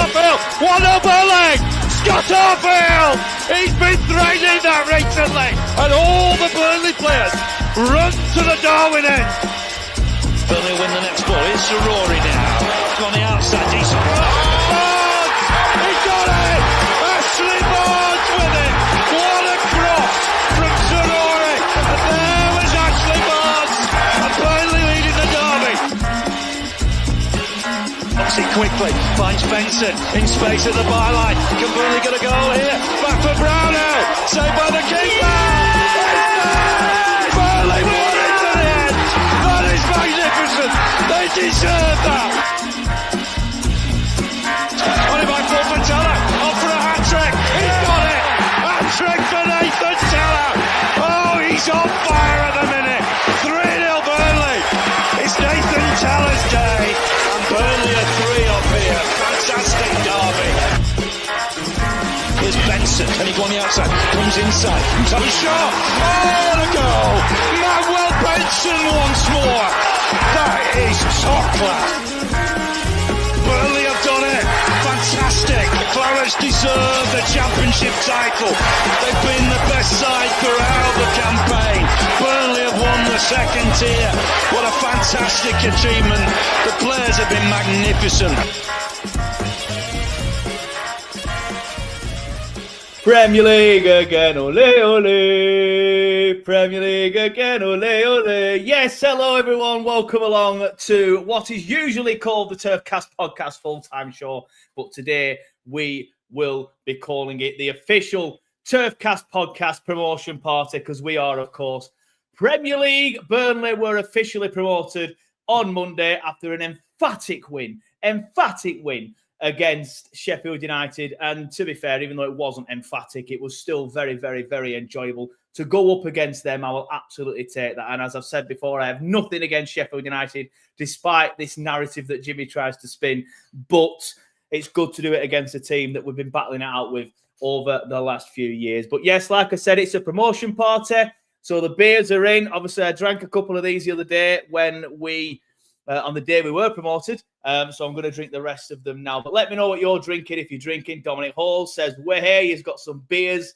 Arfield, one upper leg, Scott Arfield, he's been threatening that recently, and all the Burnley players run to the Darwin end. Burnley win the next ball, it's Rory now, on the outside, decent. Barnes, he got it, Ashley Barnes with it, what a cross from Rory, and there was Ashley Barnes, and Burnley leading the derby. Obviously quickly, finds Benson in space at the byline. Can Burnley get a goal here? Back for Brownell, saved by the keeper! Burnley won it to the end! That is magnificent! They deserve that! On it by Fulton Teller, off for a hat-trick! He's got it! Hat-trick for Nathan Teller! Oh, he's on fire at the minute! 3-0 Burnley! It's Nathan Teller's day! Burnley are 3 up here. Fantastic derby. Here's Benson. Can he go on the outside? Comes inside. Tommy shot. Oh, the goal! Manuel Benson once more! That is top class! Burnley have done it. Fantastic. Clarets deserve the championship title. They've been the best side throughout the campaign. Burnley have won the second tier. What a fantastic achievement. The players have been magnificent. Premier League again, ole ole. Premier League again, ole ole. Yes, hello everyone. Welcome along to what is usually called the Turfcast Podcast full-time show, but today we will be calling it the official Turfcast Podcast promotion party because we are, of course, Premier League. Burnley were officially promoted on Monday after an emphatic win against Sheffield United. And to be fair, even though it wasn't emphatic, it was still very, very, very enjoyable to go up against them. I will absolutely take that. And as I've said before, I have nothing against Sheffield United, despite this narrative that Jimmy tries to spin. But it's good to do it against a team that we've been battling it out with over the last few years. But yes, like I said, it's a promotion party. So the beers are in. Obviously, I drank a couple of these the other day when on the day we were promoted. So I'm going to drink the rest of them now. But let me know what you're drinking if you're drinking. Dominic Hall says, we're here. He's got some beers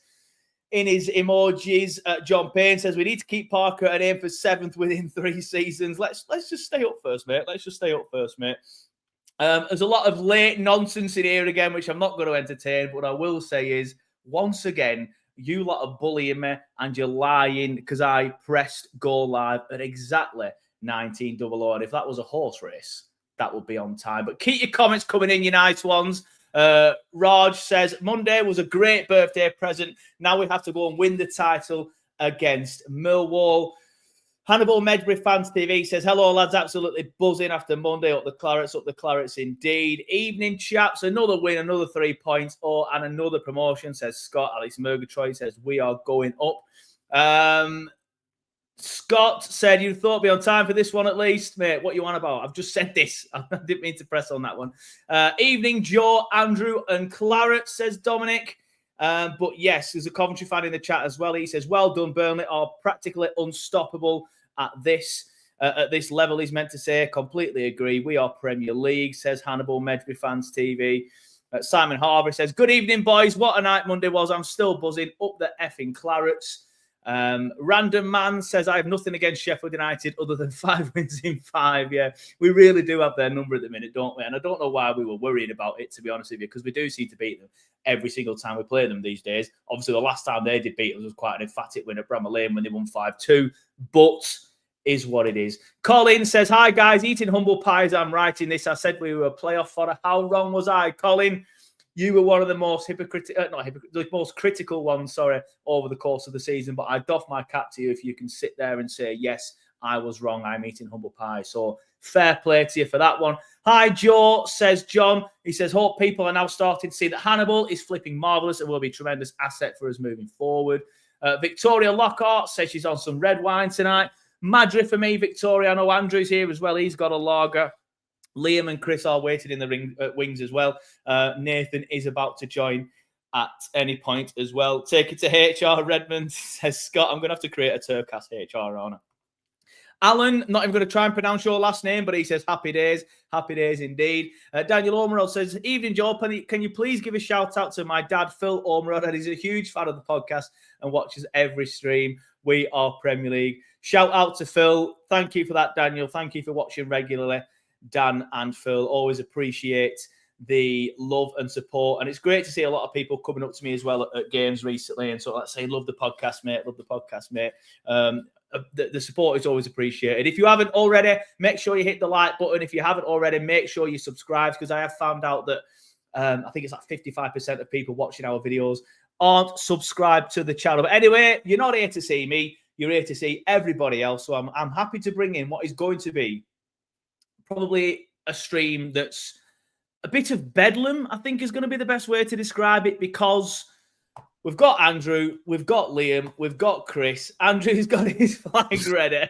in his emojis. John Payne says, we need to keep Parker and aim for 7th within 3 seasons. Let's just stay up first, mate. There's a lot of late nonsense in here again, which I'm not going to entertain. But what I will say is, once again, you lot are bullying me and you're lying because I pressed go live at exactly 19:00. And if that was a horse race, that would be on time. But keep your comments coming in, you nice ones. Raj says, Monday was a great birthday present. Now we have to go and win the title against Millwall. Hannibal Medbury Fans TV says, hello, lads. Absolutely buzzing after Monday. Up the Clarets indeed. Evening, chaps. Another win, another 3 points. Oh, and another promotion, says Scott. Alex Murgatroyd says, we are going up. Scott said, you thought be on time for this one at least. Mate, what you on about? I've just said this. I didn't mean to press on that one. Evening, Joe, Andrew and Claret, says Dominic. But yes, there's a Coventry fan in the chat as well. He says, well done, Burnley are practically unstoppable at this level, he's meant to say. Completely agree. We are Premier League, says Hannibal Medbury Fans TV. Simon Harvey says, good evening, boys. What a night Monday was. I'm still buzzing. Up the effing Clarets. Random Man says, I have nothing against Sheffield United other than 5 wins in 5. Yeah, we really do have their number at the minute, don't we? And I don't know why we were worried about it, to be honest with you, because we do seem to beat them every single time we play them these days. Obviously, the last time they did beat us was quite an emphatic win at Bramall Lane when they won 5-2, but is what it is. Colin says, hi, guys, eating humble pies. I'm writing this. I said we were a playoff fodder. How wrong was I, Colin? You were one of the most the most critical ones, over the course of the season. But I doff my cap to you if you can sit there and say, yes, I was wrong. I'm eating humble pie. So fair play to you for that one. Hi, Joe, says John. He says, hope people are now starting to see that Hannibal is flipping marvellous and will be a tremendous asset for us moving forward. Victoria Lockhart says she's on some red wine tonight. Madrid for me, Victoria. I know Andrew's here as well. He's got a lager. Liam and Chris are waiting in the wings as well. Nathan is about to join at any point as well. Take it to HR. Redmond, says Scott. I'm going to have to create a Turfcast HR, aren't Alan, not even going to try and pronounce your last name, but he says happy days. Happy days indeed. Daniel Ormerod says, evening, Joe. Can you please give a shout out to my dad, Phil Ormerod, and he's a huge fan of the podcast and watches every stream. We are Premier League. Shout out to Phil. Thank you for that, Daniel. Thank you for watching regularly, Dan and Phil. Always appreciate the love and support. And it's great to see a lot of people coming up to me as well at games recently and sort of saying, love the podcast, mate. Love the podcast, mate. The support is always appreciated. If you haven't already, make sure you hit the like button. If you haven't already, make sure you subscribe, because I have found out that I think it's like 55% of people watching our videos aren't subscribed to the channel. But anyway, you're not here to see me. You're here to see everybody else. So I'm happy to bring in what is going to be probably a stream that's a bit of bedlam, I think is going to be the best way to describe it, because we've got Andrew, we've got Liam, we've got Chris. Andrew's got his flag ready.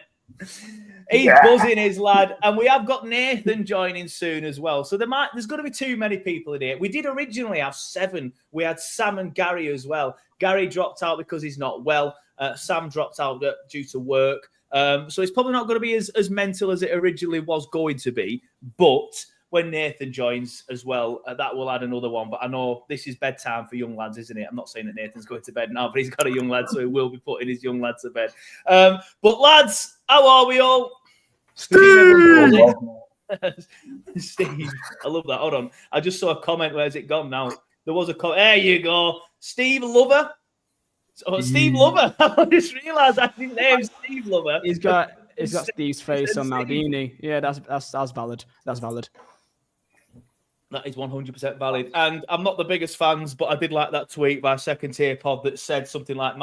He's buzzing his lad. And we have got Nathan joining soon as well. So there's going to be too many people in here. We did originally have 7. We had Sam and Gary as well. Gary dropped out because he's not well. Sam dropped out due to work. So it's probably not going to be as mental as it originally was going to be. But when Nathan joins as well, that will add another one. But I know this is bedtime for young lads, isn't it? I'm not saying that Nathan's going to bed now, but he's got a young lad, so he will be putting his young lad to bed. But lads, how are we all? Steve, I love that. Hold on. I just saw a comment. Where's it gone now? There was a comment. There you go. Steve Lover. Oh, Steve Lover. I just realised I didn't name Steve Lover. He's got Steve's face on Maldini. Yeah, that's valid. That's valid. That is 100% valid. And I'm not the biggest fans, but I did like that tweet by Second Tier Pod that said something like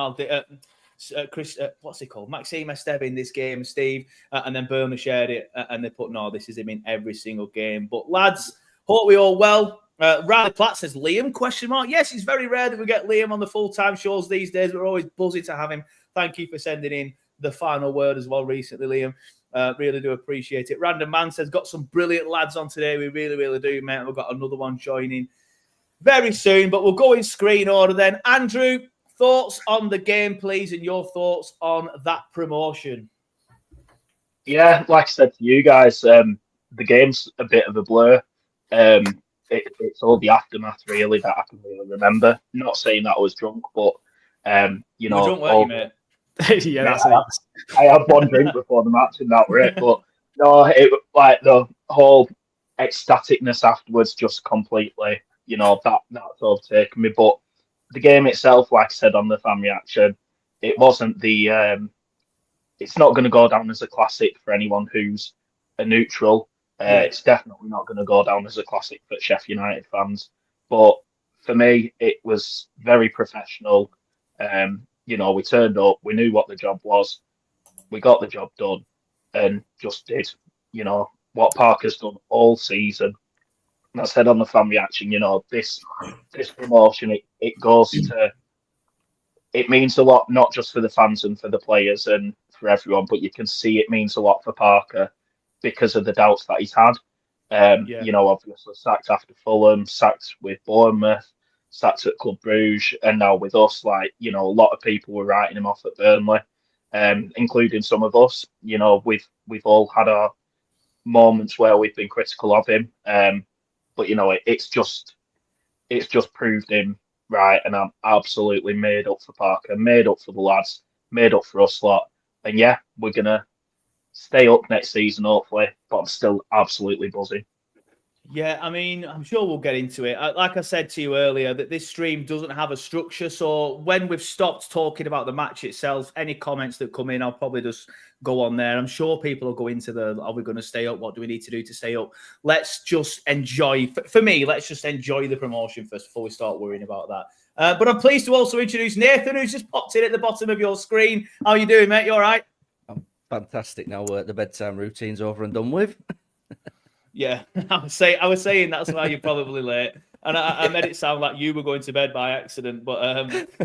Chris, what's he called? Maxime Esteve in this game, Steve. And then Burnley shared it and they put, no, this is him in every single game. But lads, hope we all well. Riley Platt says, Liam, question mark. Yes, it's very rare that we get Liam on the full-time shows these days. We're always buzzing to have him. Thank you for sending in the final word as well recently, Liam. Really do appreciate it. Random Man says, got some brilliant lads on today. We really, really do, mate. We've got another one joining very soon, but we'll go in screen order then. Andrew, thoughts on the game, please, and your thoughts on that promotion. Yeah, like I said to you guys, the game's a bit of a blur. It's all the aftermath, really, that I can really remember. Not saying that I was drunk, but, you know... Drunk, weren't you, mate? Yeah, that's I had one drink before the match and that were it. But no, it like the whole ecstaticness afterwards just completely, you know, that's overtaken me. But the game itself, like I said on the fan reaction, it wasn't the it's not going to go down as a classic for anyone who's a neutral. It's definitely not going to go down as a classic for Sheffield United fans. But for me, it was very professional. You know, we turned up, we knew what the job was, we got the job done, and just did, you know, what Parker's done all season. And I said on the fan reaction, you know, this promotion, it goes to, it means a lot, not just for the fans and for the players and for everyone, but you can see it means a lot for Parker because of the doubts that he's had. You know, obviously sacked after Fulham, sacked with Bournemouth, sacked at Club Brugge, and now with us, like, you know, a lot of people were writing him off at Burnley, including some of us. You know, we've all had our moments where we've been critical of him, but you know, it's just proved him right, and I'm absolutely made up for Parker, made up for the lads, made up for us lot, and yeah, we're gonna stay up next season hopefully, but I'm still absolutely buzzing. Yeah, I mean, I'm sure we'll get into it. Like I said to you earlier, that this stream doesn't have a structure. So when we've stopped talking about the match itself, any comments that come in, I'll probably just go on there. I'm sure people will go into are we going to stay up? What do we need to do to stay up? Let's just enjoy, for me, let's just enjoy the promotion first before we start worrying about that. But I'm pleased to also introduce Nathan, who's just popped in at the bottom of your screen. How are you doing, mate? You all right? I'm fantastic now. The bedtime routine's over and done with. Yeah, I was saying that's why you're probably late. And I made it sound like you were going to bed by accident, but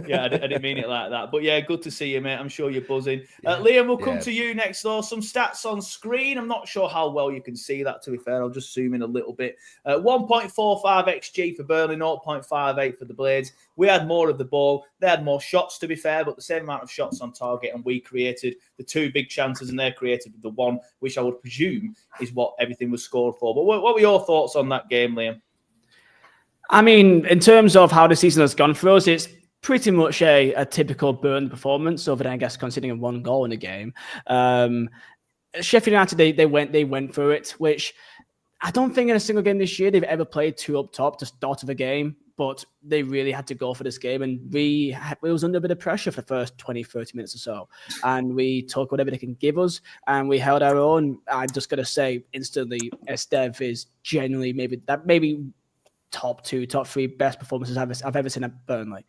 yeah, I didn't mean it like that. But yeah, good to see you, mate. I'm sure you're buzzing. Liam, we'll come to you next, though. Some stats on screen. I'm not sure how well you can see that, to be fair. I'll just zoom in a little bit. 1.45 XG for Burnley, 0.58 for the Blades. We had more of the ball. They had more shots, to be fair, but the same amount of shots on target, and we created the 2 big chances, and they created the 1, which I would presume is what everything was scored for. But what were your thoughts on that game, Liam? I mean, in terms of how the season has gone for us, it's pretty much a typical Burnley performance, other than, I guess, considering 1 goal in the game. Sheffield United, they went through it, which I don't think in a single game this year they've ever played 2 up top to start of a game, but they really had to go for this game, and we was under a bit of pressure for the first 20, 30 minutes or so, and we took whatever they can give us, and we held our own. I'm just going to say instantly, Estev is genuinely maybe top 2, top 3 best performances I've ever seen at Burnley.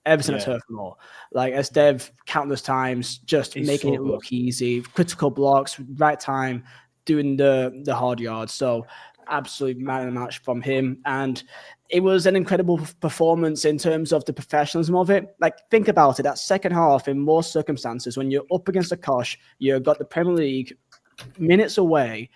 Ever seen at Turf Moor. Like, Estev, countless times, just making it look easy. Critical blocks, right time, doing the hard yards. So, absolute man of the match from him. And it was an incredible performance in terms of the professionalism of it. Like, think about it. That second half, in most circumstances, when you're up against a Kosh, you've got the Premier League minutes away.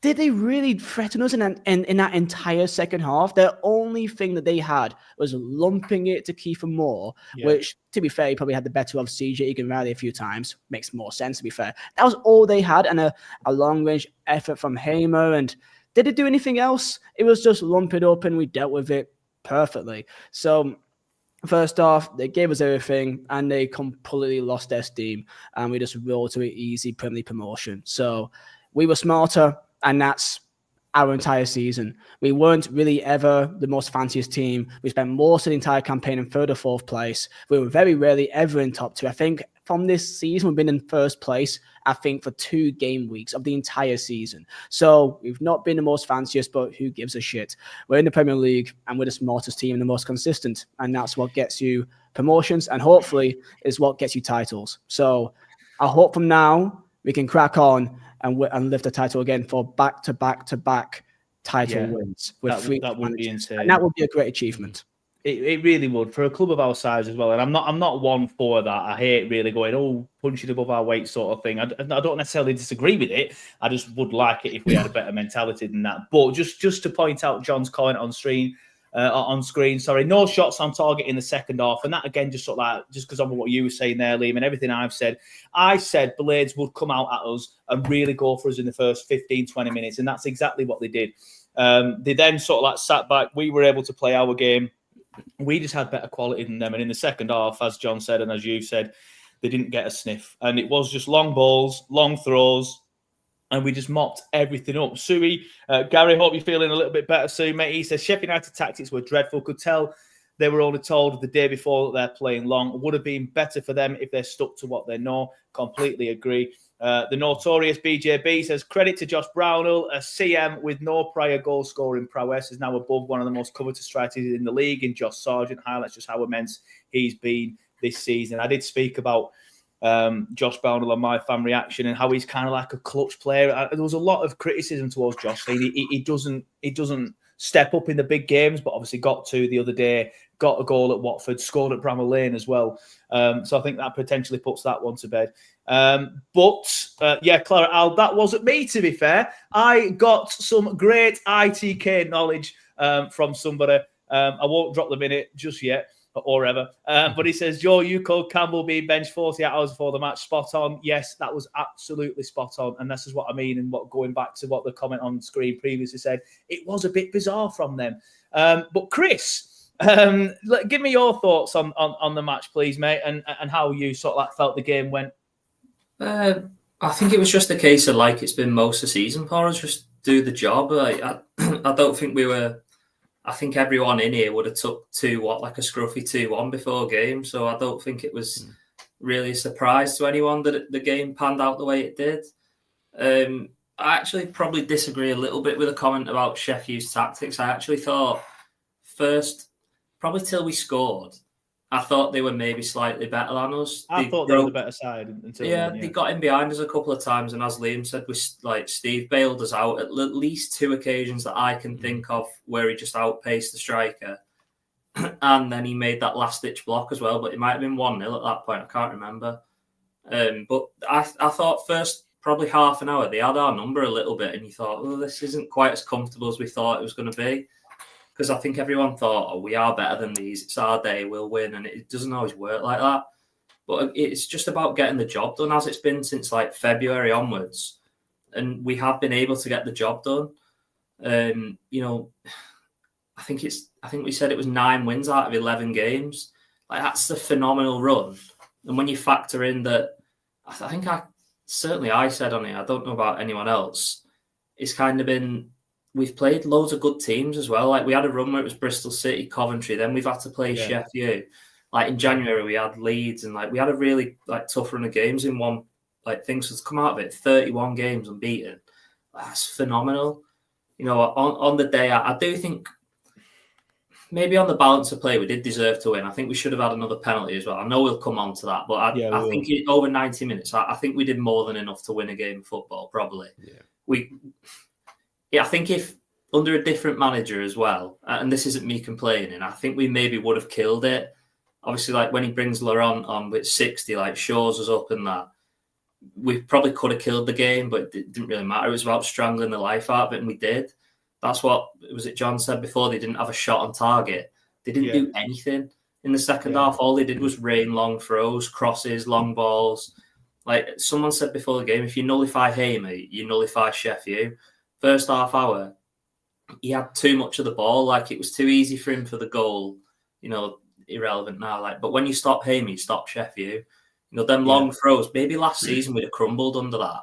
Did they really threaten us in that entire second half? The only thing that they had was lumping it to Kiefer Moore, which, to be fair, he probably had the better of CJ Egan Riley a few times. Makes more sense, to be fair. That was all they had, and a long-range effort from Hamer. And did it do anything else? It was just lump it up, and we dealt with it perfectly. So, first off, they gave us everything, and they completely lost their steam, and we just rolled to an easy Premier League promotion. So, we were smarter. And that's our entire season. We weren't really ever the most fanciest team. We spent most of the entire campaign in 3rd or 4th place. We were very rarely ever in top 2. I think from this season, we've been in 1st place, I think, for 2 game weeks of the entire season. So we've not been the most fanciest, but who gives a shit? We're in the Premier League, and we're the smartest team and the most consistent. And that's what gets you promotions, and hopefully is what gets you titles. So I hope from now we can crack on and lift the title again for back-to-back title wins. That would be insane. And that would be a great achievement. It really would, for a club of our size as well. And I'm not one for that. I hate really going, punching above our weight sort of thing. I don't necessarily disagree with it. I just would like it if we had a better mentality than that. But just to point out John's comment on screen, no shots on target in the second half. And that, again, just because of what you were saying there, Liam, and everything I've said. I said Blades would come out at us and really go for us in the first 15, 20 minutes. And that's exactly what they did. They then sat back. We were able to play our game. We just had better quality than them. And in the second half, as John said, and as you said, they didn't get a sniff. And it was just long balls, long throws, and we just mopped everything up. Sui, Gary, hope you're feeling a little bit better soon, mate. He says Sheffield United tactics were dreadful. Could tell they were only told the day before that they're playing long. Would have been better for them if they're stuck to what they know. Completely agree. The notorious BJB says, credit to Josh Brownhill, a CM with no prior goal-scoring prowess, is now above one of the most coveted strikers in the league in Josh Sargent. Highlights just how immense he's been this season. I did speak about Josh Brownhill on my fan reaction and how he's kind of like a clutch player. There was a lot of criticism towards Josh. He doesn't step up in the big games, but obviously got to the other day, got a goal at Watford, scored at Bramall Lane as well. So I think that potentially puts that one to bed. Clara, that wasn't me, to be fair. I got some great ITK knowledge from somebody. I won't drop them in it just yet. Or ever. But he says, Joe, you called Campbell being benched 48 hours before the match. Spot on. Yes, that was absolutely spot on. And this is what I mean. And going back to what the comment on screen previously said, it was a bit bizarre from them. But Chris, give me your thoughts on the match, please, mate, and how you felt the game went. I think it was just a case of it's been most of the season for us, just do the job. I don't think we were... I think everyone in here would have took a scruffy 2-1 before game. So I don't think it was really a surprise to anyone that the game panned out the way it did. I actually probably disagree a little bit with a comment about Sheffield's tactics. I actually thought first, probably till we scored, I thought they were maybe slightly better than us. I thought they were the better side until they got in behind us a couple of times, and as Liam said, Steve bailed us out at least 2 occasions that I can think of where he just outpaced the striker, and then he made that last-ditch block as well. But it might have been 1-0 at that point. I can't remember. But I thought first probably half an hour they had our number a little bit, and you thought, oh, this isn't quite as comfortable as we thought it was going to be. Because I think everyone thought, oh, we are better than these. It's our day, we'll win. And it doesn't always work like that. But it's just about getting the job done, as it's been since like February onwards. And we have been able to get the job done. You know, I think we said it was 9 wins out of 11 games. Like, that's a phenomenal run. And when you factor in that, I said on it, I don't know about anyone else, it's kind of been, we've played loads of good teams as well. Like, we had a run where it was Bristol City, Coventry, then we've had to play Sheffield. Like, in January, we had Leeds, and like we had a really like tough run of games in one. Like, things to come out of it, 31 games unbeaten. That's phenomenal. You know, on the day, I do think maybe on the balance of play, we did deserve to win. I think we should have had another penalty as well. I know we'll come on to that, but I think over 90 minutes, I think we did more than enough to win a game of football, probably. I think if under a different manager as well, and this isn't me complaining, I think we maybe would have killed it. Obviously, like when he brings Laurent on with 60, like shows us up and that, we probably could have killed the game, but it didn't really matter. It was about strangling the life out of it, and we did. That's what, was it John said before, they didn't have a shot on target. They didn't do anything. In the second half, all they did was rain long throws, crosses, long balls. Like someone said before the game, if you nullify Hamey, you nullify Sheffield. First half hour, he had too much of the ball. Like, it was too easy for him for the goal. You know, irrelevant now. Like, but when you stop Hamey, you stop Sheffield. You know, them long throws, maybe last season we'd have crumbled under that.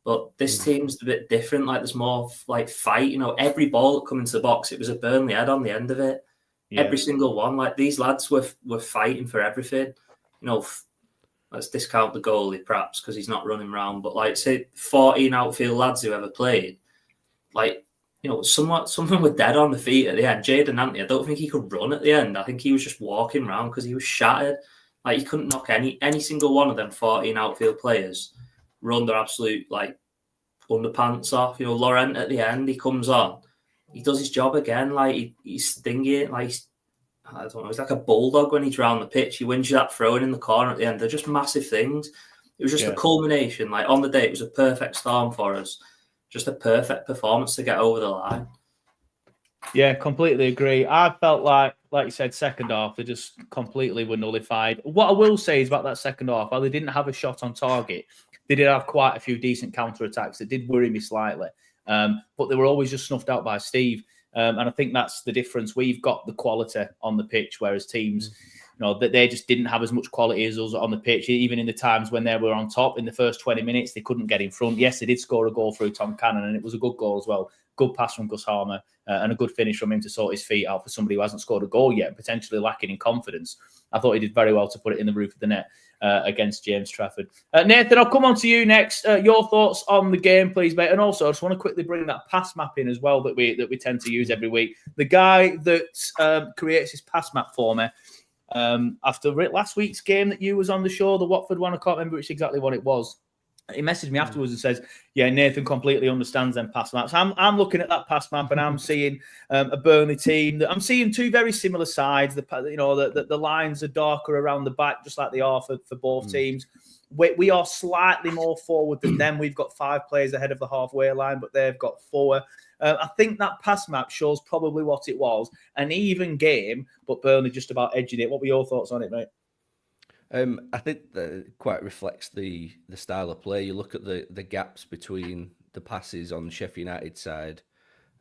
But this team's a bit different. Like, there's more like fight. You know, every ball that come into the box, it was a Burnley head on the end of it. Yeah. Every single one. Like, these lads were fighting for everything. You know, let's discount the goalie perhaps because he's not running around. But like, say 14 outfield lads who ever played. Like, you know, someone were dead on the feet at the end. Jadon Anthony, I don't think he could run at the end. I think he was just walking around because he was shattered. Like, he couldn't knock any single one of them 14 outfield players. Run their absolute, like, underpants off. You know, Laurent at the end, he comes on. He does his job again. Like, he's stingy. Like, I don't know, he's like a bulldog when he's around the pitch. He wins you that throw-in in the corner at the end. They're just massive things. It was just a culmination. Like, on the day, it was a perfect storm for us. Just a perfect performance to get over the line. Yeah, completely agree. I felt like you said, second half, they just completely were nullified. What I will say is about that second half, while they didn't have a shot on target, they did have quite a few decent counter-attacks that did worry me slightly. But they were always just snuffed out by Steve. And I think that's the difference. We've got the quality on the pitch, whereas teams, you know, that they just didn't have as much quality as us on the pitch. Even in the times when they were on top in the first 20 minutes, they couldn't get in front. Yes, they did score a goal through Tom Cannon, and it was a good goal as well. Good pass from Gus Harmer and a good finish from him to sort his feet out for somebody who hasn't scored a goal yet, potentially lacking in confidence. I thought he did very well to put it in the roof of the net against James Trafford. Nathan, I'll come on to you next. Your thoughts on the game, please, mate. And also, I just want to quickly bring that pass map in as well that we tend to use every week. The guy that creates his pass map for me, after last week's game that you was on the show, the Watford one, I can't remember exactly what it was. He messaged me afterwards and says, "Yeah, Nathan completely understands them pass maps." I'm looking at that pass map and I'm seeing a Burnley team that I'm seeing two very similar sides. The lines are darker around the back, just like they are for both teams. We are slightly more forward than them. We've got 5 players ahead of the halfway line, but they've got 4. I think that pass map shows probably what it was, an even game, but Burnley just about edging it. What were your thoughts on it, mate? I think that it quite reflects the style of play. You look at the gaps between the passes on Sheffield United side.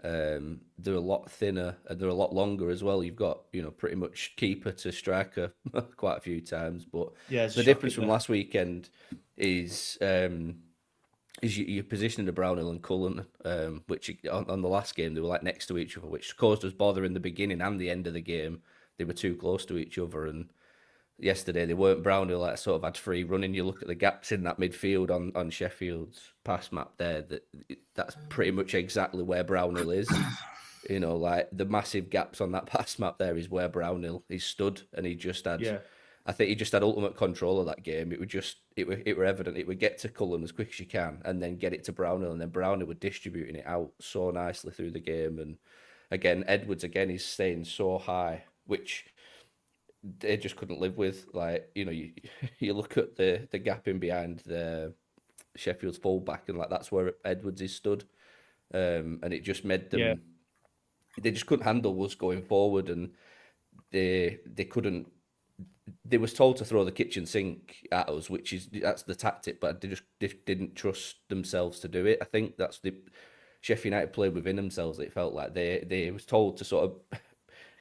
They're a lot thinner and they're a lot longer as well. You've got, you know, pretty much keeper to striker quite a few times. But the difference from last weekend is your positioning of Brownhill and Cullen, which on the last game they were like next to each other, which caused us bother in the beginning and the end of the game. They were too close to each other, and yesterday they weren't. Brownhill like sort of had free running. You look at the gaps in that midfield on Sheffield's pass map there. That's pretty much exactly where Brownhill is. You know, like the massive gaps on that pass map there is where Brownhill is stood, and he just had. I think he just had ultimate control of that game. It were evident. It would get to Cullen as quick as you can, and then get it to Brownhill, and then Brownhill were distributing it out so nicely through the game. And again, Edwards again is staying so high, which they just couldn't live with. Like, you know, you look at the gap in behind the Sheffield's fullback, and like that's where Edwards is stood, and it just made them. Yeah. They just couldn't handle us going forward, and they couldn't. They was told to throw the kitchen sink at us, that's the tactic, but they didn't trust themselves to do it. I think that's the Sheffield United played within themselves. It felt like they was told to sort of,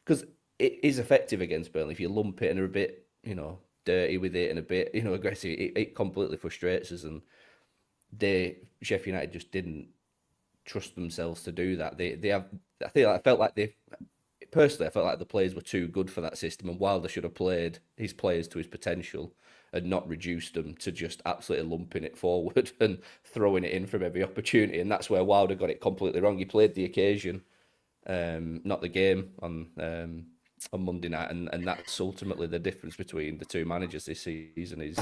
because it is effective against Burnley if you lump it and are a bit, you know, dirty with it and a bit, you know, aggressive. It completely frustrates us, and Sheffield United just didn't trust themselves to do that. I felt like the players were too good for that system, and Wilder should have played his players to his potential and not reduced them to just absolutely lumping it forward and throwing it in from every opportunity. And that's where Wilder got it completely wrong. He played the occasion, not the game on Monday night, and that's ultimately the difference between the two managers this season is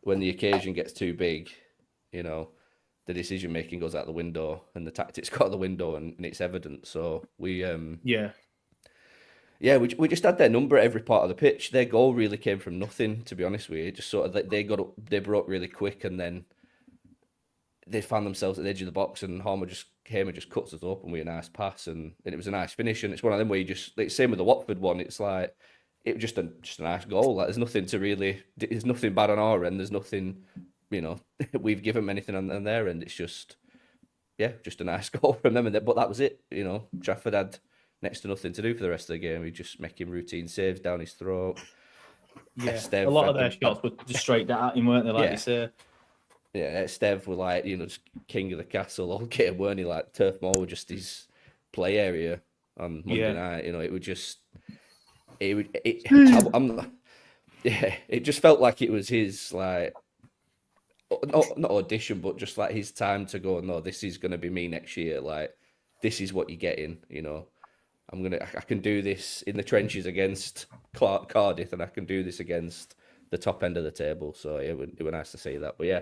when the occasion gets too big, you know, the decision making goes out the window and the tactics go out the window, and it's evident. So we we just had their number at every part of the pitch. Their goal really came from nothing, to be honest with you. Just sort of they broke really quick, and then they found themselves at the edge of the box, and Hannibal just cuts us up, and we had a nice pass, and it was a nice finish. And it's one of them where you just, like, same with the Watford one. It's like it was just a nice goal. Like, there's nothing bad on our end. There's nothing, you know, we've given them anything on their end. It's just a nice goal from them. But that was it. You know, Trafford had next to nothing to do for the rest of the game. We just making routine saves down his throat. Yeah, a lot of their shots were just straight at him, weren't they? Like you say. Yeah, Stev were like, you know, just king of the castle all game, weren't he? Like Turf Moor were just his play area on Monday night. You know, it just felt like it was his, like, not audition, but just like his time to go, no, this is going to be me next year. Like, this is what you're getting, you know. I can do this in the trenches against Cardiff, and I can do this against the top end of the table. So it would nice to see that. But yeah,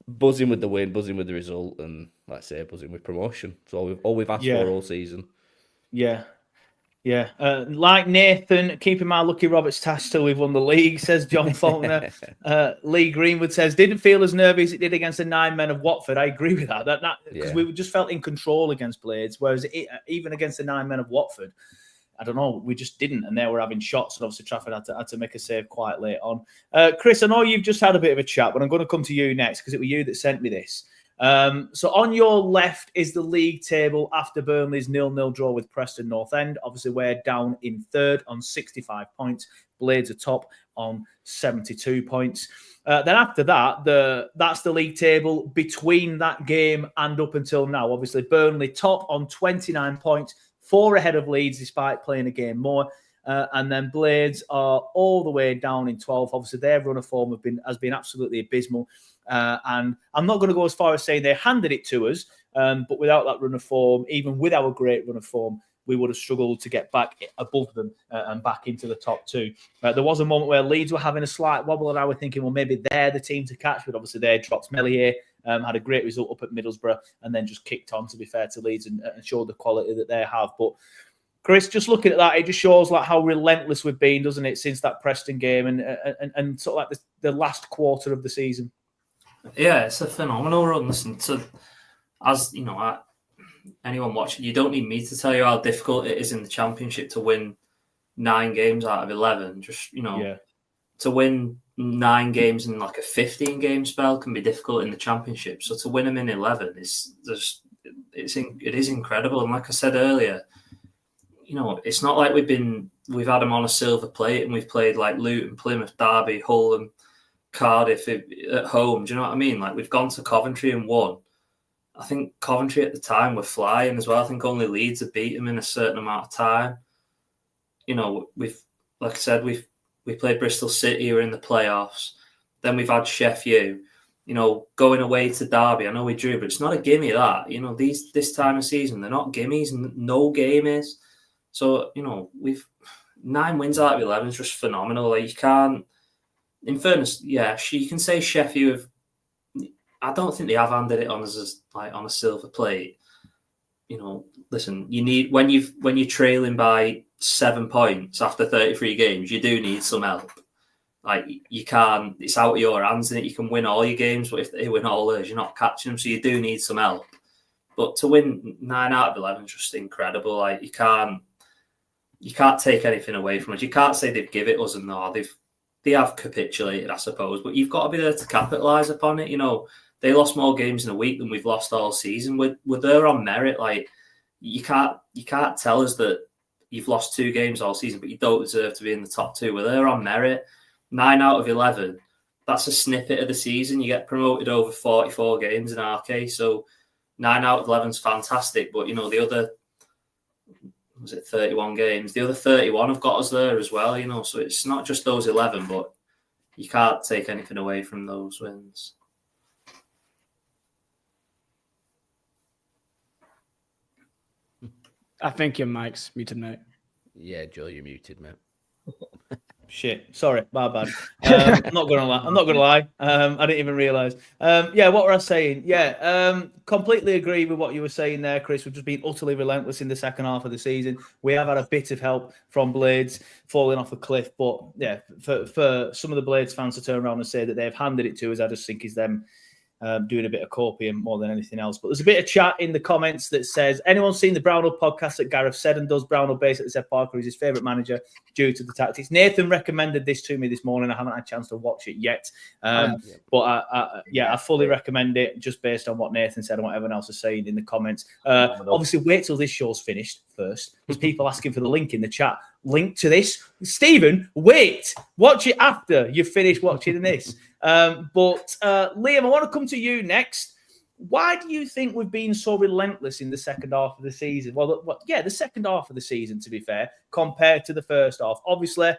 buzzing with the win, buzzing with the result, and like I say, buzzing with promotion. So all we've asked for all season. Yeah. Like Nathan, keeping my lucky Roberts task till we've won the league, says John Faulkner. Lee Greenwood says, didn't feel as nervy as it did against the 9 men of Watford. I agree with that. Because we just felt in control against Blades, whereas even against the 9 men of Watford, I don't know, we just didn't, and they were having shots, and obviously Trafford had to make a save quite late on. Chris, I know you've just had a bit of a chat, but I'm going to come to you next because it was you that sent me this. So on your left is the league table after Burnley's 0-0 draw with Preston North End. Obviously, we're down in third on 65 points. Blades are top on 72 points. Then after that, that's the league table between that game and up until now. Obviously, Burnley top on 29 points, 4 ahead of Leeds despite playing a game more. And then Blades are all the way down in 12th. Obviously, their run of form has been absolutely abysmal. And I'm not going to go as far as saying they handed it to us, but without that run of form, even with our great run of form, we would have struggled to get back above them and back into the top 2. There was a moment where Leeds were having a slight wobble, and I was thinking, well, maybe they're the team to catch, but obviously they dropped Melier, had a great result up at Middlesbrough, and then just kicked on, to be fair to Leeds, and showed the quality that they have. But Chris, just looking at that, it just shows like how relentless we've been, doesn't it, since that Preston game and sort of like the last quarter of the season. Yeah, it's a phenomenal run. Listen, as you know, anyone watching, you don't need me to tell you how difficult it is in the Championship to win 9 games out of 11. Just, you know, to win 9 games in like a 15-game spell can be difficult in the Championship. So to win them in 11 it is incredible. And like I said earlier, you know, it's not like we've had them on a silver plate and we've played like Luton, Plymouth, Derby, Hull, and Cardiff at home. Do you know what I mean? Like, we've gone to Coventry and won. I think Coventry at the time were flying as well. I think only Leeds had beat them in a certain amount of time. You know, like I said, we played Bristol City, who are in the playoffs. Then we've had Sheffield. going away to Derby, I know we drew, but it's not a gimme that. This time of season, they're not gimmies, and no game is. So, we've 9 wins out of 11 is just phenomenal. Like, you can't, in fairness, yeah, you can say Sheffield, I don't think they have handed it on us as like on a silver plate. Listen, you need when you're trailing by 7 points after 33 games, you do need some help. Like, you can't, it's out of your hands, and you can win all your games, but if they win all theirs, you're not catching them, so you do need some help. But to win 9 out of 11 is just incredible. Like, you can't take anything away from us. You can't say they've given it us and no, they have capitulated, I suppose, but you've got to be there to capitalise upon it. They lost more games in a week than we've lost all season. We're there on merit. Like, you can't tell us that you've lost 2 games all season, but you don't deserve to be in the top 2. We're there on merit. 9 out of 11, that's a snippet of the season. You get promoted over 44 games in our case. So 9 out of 11 is fantastic. But, the other, 31 games? The other 31 have got us there as well, So it's not just those 11, but you can't take anything away from those wins. I think your mic's muted, mate. Yeah, Joe, you're muted, mate. Shit, sorry, my bad. I'm not gonna lie. I didn't even realise. What were I saying? Completely agree with what you were saying there, Chris. We've just been utterly relentless in the second half of the season. We have had a bit of help from Blades falling off a cliff, but yeah, for some of the Blades fans to turn around and say that they've handed it to us, I just think is them doing a bit of copying more than anything else. But there's a bit of chat in the comments that says, anyone seen the Brownhill podcast that Gareth said and does? Brownhill basically said Parker is his favourite manager due to the tactics. Nathan recommended this to me this morning. I haven't had a chance to watch it yet. But I fully recommend it just based on what Nathan said and what everyone else is saying in the comments. Obviously, wait till this show's finished first. There's people asking for the link in the chat. Link to this. Stephen, wait. Watch it after you've finished watching this. But Liam, I want to come to you next. Why do you think we've been so relentless in the second half of the season? Well, the second half of the season, to be fair, compared to the first half. Obviously,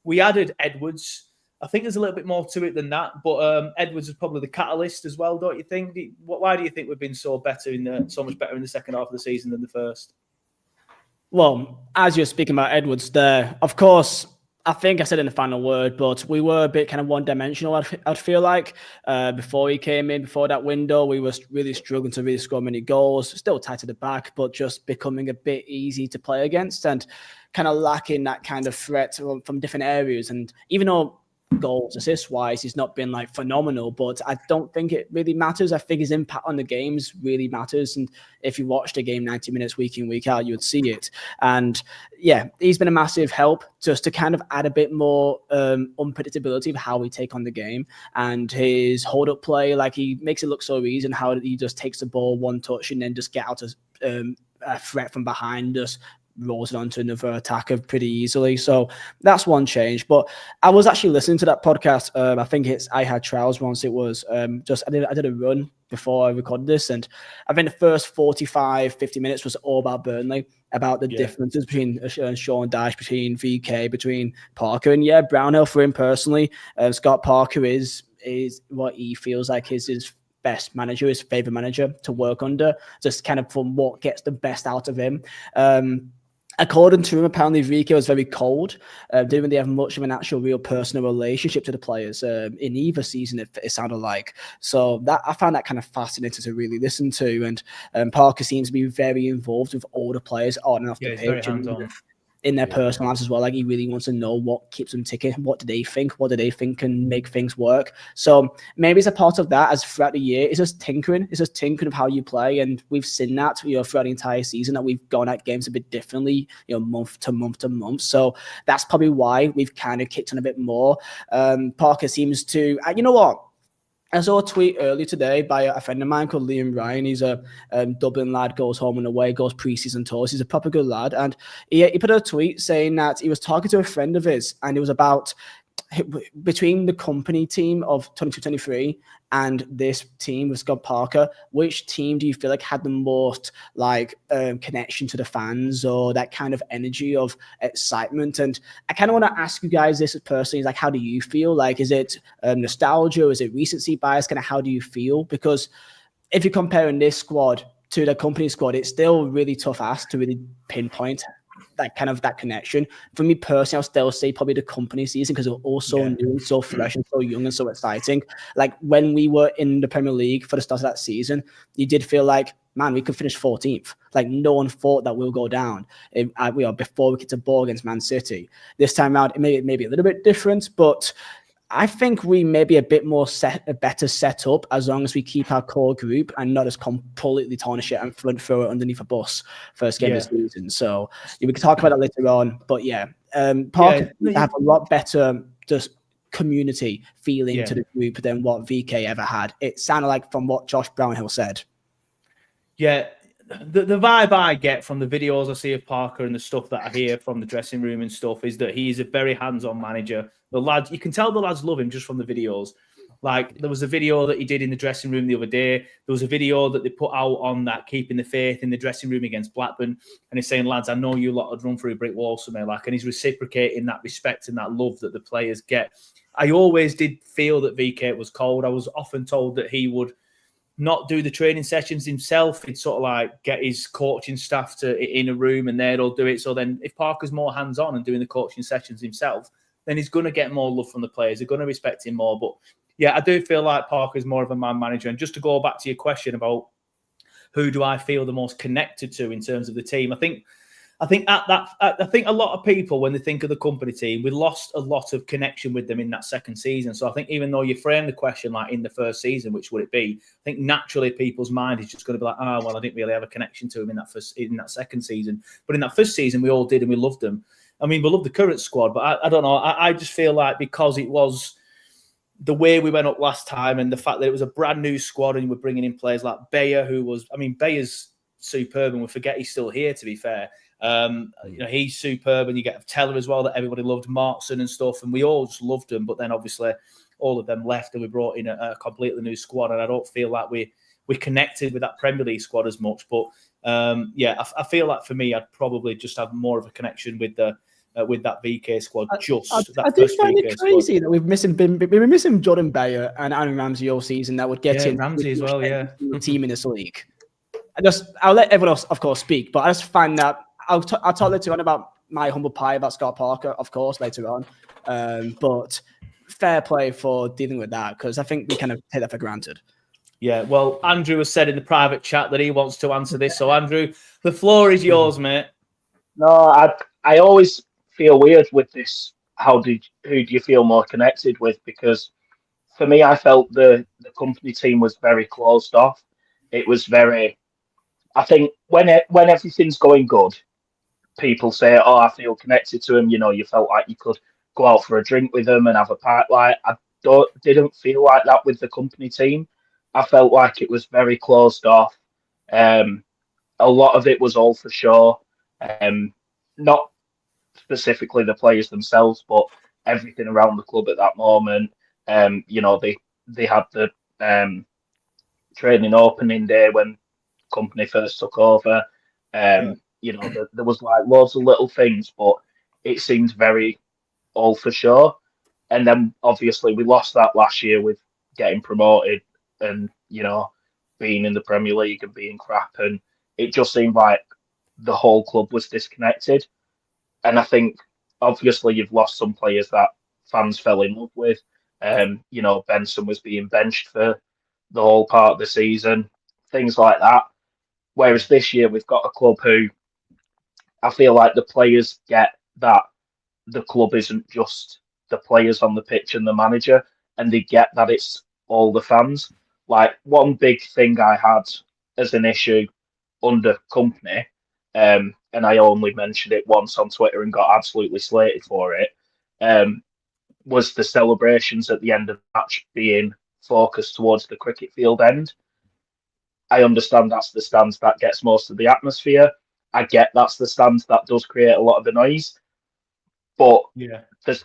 we added Edwards. I think there's a little bit more to it than that, but Edwards is probably the catalyst as well, don't you think? Why do you think we've been so much better in the second half of the season than the first? Well, as you're speaking about Edwards there, of course, I think I said in the final word, but we were a bit kind of one-dimensional, I'd feel like. Before he came in, before that window, we were really struggling to really score many goals. Still tight at the back, but just becoming a bit easy to play against and kind of lacking that kind of threat from different areas. And even though goals, assist-wise, he's not been like phenomenal, but I don't think it really matters. I think his impact on the games really matters. And if you watch the game 90 minutes week in, week out, you would see it. And yeah, he's been a massive help just to kind of add a bit more unpredictability of how we take on the game. And his hold-up play, like, he makes it look so easy, and how he just takes the ball one touch and then just get out a threat from behind us, rolls it onto another attacker pretty easily. So that's one change. But I was actually listening to that podcast. I think I had trials once. It was I did a run before I recorded this, and I think the first 45-50 minutes was all about Burnley, about the differences between Sean Dyche, between VK, between Parker, and Brownhill for him personally. Scott Parker is what he feels like is his best manager, his favorite manager to work under, just kind of from what gets the best out of him. According to him, apparently VK was very cold. Didn't really have much of an actual real personal relationship to the players in either season, it sounded like. So that I found that kind of fascinating to really listen to. And Parker seems to be very involved with all the players on and off the pitch. In their personal lives as well. Like, he really wants to know what keeps them ticking. What do they think? What do they think can make things work? So maybe it's a part of that as throughout the year. It's just tinkering. It's just tinkering of how you play. And we've seen that, throughout the entire season, that we've gone at games a bit differently, month to month to month. So that's probably why we've kind of kicked on a bit more. Parker seems to, you know what? I saw a tweet earlier today by a friend of mine called Liam Ryan. He's a Dublin lad, goes home and away, goes pre-season tours. He's a proper good lad. And he put a tweet saying that he was talking to a friend of his, and it was about between the company team of 22-23 and this team with Scott Parker, which team do you feel like had the most like connection to the fans or that kind of energy of excitement? And I kind of want to ask you guys this personally, like, how do you feel? Like, is it nostalgia? Is it recency bias? Kind of how do you feel? Because if you're comparing this squad to the company squad, it's still really tough ask to really pinpoint that connection. For me personally, I'll still say probably the company season because it was all so new, so fresh and so young and so exciting. Like when we were in the Premier League for the start of that season, you did feel like, man, we could finish 14th. Like no one thought that we'll go down before we get to ball against Man City. This time out, it may be a little bit different, but I think we may be a bit more better set up as long as we keep our core group and not just completely tarnish it and throw it underneath a bus first game of the season. So we can talk about that later on. But Parker have a lot better just community feeling to the group than what VK ever had. It sounded like from what Josh Brownhill said. Yeah. The vibe I get from the videos I see of Parker and the stuff that I hear from the dressing room and stuff is that he's a very hands-on manager. The lads, you can tell the lads love him just from the videos. Like there was a video that he did in the dressing room the other day. There was a video that they put out on that keeping the faith in the dressing room against Blackburn, and he's saying, "Lads, I know you lot would run through a brick wall somewhere." Like, and he's reciprocating that respect and that love that the players get. I always did feel that VK was cold. I was often told that he would not do the training sessions himself. He'd sort of like get his coaching staff in a room and they'd all do it. So then if Parker's more hands-on and doing the coaching sessions himself, then he's going to get more love from the players. They're going to respect him more. But yeah, I do feel like Parker's more of a man manager. And just to go back to your question about who do I feel the most connected to in terms of the team, I think a lot of people, when they think of the company team, we lost a lot of connection with them in that second season. So I think even though you frame the question like in the first season, which would it be? I think naturally people's mind is just going to be like, oh, well, I didn't really have a connection to him in that second season. But in that first season, we all did and we loved them. I mean, we love the current squad, but I don't know. I just feel like because it was the way we went up last time and the fact that it was a brand new squad and we're bringing in players like Bayer, Bayer's superb and we forget he's still here, to be fair. He's superb, and you get Teller as well that everybody loved, Markson and stuff, and we all just loved them. But then obviously all of them left, and we brought in a completely new squad. And I don't feel like we connected with that Premier League squad as much. But I feel like for me, I'd probably just have more of a connection with that VK squad. I do find it crazy that we've been missing Jordan Bayer and Aaron Ramsey all season. That would get in Ramsey as well. The team in this league. I'll let everyone else, of course, speak. But I just find that. I'll talk later on about my humble pie about Scott Parker, of course, later on. But fair play for dealing with that, because I think we kind of take that for granted. Yeah, well, Andrew has said in the private chat that he wants to answer this. So, Andrew, the floor is yours, mate. No, I always feel weird with this. Who do you feel more connected with? Because for me, I felt the company team was very closed off. It was very... I think when everything's going good, people say, "Oh, I feel connected to him." You know, you felt like you could go out for a drink with them and have a pint. Like I didn't feel like that with the company team. I felt like it was very closed off. A lot of it was all for show. Not specifically the players themselves, but everything around the club at that moment. They had the training opening day when company first took over. There was like loads of little things, but it seemed very all for show. And then obviously we lost that last year with getting promoted and, being in the Premier League and being crap. And it just seemed like the whole club was disconnected. And I think obviously you've lost some players that fans fell in love with. Benson was being benched for the whole part of the season, things like that. Whereas this year we've got a club who I feel like the players get that the club isn't just the players on the pitch and the manager, and they get that it's all the fans. Like one big thing I had as an issue under company, and I only mentioned it once on Twitter and got absolutely slated for it, was the celebrations at the end of the match being focused towards the cricket field end. I understand that's the stand that gets most of the atmosphere. I get that's the stand that does create a lot of the noise. But there's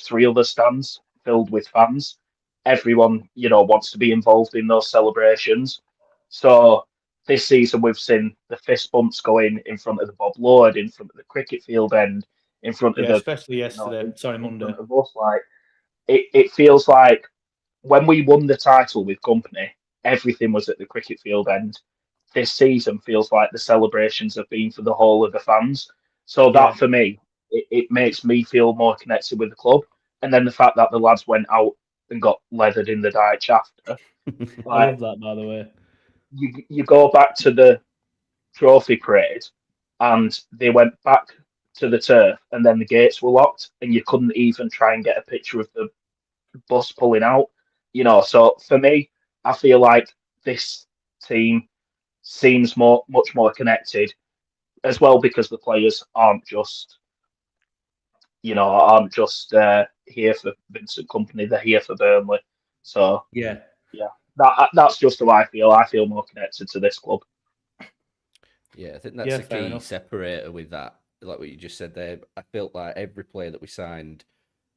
three other stands filled with fans. Everyone, wants to be involved in those celebrations. So this season we've seen the fist bumps going in front of the Bob Lord, in front of the cricket field end, in front of especially yesterday. Monday. Monday. Of us, like it feels like when we won the title with Company, everything was at the cricket field end. This season feels like the celebrations have been for the whole of the fans. So that for me, it makes me feel more connected with the club. And then the fact that the lads went out and got leathered in the ditch after. I love that, by the way. You go back to the trophy parade and they went back to the turf and then the gates were locked and you couldn't even try and get a picture of the bus pulling out. So for me, I feel like this team seems much more connected as well because the players aren't just here for Vincent Company, they're here for Burnley. So that's just how I feel. I feel more connected to this club. Yeah, I think that's a key separator with that. Like what you just said there, I felt like every player that we signed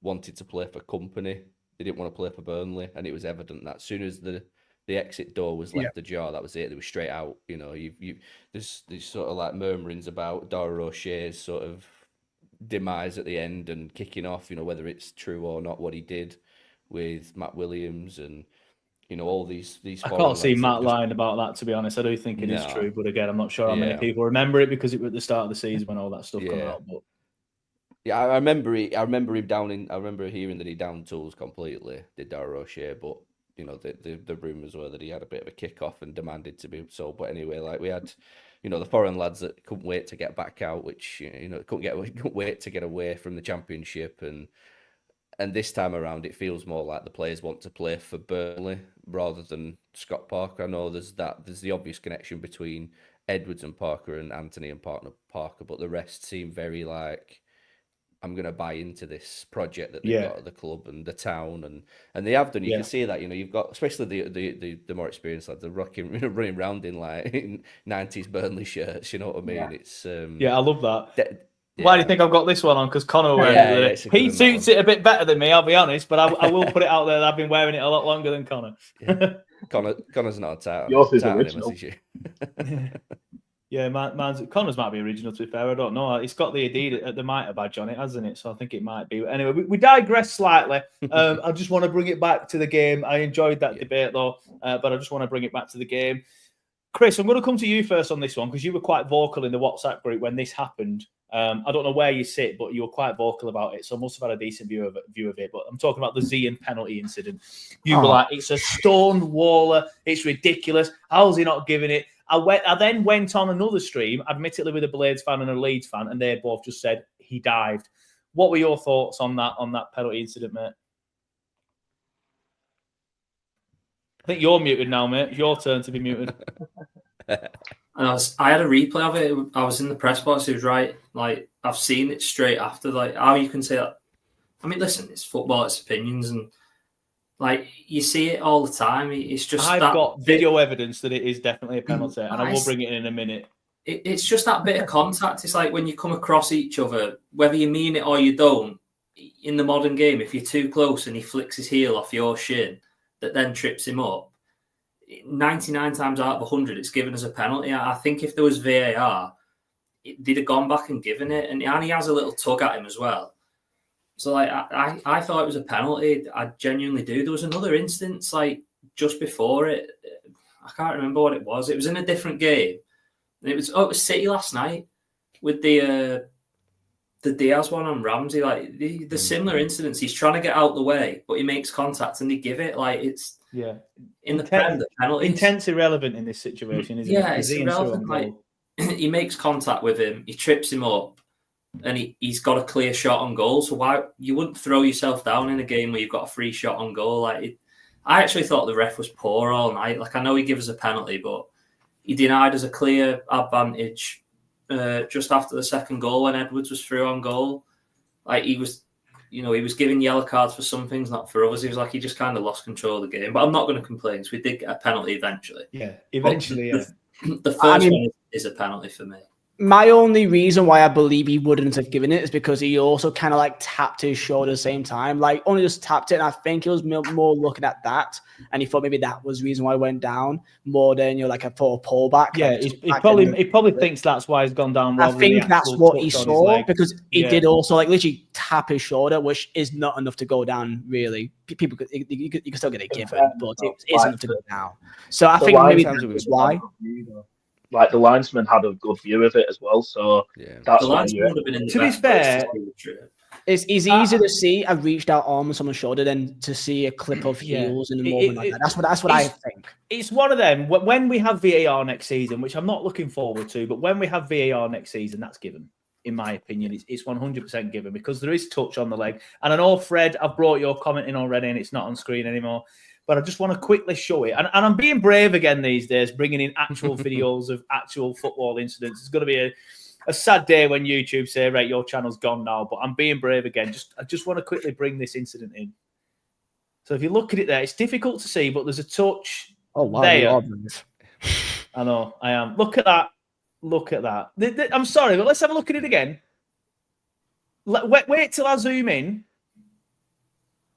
wanted to play for Company. They didn't want to play for Burnley, and it was evident that as soon as the exit door was left ajar, that was it. They were straight out. There's sort of like murmurings about Dara O'Shea's sort of demise at the end and kicking off. Whether it's true or not what he did with Matt Williams and all these. I can't see Matt lying about that, to be honest. I do think it is true, but again, I'm not sure how many people remember it because it was at the start of the season when all that stuff came out. But yeah, I remember him downing. I remember hearing that he downed tools completely. Did Dara O'Shea, but the rumours were that he had a bit of a kick off and demanded to be sold. But anyway, like we had, the foreign lads that couldn't wait to get back out, which couldn't wait to get away from the Championship, and this time around it feels more like the players want to play for Burnley rather than Scott Parker. I know there's the obvious connection between Edwards and Parker and Anthony and Parker, but the rest seem very like, I'm going to buy into this project that they've got at the club and the town, and they have done. You can see that, you've got, especially the more experienced lads, they're running around in like 90s Burnley shirts. You know what I mean? It's I love that. Why do you think I've got this one on? Because Connor wears it. He suits it a bit better than me, I'll be honest. But I will put it out there that I've been wearing it a lot longer than Connor. Connor's not a tight. Yours is original. Connor's might be original, to be fair. I don't know. It's got the Adidas, the Mitre badge on it, hasn't it? So I think it might be. Anyway, we digress slightly. I just want to bring it back to the game. I enjoyed that debate, though, but I just want to bring it back to the game. Chris, I'm going to come to you first on this one because you were quite vocal in the WhatsApp group when this happened. I don't know where you sit, but you were quite vocal about it, so I must have had a decent view of it. But I'm talking about the Zian penalty incident. You were like, it's a stone waller. It's ridiculous. How's he not giving it? I then went on another stream, admittedly with a Blades fan and a Leeds fan, and they both just said he dived. What were your thoughts on that penalty incident, mate? I think you're muted now, mate. It's your turn to be muted. I had a replay of it. I was in the press box. He was right. Like, I've seen it straight after. Like, how you can say that? I mean, listen, it's football, it's opinions, and like you see it all the time. It's just I've got video evidence that it is definitely a penalty, and I will bring it in a minute. It's just that bit of contact. It's like when you come across each other, whether you mean it or you don't. In the modern game, if you're too close and he flicks his heel off your shin, that then trips him up. 99 times out of 100, it's given as a penalty. I think if there was VAR, they'd have gone back and given it. And he has a little tug at him as well. So like I thought it was a penalty. I genuinely do. There was another instance like just before it. I can't remember what it was. It was in a different game. And it was City last night with the Diaz one on Ramsey. Like the similar incidents. He's trying to get out the way, but he makes contact and they give it. Like it's in the Prem, the penalty. Intense irrelevant in this situation, isn't it? Yeah, it's irrelevant. Like he makes contact with him, he trips him up, and he's got a clear shot on goal. So why you wouldn't throw yourself down in a game where you've got a free shot on goal? Like I actually thought the ref was poor all night. Like I know he gives us a penalty, but he denied us a clear advantage just after the second goal when Edwards was through on goal. Like he was giving yellow cards for some things, not for others. He was like, he just kind of lost control of the game. But I'm not going to complain. So we did get a penalty eventually. Yeah, eventually, The first one is a penalty for me. My only reason why I believe he wouldn't have given it is because he also kind of like tapped his shoulder at the same time, like only just tapped it. And I think he was more looking at that, and he thought maybe that was the reason why he went down more than like a full pullback. Yeah, like, he probably thinks that's why he's gone down. I Rather than think the that's actual what he touch on his saw leg. because he did also like literally tap his shoulder, which is not enough to go down. Really, people you can still get it given, but it isn't enough to go down. So I think maybe that's why. Like the linesman had a good view of it as well, so that's the why linesman would have been in the to be fair. It's easier to see a reached out arm on someone's shoulder than to see a clip of heels in a moment like that. That's what I think. It's one of them. When we have VAR next season, which I'm not looking forward to, but when we have VAR next season, that's given. In my opinion, it's 100% given because there is touch on the leg. And I know, Fred, I've brought your comment in already and it's not on screen anymore. But I just want to quickly show it. And I'm being brave again these days, bringing in actual videos of actual football incidents. It's going to be a sad day when YouTube say, right, your channel's gone now. But I'm being brave again. I just want to quickly bring this incident in. So if you look at it there, it's difficult to see, but there's a touch there. I know, I am. Look at that. Look at that. I'm sorry, but let's have a look at it again. Wait till I zoom in.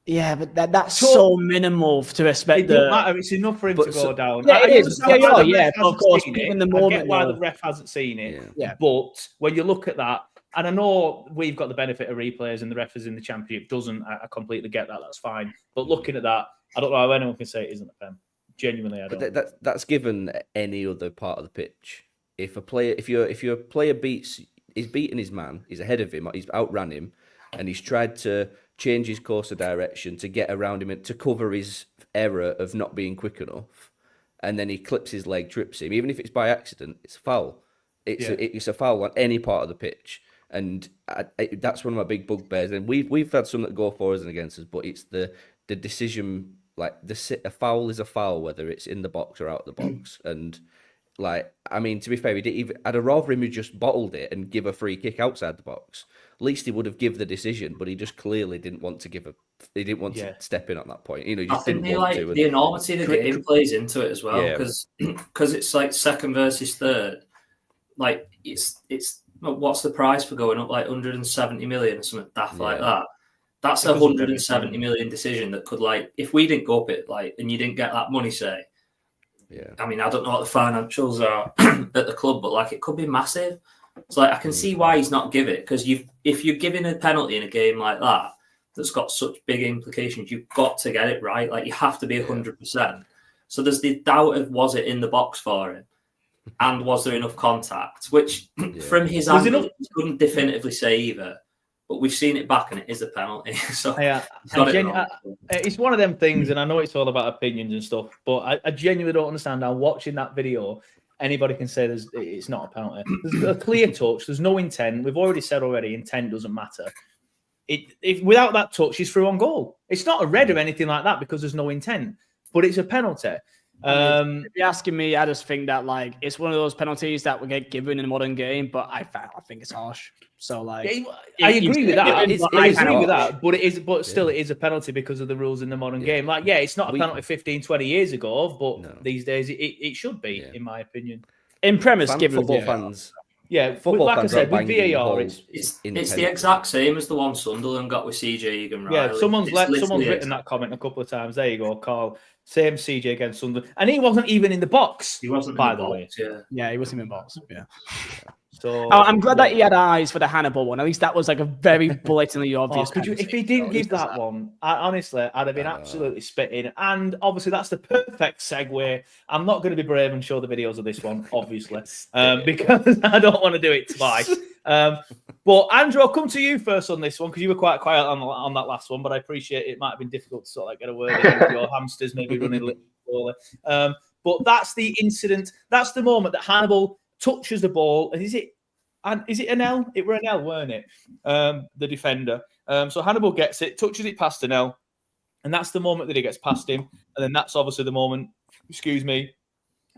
Yeah, but that's so minimal to respect. It doesn't matter. It's enough for him to go down. Yeah, it is. Yeah, of course. In the moment, I get why the ref hasn't seen it. Yeah. But when you look at that, and I know we've got the benefit of replays and the ref is in the championship doesn't. I completely get that. That's fine. But looking at that, I don't know how anyone can say it isn't a pen. Genuinely, I don't. But that's given any other part of the pitch. If a player, if your player is beating his man, he's ahead of him, he's outran him, and he's tried to change his course of direction to get around him and to cover his error of not being quick enough, and then he clips his leg, trips him. Even if it's by accident, it's a foul. It's a foul on any part of the pitch, and that's one of my big bugbears. And we've had some that go for us and against us, but it's the decision. Like a foul is a foul, whether it's in the box or out of the box, and. Like, I mean, to be fair, I'd have rather him who just bottled it and give a free kick outside the box. At least he would have given the decision, but he just clearly didn't want to to step in at that point. You know, he just didn't want to. The enormity of the game plays into it as well, because it's like second versus third. Like it's what's the price for going up like 170 million or something daft like that? That's a 170 million decision that could, like, if we didn't go up it, like, and you didn't get that money, say. Yeah. I mean, I don't know what the financials are at the club, but like it could be massive. So like I can see why he's not give it, because if you're giving a penalty in a game like that that's got such big implications, you've got to get it right. Like you have to be 100%. So there's the doubt of was it in the box for him, and was there enough contact? Which from his angle, he couldn't definitively say either. But we've seen it back, and it is a penalty. So it's one of them things, and I know it's all about opinions and stuff, but I genuinely don't understand how watching that video, anybody can say it's not a penalty. There's a clear touch. There's no intent. We've already said intent doesn't matter. If without that touch, he's through on goal. It's not a red or anything like that because there's no intent, but it's a penalty. If you're asking me, I just think that like it's one of those penalties that will get given in a modern game, but I think it's harsh. So like, I agree with that. But still, it is a penalty because of the rules in the modern game. Like, it's not a penalty 15, 20 years ago, but these days it should be, in my opinion. In premise, given football fans. Yeah, like I said, with VAR, it's the exact same as the one Sunderland got with CJ Egan Riley. Yeah, someone's written that comment a couple of times. There you go, Carl. Same CJ against Sunderland, and he wasn't even in the box. He wasn't, by the way. Yeah, he wasn't in the box. Yeah. So I'm glad that he had eyes for the Hannibal one. At least that was like a very blatantly obvious. If he didn't give that one, honestly, I'd have been absolutely spitting. And obviously, that's the perfect segue. I'm not going to be brave and show the videos of this one, obviously, because I don't want to do it twice. But Andrew, I'll come to you first on this one because you were quite quiet on that last one. But I appreciate it might have been difficult to sort of like get a word in with your hamsters maybe running a little slowly. But that's the incident. That's the moment that Hannibal touches the ball, and is it an L? It were an L, weren't it? The defender. So Hannibal gets it, touches it past an L, and that's the moment that he gets past him. And then that's obviously the moment. Excuse me.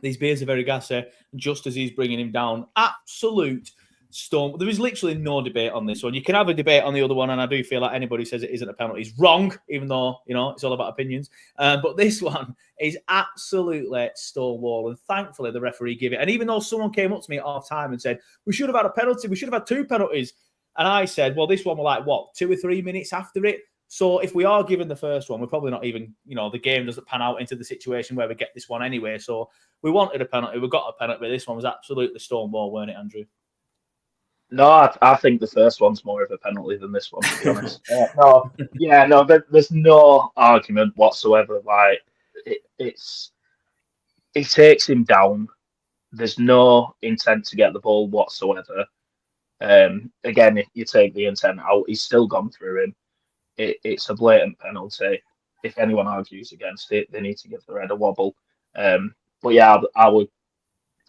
These beers are very gassy. Just as he's bringing him down, absolute stone. There is literally no debate on this one. You can have a debate on the other one, and I do feel like anybody who says it isn't a penalty is wrong, even though, it's all about opinions. But this one is absolutely stonewall, and thankfully the referee gave it. And even though someone came up to me at half time and said, we should have had a penalty, we should have had 2 penalties. And I said, well, this one were like, 2 or 3 minutes after it? So if we are given the first one, we're probably not even, the game doesn't pan out into the situation where we get this one anyway. So we wanted a penalty. We got a penalty. This one was absolutely stonewall, weren't it, Andrew? No, I think the first one's more of a penalty than this one, to be honest. There's no argument whatsoever. Like, it takes him down. There's no intent to get the ball whatsoever. Again, if you take the intent out, he's still gone through him. It's a blatant penalty. If anyone argues against it, they need to give the red a wobble. But yeah, I would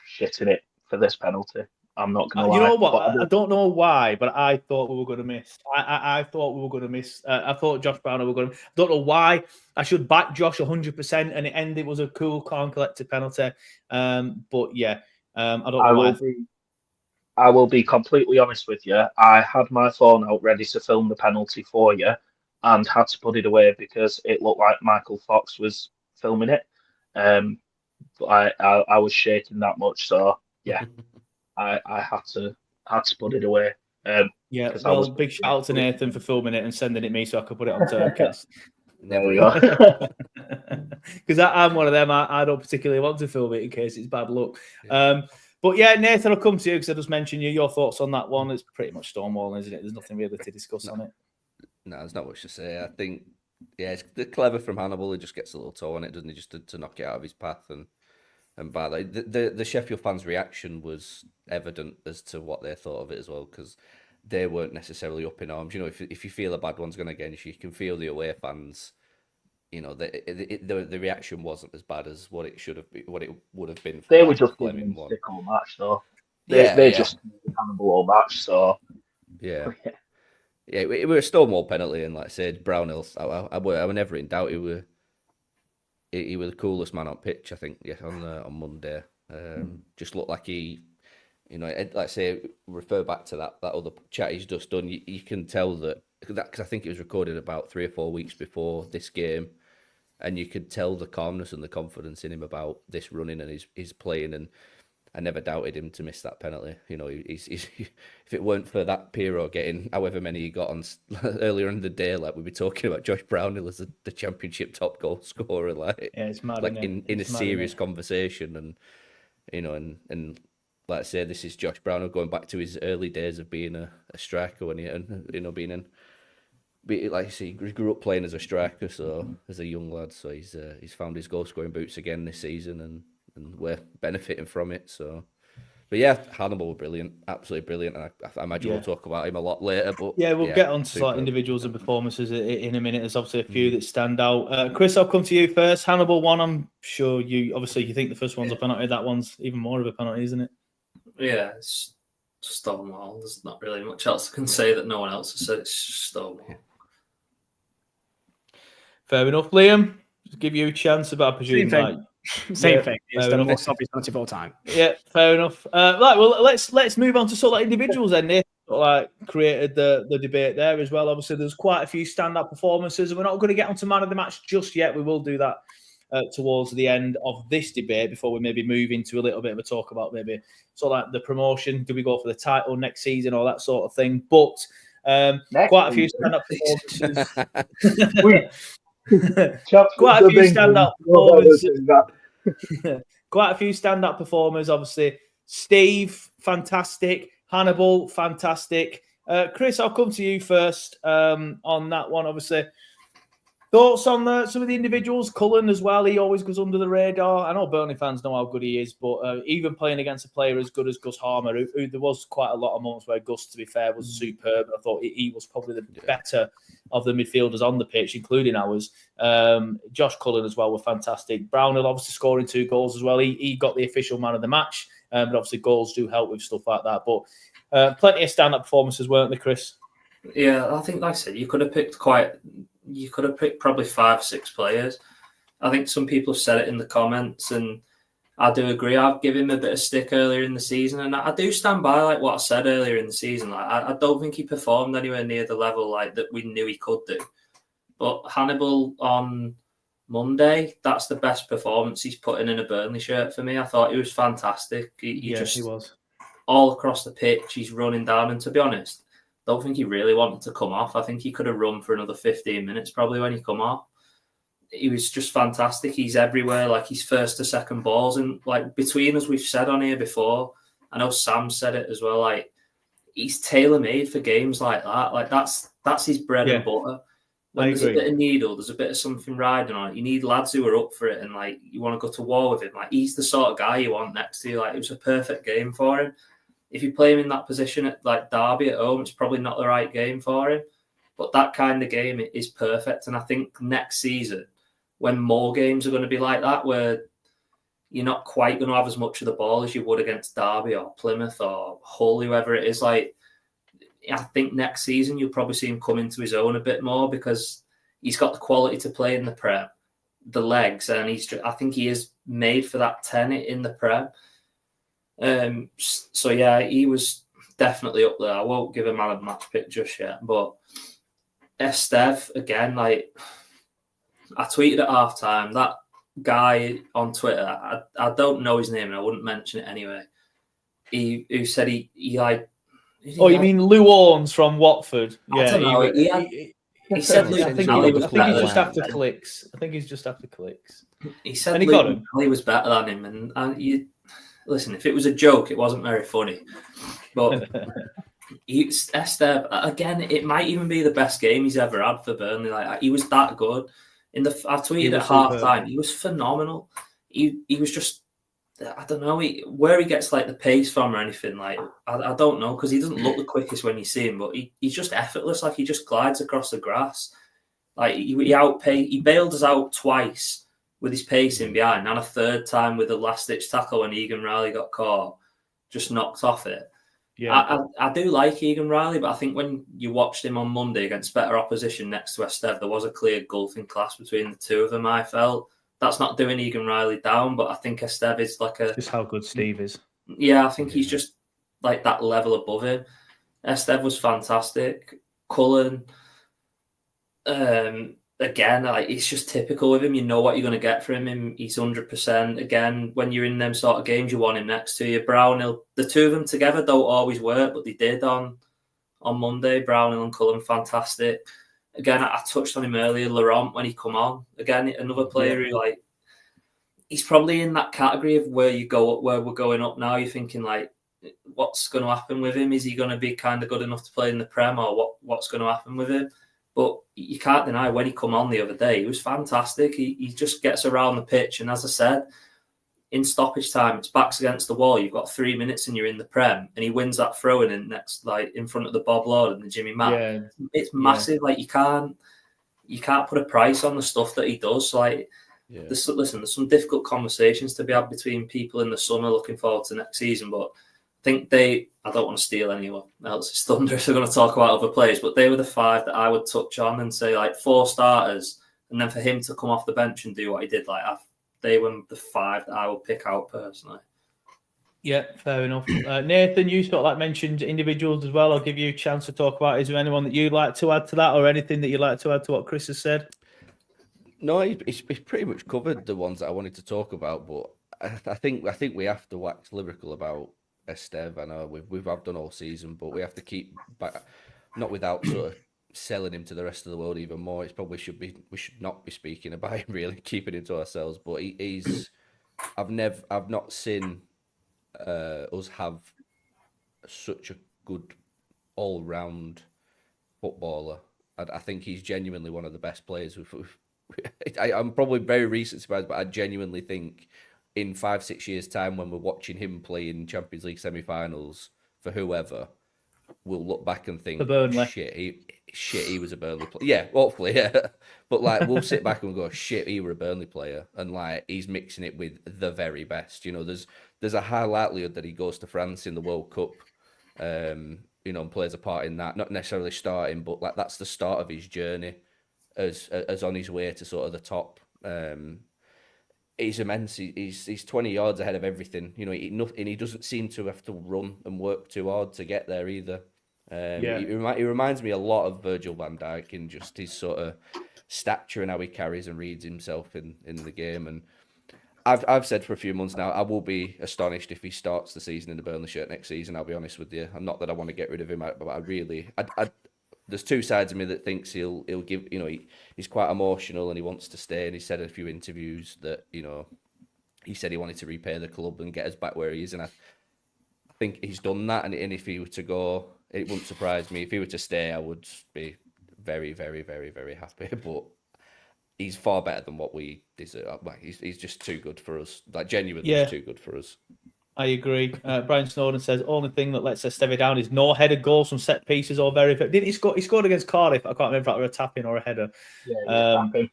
shit in it for this penalty. I'm not going to lie. You know what? I don't know why, but I thought we were going to miss. I thought we were going to miss. I thought Josh Brown were going to. I don't know why. I should back Josh 100%, and it was a cool, calm, collected penalty. But yeah, I don't know why. I will be completely honest with you. I had my phone out ready to film the penalty for you, and had to put it away because it looked like Michael Fox was filming it. But I was shaking that much, so yeah, I had to put it away. Big shout out to Nathan for filming it and sending it me so I could put it on Turkcast. There we go. Because I'm one of them. I don't particularly want to film it in case it's bad luck. Yeah. But yeah, Nathan, I'll come to you because I just mentioned you. Your thoughts on that one? It's pretty much stonewalling, isn't it? There's nothing really to discuss on it. No, there's not much to say. I think, it's clever from Hannibal. He just gets a little toe on it, doesn't he? Just to knock it out of his path and by the Sheffield fans' reaction was evident as to what they thought of it as well, because they weren't necessarily up in arms. If you feel a bad one's going against you, you can feel the away fans. The reaction wasn't as bad as what it should have been, what it would have been. They were just giving a stick all match, though. They just Hannibal all match, so yeah. Yeah, it was a stonewall penalty, and like I said, Brownhill, I were never in doubt. He was the coolest man on pitch, I think. Yeah, on Monday, just looked like he, like I say, refer back to that other chat he's just done. You can tell that because I think it was recorded about 3 or 4 weeks before this game, and you could tell the calmness and the confidence in him about this running and his playing, and I never doubted him to miss that penalty. He's if it weren't for that Pirro getting however many he got on earlier in the day, like we'd be talking about Josh Brownhill as the championship top goal scorer, it's mad, like in a serious conversation, and and like I say, this is Josh Brownhill going back to his early days of being a striker when being in. Like I say, he grew up playing as a striker, so as a young lad, so he's found his goal scoring boots again this season, and we're benefiting from it. So, but yeah, Hannibal was brilliant, absolutely brilliant. And I imagine we'll talk about him a lot later. But we'll get on to individuals and performances in a minute. There's obviously a few that stand out. Chris, I'll come to you first. Hannibal one. I'm sure you think the first one's a penalty. That one's even more of a penalty, isn't it? Yeah, it's stonewall. There's not really much else I can say that no one else has said. It's stonewall. Yeah. Fair enough, Liam. Just give you a chance, but I presume Same thing. It's the most obvious penalty of all time. Yeah, fair enough. Right, well, let's move on to sort of individuals then. They created the debate there as well. Obviously, there's quite a few stand-up performances, and we're not going to get onto man of the match just yet. We will do that towards the end of this debate before we maybe move into a little bit of a talk about maybe sort of like the promotion. Do we go for the title next season, all that sort of thing? But quite a few stand-up performances. Quite a few standout performers. Quite a few standout performers, obviously. Steve, fantastic. Hannibal, fantastic. Chris, I'll come to you first on that one, obviously. Thoughts on some of the individuals? Cullen as well, he always goes under the radar. I know Burnley fans know how good he is, but even playing against a player as good as Gus Harmer, who there was quite a lot of moments where Gus, to be fair, was superb. I thought he was probably the better of the midfielders on the pitch, including ours. Josh Cullen as well were fantastic. Brownhill obviously scoring 2 goals as well. He got the official man of the match, but obviously goals do help with stuff like that. But plenty of stand-up performances, weren't there, Chris? Yeah, I think, like I said, you could have picked probably 5 or 6 players. I think some people have said it in the comments, and I do agree. I've given him a bit of stick earlier in the season, and I do stand by like what I said earlier in the season. Like I don't think he performed anywhere near the level like that we knew he could do. But Hannibal on Monday, that's the best performance he's put in a Burnley shirt for me. I thought he was fantastic. He was all across the pitch. He's running down, and to be honest, I don't think he really wanted to come off. I think he could have run for another 15 minutes probably when he come off. He was just fantastic. He's everywhere, like he's first to second balls, and like between us, we've said on here before. I know Sam said it as well. Like he's tailor made for games like that. Like that's his bread and butter. When there's a bit of needle, there's a bit of something riding on it. You need lads who are up for it, and like you want to go to war with him. Like he's the sort of guy you want next to you. Like it was a perfect game for him. If you play him in that position at like Derby at home, it's probably not the right game for him. But that kind of game is perfect, and I think next season, when more games are going to be like that, where you're not quite going to have as much of the ball as you would against Derby or Plymouth or Hull, whoever it is, like I think next season you'll probably see him come into his own a bit more because he's got the quality to play in the Prem, the legs, and I think he is made for that 10 in the Prem. So yeah, he was definitely up there. I won't give a man of the match pick just yet, but Estev again, like I tweeted at halftime, that guy on Twitter, I don't know his name and I wouldn't mention it anyway. Who said he like. Oh, you mean Lou Orns from Watford? Yeah, I don't know. He said I think he's just after clicks. I think he's just after clicks. He said and he got him. He was better than him, and you listen. If it was a joke, it wasn't very funny. But Esther again, it might even be the best game he's ever had for Burnley. Like he was that good. I tweeted at half time. He was phenomenal. He was just. I don't know where he gets like the pace from or anything. Like I don't know because he doesn't look the quickest when you see him, but he's just effortless. Like he just glides across the grass. Like he bailed us out twice with his pace in behind, and a third time with a last ditch tackle when Egan Riley got caught, just knocked off it. Yeah, I do like Egan Riley, but I think when you watched him on Monday against better opposition next to Esteve, there was a clear gulf in class between the two of them. I felt. That's not doing Egan Riley down, but I think Esteve is like just how good Steve is. Yeah, I think he's just like that level above him. Esteve was fantastic. Cullen, again, like it's just typical with him. You know what you're going to get from him. He's 100%. Again, when you're in them sort of games, you want him next to you. Brownhill, the two of them together don't always work, but they did on Monday. Brownhill and Cullen, fantastic. Again, I touched on him earlier, Laurent, when he come on. Again, another player who, like, he's probably in that category of where we're going up now. You're thinking, like, what's going to happen with him? Is he going to be kind of good enough to play in the Prem, or what's going to happen with him? But you can't deny when he come on the other day, he was fantastic. He just gets around the pitch. And as I said, in stoppage time, it's backs against the wall. You've got 3 minutes and you're in the Prem, and he wins that throw-in in next, like in front of the Bob Lord and the Jimmy Matt. Yeah. It's massive. Like you can't put a price on the stuff that he does. Like, there's some difficult conversations to be had between people in the summer looking forward to next season. But I think I don't want to steal anyone else's thunder if they're going to talk about other players, but they were the 5 that I would touch on and say like 4 starters, and then for him to come off the bench and do what he did, like they were the 5 that I would pick out personally. Yeah, fair enough. Nathan, you sort of like mentioned individuals as well. I'll give you a chance to talk about. Is there anyone that you'd like to add to that, or anything that you'd like to add to what Chris has said? No, he's pretty much covered the ones that I wanted to talk about. But I think we have to wax lyrical about Esteve. I know we've done all season, but we have to keep back, not without sort of selling him to the rest of the world even more. We should not be speaking about him, really, keeping it to ourselves. But he's I've not seen us have such a good all-round footballer. I think he's genuinely one of the best players. I'm probably very recent surprised, but I genuinely think in 5-6 years' time, when we're watching him play in Champions League semi-finals for whoever, we'll look back and think, he was a Burnley player. Yeah, hopefully, yeah. But like, we'll sit back and go, shit, he were a Burnley player, and like he's mixing it with the very best. You know, there's a high likelihood that he goes to France in the World Cup, and plays a part in that. Not necessarily starting, but like that's the start of his journey as on his way to sort of the top. He's immense. He's 20 yards ahead of everything. You know, and he doesn't seem to have to run and work too hard to get there either. He reminds me a lot of Virgil van Dijk in just his sort of stature and how he carries and reads himself in the game. And I've said for a few months now, I will be astonished if he starts the season in the Burnley shirt next season. I'll be honest with you. I'm not that I want to get rid of him, but there's two sides of me that thinks he'll give. You know, he's quite emotional and he wants to stay. And he said in a few interviews that, you know, he said he wanted to repay the club and get us back where he is. And I think he's done that. And if he were to go, it wouldn't surprise me. If he were to stay, I would be very, very, very, very happy. But he's far better than what we deserve. He's just too good for us. Like, genuinely too good for us. I agree. Brian Snowden says only thing that lets Esteve down is no headed goals from set pieces or very. Didn't he score? He scored against Cardiff. I can't remember if that was a tap in or a header. Tapping.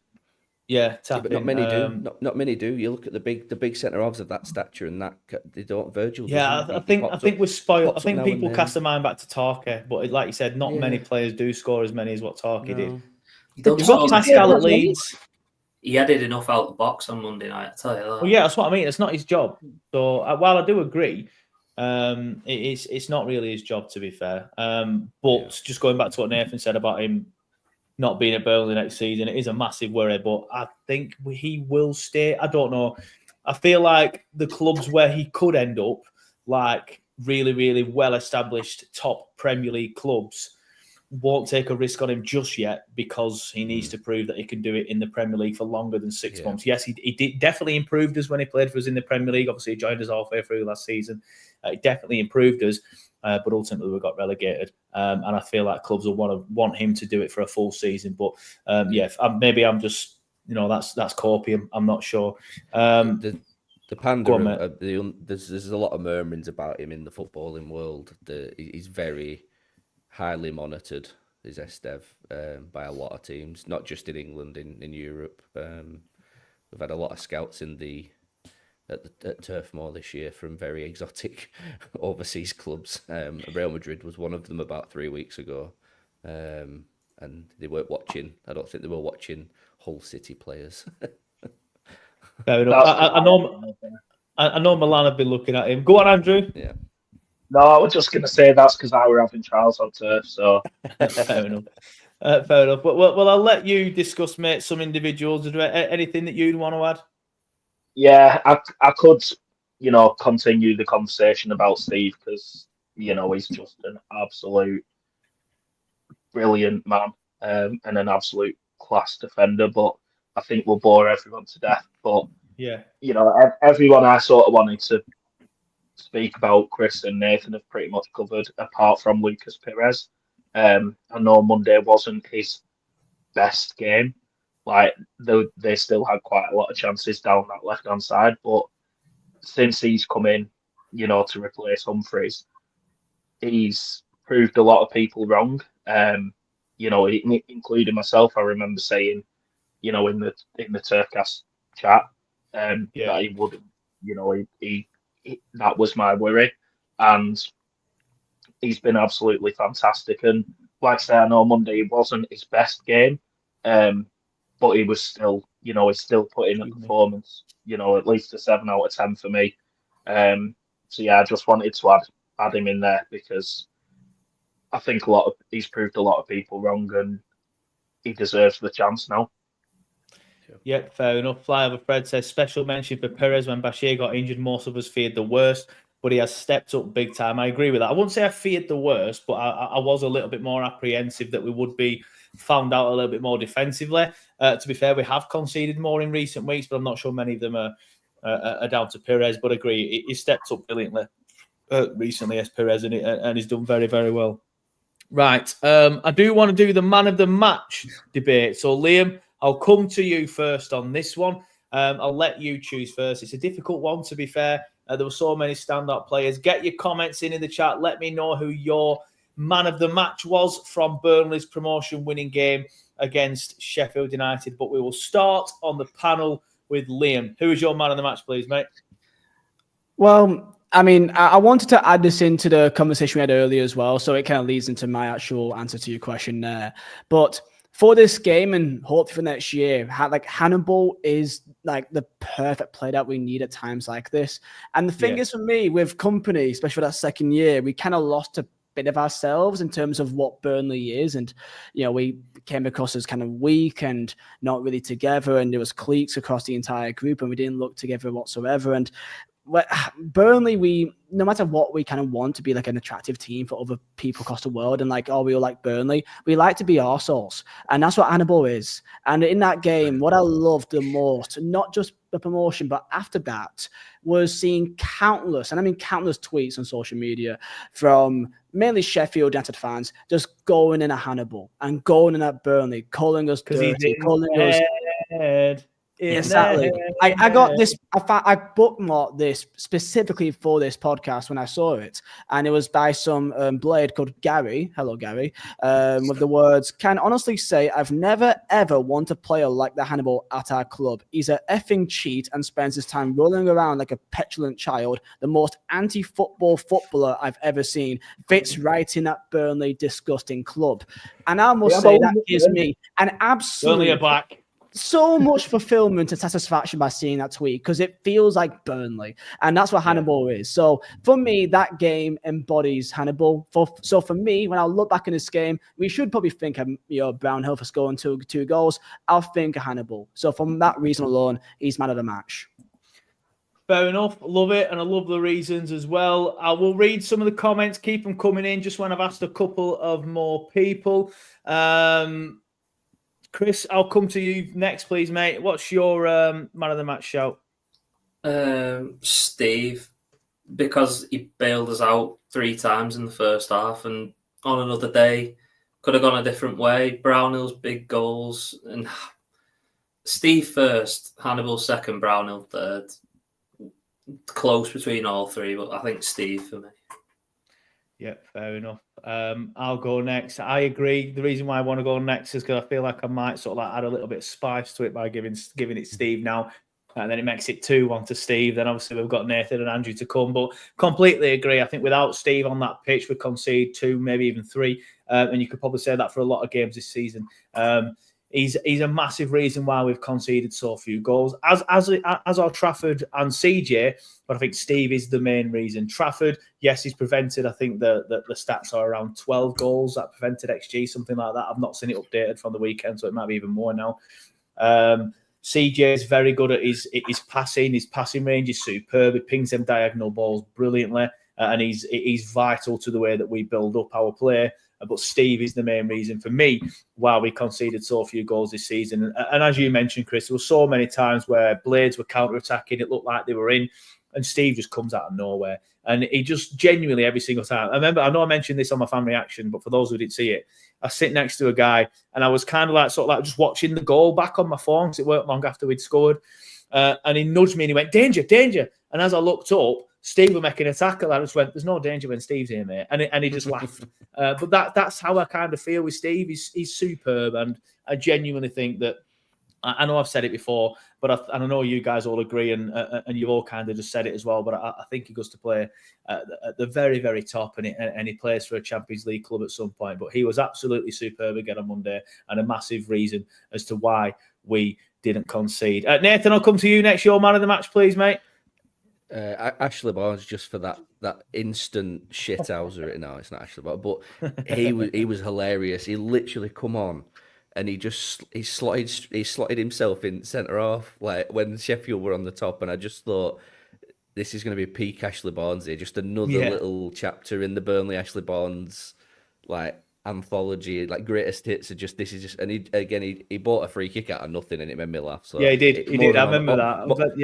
Tapping. Not many do. Not many do. You look at the big centre halves of that stature and that they don't. Virgil. I think we're spoiled. I think people cast their mind back to Tarky, but like you said, not many players do score as many as what Tarky did. You've got Pascal at Leeds. He added enough out the box on Monday night, I tell you that. Well, yeah, that's what I mean. It's not his job. So while I do agree, it's not really his job, to be fair. But just going back to what Nathan said about him not being at Burnley next season, it is a massive worry. But I think he will stay. I don't know. I feel like the clubs where he could end up, like really, really well-established top Premier League clubs, won't take a risk on him just yet because he needs to prove that he can do it in the Premier League for longer than 6 months. Yes, he did definitely improved us when he played for us in the Premier League. Obviously, he joined us halfway through last season. He definitely improved us, but ultimately we got relegated. And I feel like clubs will want him to do it for a full season. But maybe I'm just, that's copium. I'm not sure. The panda, there's a lot of murmurings about him in the footballing world. He's very highly monitored, is Esteve, by a lot of teams, not just in England, in Europe. We've had a lot of scouts at Turf Moor this year from very exotic overseas clubs. Real Madrid was one of them about 3 weeks ago, and they weren't watching. I don't think they were watching Hull City players. Fair enough. I know Milan have been looking at him. Go on, Andrew. Yeah. No, I was just going to say that's because I were having trials on turf. So fair enough. Fair enough. Well, I'll let you discuss, mate, some individuals. Is there anything that you'd want to add? Yeah, I could, continue the conversation about Steve because, he's just an absolute brilliant man and an absolute class defender. But I think we'll bore everyone to death. But, everyone I sort of wanted to speak about, Chris and Nathan have pretty much covered, apart from Lucas Perez. I know Monday wasn't his best game. Like, they still had quite a lot of chances down that left-hand side. But since he's come in, to replace Humphreys, he's proved a lot of people wrong. Including myself. I remember saying, in the Turfcast chat, that he wouldn't, that was my worry, and he's been absolutely fantastic. And like I say, I know Monday wasn't his best game, but he was still, he's still put in a performance, at least a 7 out of 10 for me. I just wanted to add him in there because I think he's proved a lot of people wrong, and he deserves the chance now. Yeah, fair enough. Flyover Fred says special mention for Perez when Bashir got injured. Most of us feared the worst, but he has stepped up big time. I agree with that. I wouldn't say I feared the worst, but I was a little bit more apprehensive that we would be found out a little bit more defensively. To be fair, we have conceded more in recent weeks, but I'm not sure many of them are down to Perez. But I agree, he stepped up brilliantly recently as Perez, and he's done very, very well. Right, I do want to do the man of the match debate. So Liam, I'll come to you first on this one. I'll let you choose first. It's a difficult one, to be fair. There were so many standout players. Get your comments in the chat. Let me know who your man of the match was from Burnley's promotion-winning game against Sheffield United. But we will start on the panel with Liam. Who is your man of the match, please, mate? Well, I mean, I wanted to add this into the conversation we had earlier as well, so it kind of leads into my actual answer to your question there. But for this game and hopefully for next year, Hannibal is like the perfect play that we need at times like this. And the thing is, for me, with Company, especially for that second year, we kind of lost a bit of ourselves in terms of what Burnley is. And, we came across as kind of weak and not really together. And there was cliques across the entire group and we didn't look together whatsoever. And Burnley, no matter what, we kind of want to be like an attractive team for other people across the world. And like, we all like Burnley. We like to be arseholes. And that's what Hannibal is. And in that game, what I loved the most, not just the promotion, but after that, was seeing countless tweets on social media from mainly Sheffield United fans just going in at Hannibal and going in at Burnley, calling us dirty, calling us... Exactly. I got this. I bookmarked this specifically for this podcast when I saw it, and it was by some blade called Gary. Hello, Gary. With the words, "Can honestly say I've never ever wanted a player like the Hannibal at our club. He's a effing cheat and spends his time rolling around like a petulant child. The most anti-football footballer I've ever seen. Fits right in that Burnley disgusting club." And I must say that gives me an absolute back. so much fulfillment and satisfaction by seeing that tweet, because it feels like Burnley, and that's what Hannibal is. So for me, that game embodies Hannibal. So for me, when I look back in this game, we should probably think of Brownhill for scoring two goals. I'll think of Hannibal. So from that reason alone, he's man of the match. Fair enough. Love it. And I love the reasons as well. I will read some of the comments. Keep them coming in just when I've asked a couple of more people. Chris, I'll come to you next, please, mate. What's your man of the match shout? Steve, because he bailed us out 3 times in the first half, and on another day could have gone a different way. Brownhill's big goals, and Steve first, Hannibal second, Brownhill third. Close between all 3, but I think Steve for me. Yeah, fair enough. I'll go next. I agree. The reason why I want to go next is because I feel like I might sort of like add a little bit of spice to it by giving it Steve now. And then it makes it 2-1 to Steve. Then obviously we've got Nathan and Andrew to come. But completely agree. I think without Steve on that pitch, we concede 2, maybe even 3. And you could probably say that for a lot of games this season. He's a massive reason why we've conceded so few goals, as are Trafford and CJ. But I think Steve is the main reason. Trafford, yes, he's prevented. I think the stats are around 12 goals that prevented XG, something like that. I've not seen it updated from the weekend, so it might be even more now. CJ is very good at his passing. His passing range is superb. He pings them diagonal balls brilliantly, and he's vital to the way that we build up our play. But Steve is the main reason for me why we conceded so few goals this season. And as you mentioned, Chris, there were so many times where Blades were counter-attacking. It looked like they were in, and Steve just comes out of nowhere. And he just genuinely every single time. I know I mentioned this on my fan reaction, but for those who didn't see it, I sit next to a guy and I was kind of like just watching the goal back on my phone because it weren't long after we'd scored. And he nudged me and he went, "Danger, danger." And as I looked up, Steve was making a tackle. I just went, "There's no danger when Steve's here, mate." And he just laughed. But that's how I kind of feel with Steve. He's superb. And I genuinely think that, I know I've said it before, but I know you guys all agree, and you've all kind of just said it as well. But I think he goes to play at the very, very top, and he plays for a Champions League club at some point. But he was absolutely superb again on Monday, and a massive reason as to why we didn't concede. Nathan, I'll come to you next. Your man of the match, please, mate. Ashley Barnes, just for that instant shithouser. No, it's not Ashley Barnes, but he was hilarious. He literally come on and he slotted himself in centre half like when Sheffield were on the top, and I just thought this is going to be peak Ashley Barnes here. Just another little chapter in the Burnley Ashley Barnes like anthology, like greatest hits. And he bought a free kick out of nothing, and it made me laugh. So yeah, he did. He did. I remember that.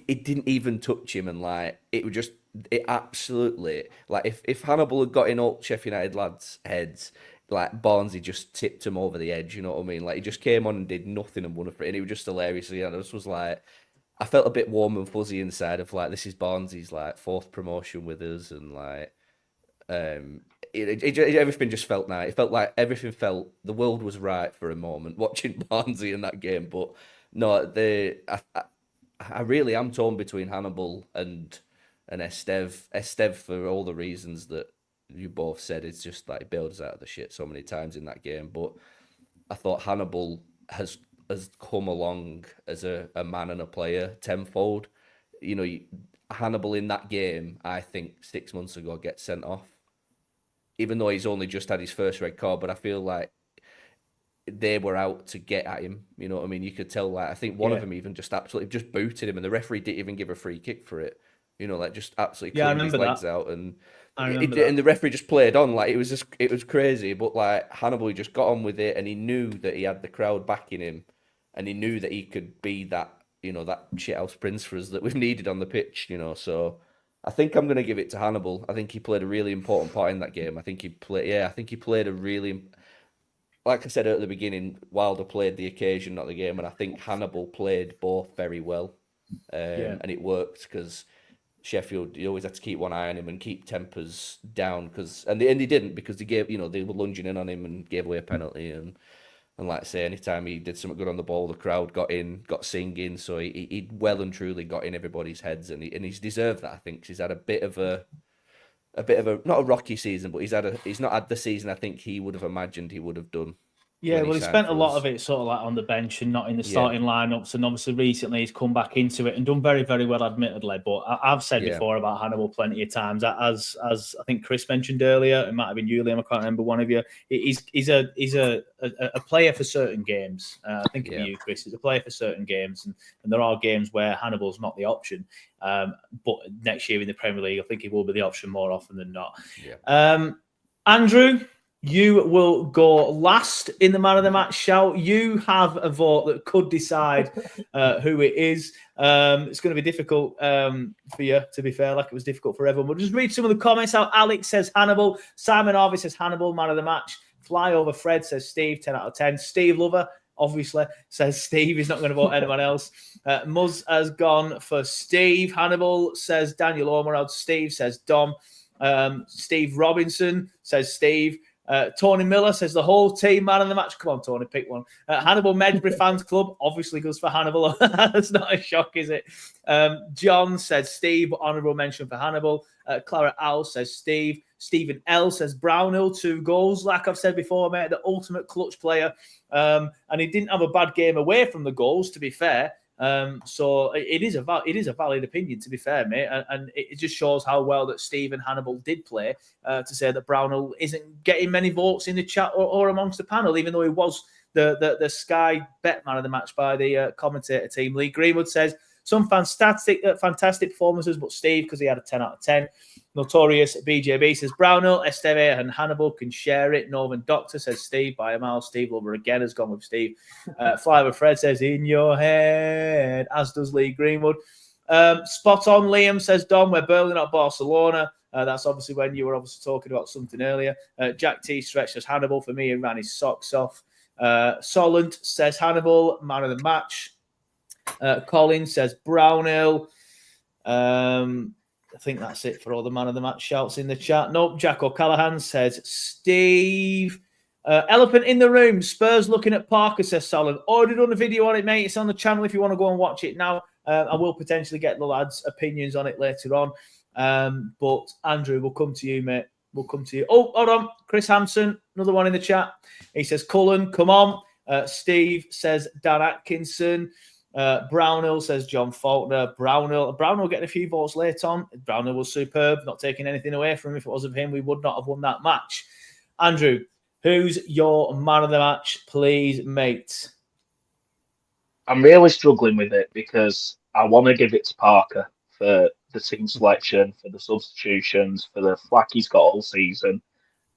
It didn't even touch him, and like it absolutely like if Hannibal had got in all Sheffield United lads' heads, like Barnsley just tipped him over the edge. You know what I mean? Like he just came on and did nothing and won a free, and it was just hilarious. And I just was like, I felt a bit warm and fuzzy inside of like this is Barnsley's like 4th promotion with us, and like everything just felt nice. It felt like the world was right for a moment watching Barnsley in that game. But no, I really am torn between Hannibal and Estev. Estev for all the reasons that you both said. It's just like bailed us out of the shit so many times in that game. But I thought Hannibal has has come along as a man and a player tenfold. You know, Hannibal in that game, I think 6 months ago, gets sent off, even though he's only just had his first red card. But I feel like they were out to get at him. You know what I mean? You could tell, like, I think one of them even just absolutely just booted him, and the referee didn't even give a free kick for it. You know, like, just absolutely cleaned his legs out, and and the referee just played on. Like, it was crazy. But like, Hannibal, he just got on with it, and he knew that he had the crowd backing him, and he knew that he could be that, you know, that shithouse prince for us that we've needed on the pitch. You know, so I think I'm going to give it to Hannibal. I think he played a really important part in that game. I think he played a really, like I said at the beginning, Wilder played the occasion, not the game, and I think Hannibal played both very well, and it worked because Sheffield, you always had to keep one eye on him and keep tempers down, and he didn't, because they were lunging in on him and gave away a penalty, and like I say, anytime he did something good on the ball, the crowd got singing, so he well and truly got in everybody's heads, and he's deserved that, I think, 'cause he's had a bit of a not a rocky season, but he's not had the season I think he would have imagined he would have done. Yeah, well, he spent a lot of it sort of like on the bench and not in the starting lineups, and obviously recently he's come back into it and done very, very well, admittedly. But I've said before about Hannibal plenty of times, as I think Chris mentioned earlier, it might have been you, Liam, I can't remember one of you. He's a player for certain games. I think it'd be you, Chris. He's a player for certain games, and there are games where Hannibal's not the option. But next year in the Premier League, I think he will be the option more often than not. Yeah. Andrew, you will go last in the man of the match shout. You have a vote that could decide who it is. It's going to be difficult for you, to be fair, like it was difficult for everyone. We'll just read some of the comments out. Alex says Hannibal. Simon Harvey says Hannibal, man of the match. Flyover Fred says Steve, 10 out of 10. Steve Lover, obviously, says Steve. He's not going to vote anyone else. Muzz has gone for Steve. Hannibal says Daniel Ormerod. Steve says Dom. Steve Robinson says Steve. Tony Miller says the whole team, man of the match. Come on, Tony, pick one. Hannibal Medbury Fans Club obviously goes for Hannibal. That's not a shock, is it? John says Steve, honourable mention for Hannibal. Clara Owl says Steve. Stephen L says Brownhill, 2 goals. Like I've said before, mate, the ultimate clutch player. And he didn't have a bad game away from the goals, to be fair. So it is a valid opinion, to be fair, mate, and it just shows how well that Steve and Hannibal did play, to say that Brownhill isn't getting many votes in the chat or amongst the panel, even though he was the Sky bet man of the match by the commentator team. Lee Greenwood says some fantastic performances, but Steve, because he had a 10 out of 10. Notorious BJB says Brownhill, Esteve and Hannibal can share it. Northern Doctor says Steve by a mile. Steve Lover again has gone with Steve. Flyover Fred says in your head, as does Lee Greenwood. Spot on, Liam says Dom, we're Burnley, not Barcelona. That's obviously when you were obviously talking about something earlier. Jack T Stretch says Hannibal for me and ran his socks off. Solent says Hannibal, man of the match. Colin says Brownhill. I think that's it for all the man of the match shouts in the chat. Nope. Jack O'Callaghan says Steve. Elephant in the room. Spurs looking at Parker, says Solid. Already done a video on it, mate. It's on the channel if you want to go and watch it now. I will potentially get the lads' opinions on it later on. But Andrew, we'll come to you, mate. We'll come to you. Oh, hold on. Chris Hampson, another one in the chat. He says Cullen, come on. Steve says Dan Atkinson. Brownhill says John Faulkner. Brownhill getting a few votes late on. Brownhill was superb, not taking anything away from him. If it wasn't him, we would not have won that match. Andrew, who's your man of the match, please, mate? I'm really struggling with it because I want to give it to Parker for the team selection, for the substitutions, for the flack he's got all season,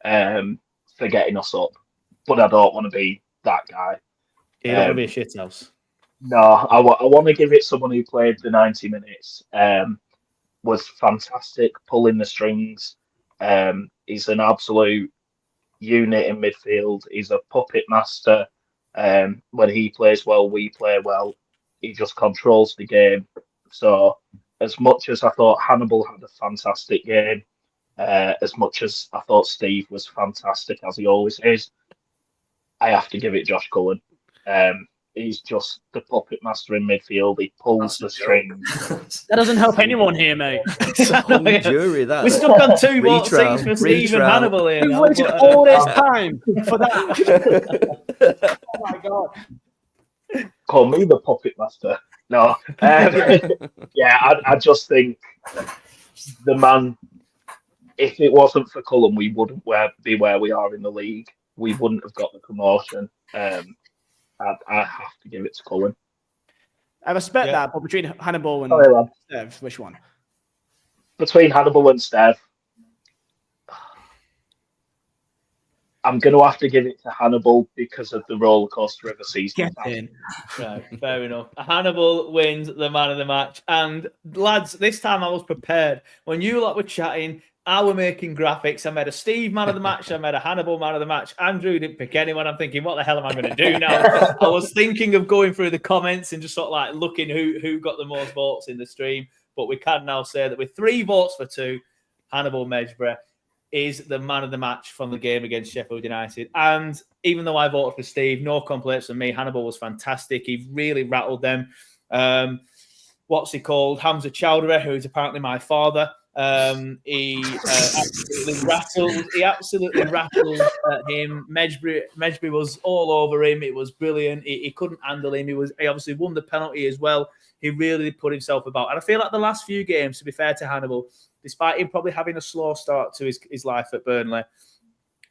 for getting us up. But I don't want to be that guy. You don't want to be a shithouse. No, I want to give it someone who played the 90 minutes. Was fantastic, pulling the strings. He's an absolute unit in midfield. He's a puppet master. When he plays well, we play well. He just controls the game. So as much as I thought Hannibal had a fantastic game, as much as I thought Steve was fantastic, as he always is, I have to give it Josh Cullen. He's just the puppet master in midfield. He pulls the strings. That doesn't help anyone here, mate. Jury, that. We're stuck on 2 votes each for Steve and Hannibal here. We've waited all this time for that. Oh my God. Call me the puppet master. No. I just think the man, if it wasn't for Cullen, we wouldn't be where we are in the league. We wouldn't have got the promotion. I have to give it to Cullen. I respect that, but between Hannibal and Steph, which one? Between Hannibal and Steph, I'm going to have to give it to Hannibal because of the roller coaster of a season. Right, fair enough. Hannibal wins the man of the match. And lads, this time I was prepared. When you lot were chatting, I were making graphics. I made a Steve man of the match. I made a Hannibal man of the match. Andrew didn't pick anyone. I'm thinking, what the hell am I going to do now? I was thinking of going through the comments and just sort of like looking who got the most votes in the stream. But we can now say that with 3 votes for 2, Hannibal Mejbri is the man of the match from the game against Sheffield United. And even though I voted for Steve, no complaints from me. Hannibal was fantastic. He really rattled them. What's he called? Hamza Chowdhury, who's apparently my father. He absolutely rattled him. Mejbri was all over him. It was brilliant. He couldn't handle him. He obviously won the penalty as well. He really put himself about. And I feel like the last few games, to be fair to Hannibal, despite him probably having a slow start to his life at Burnley,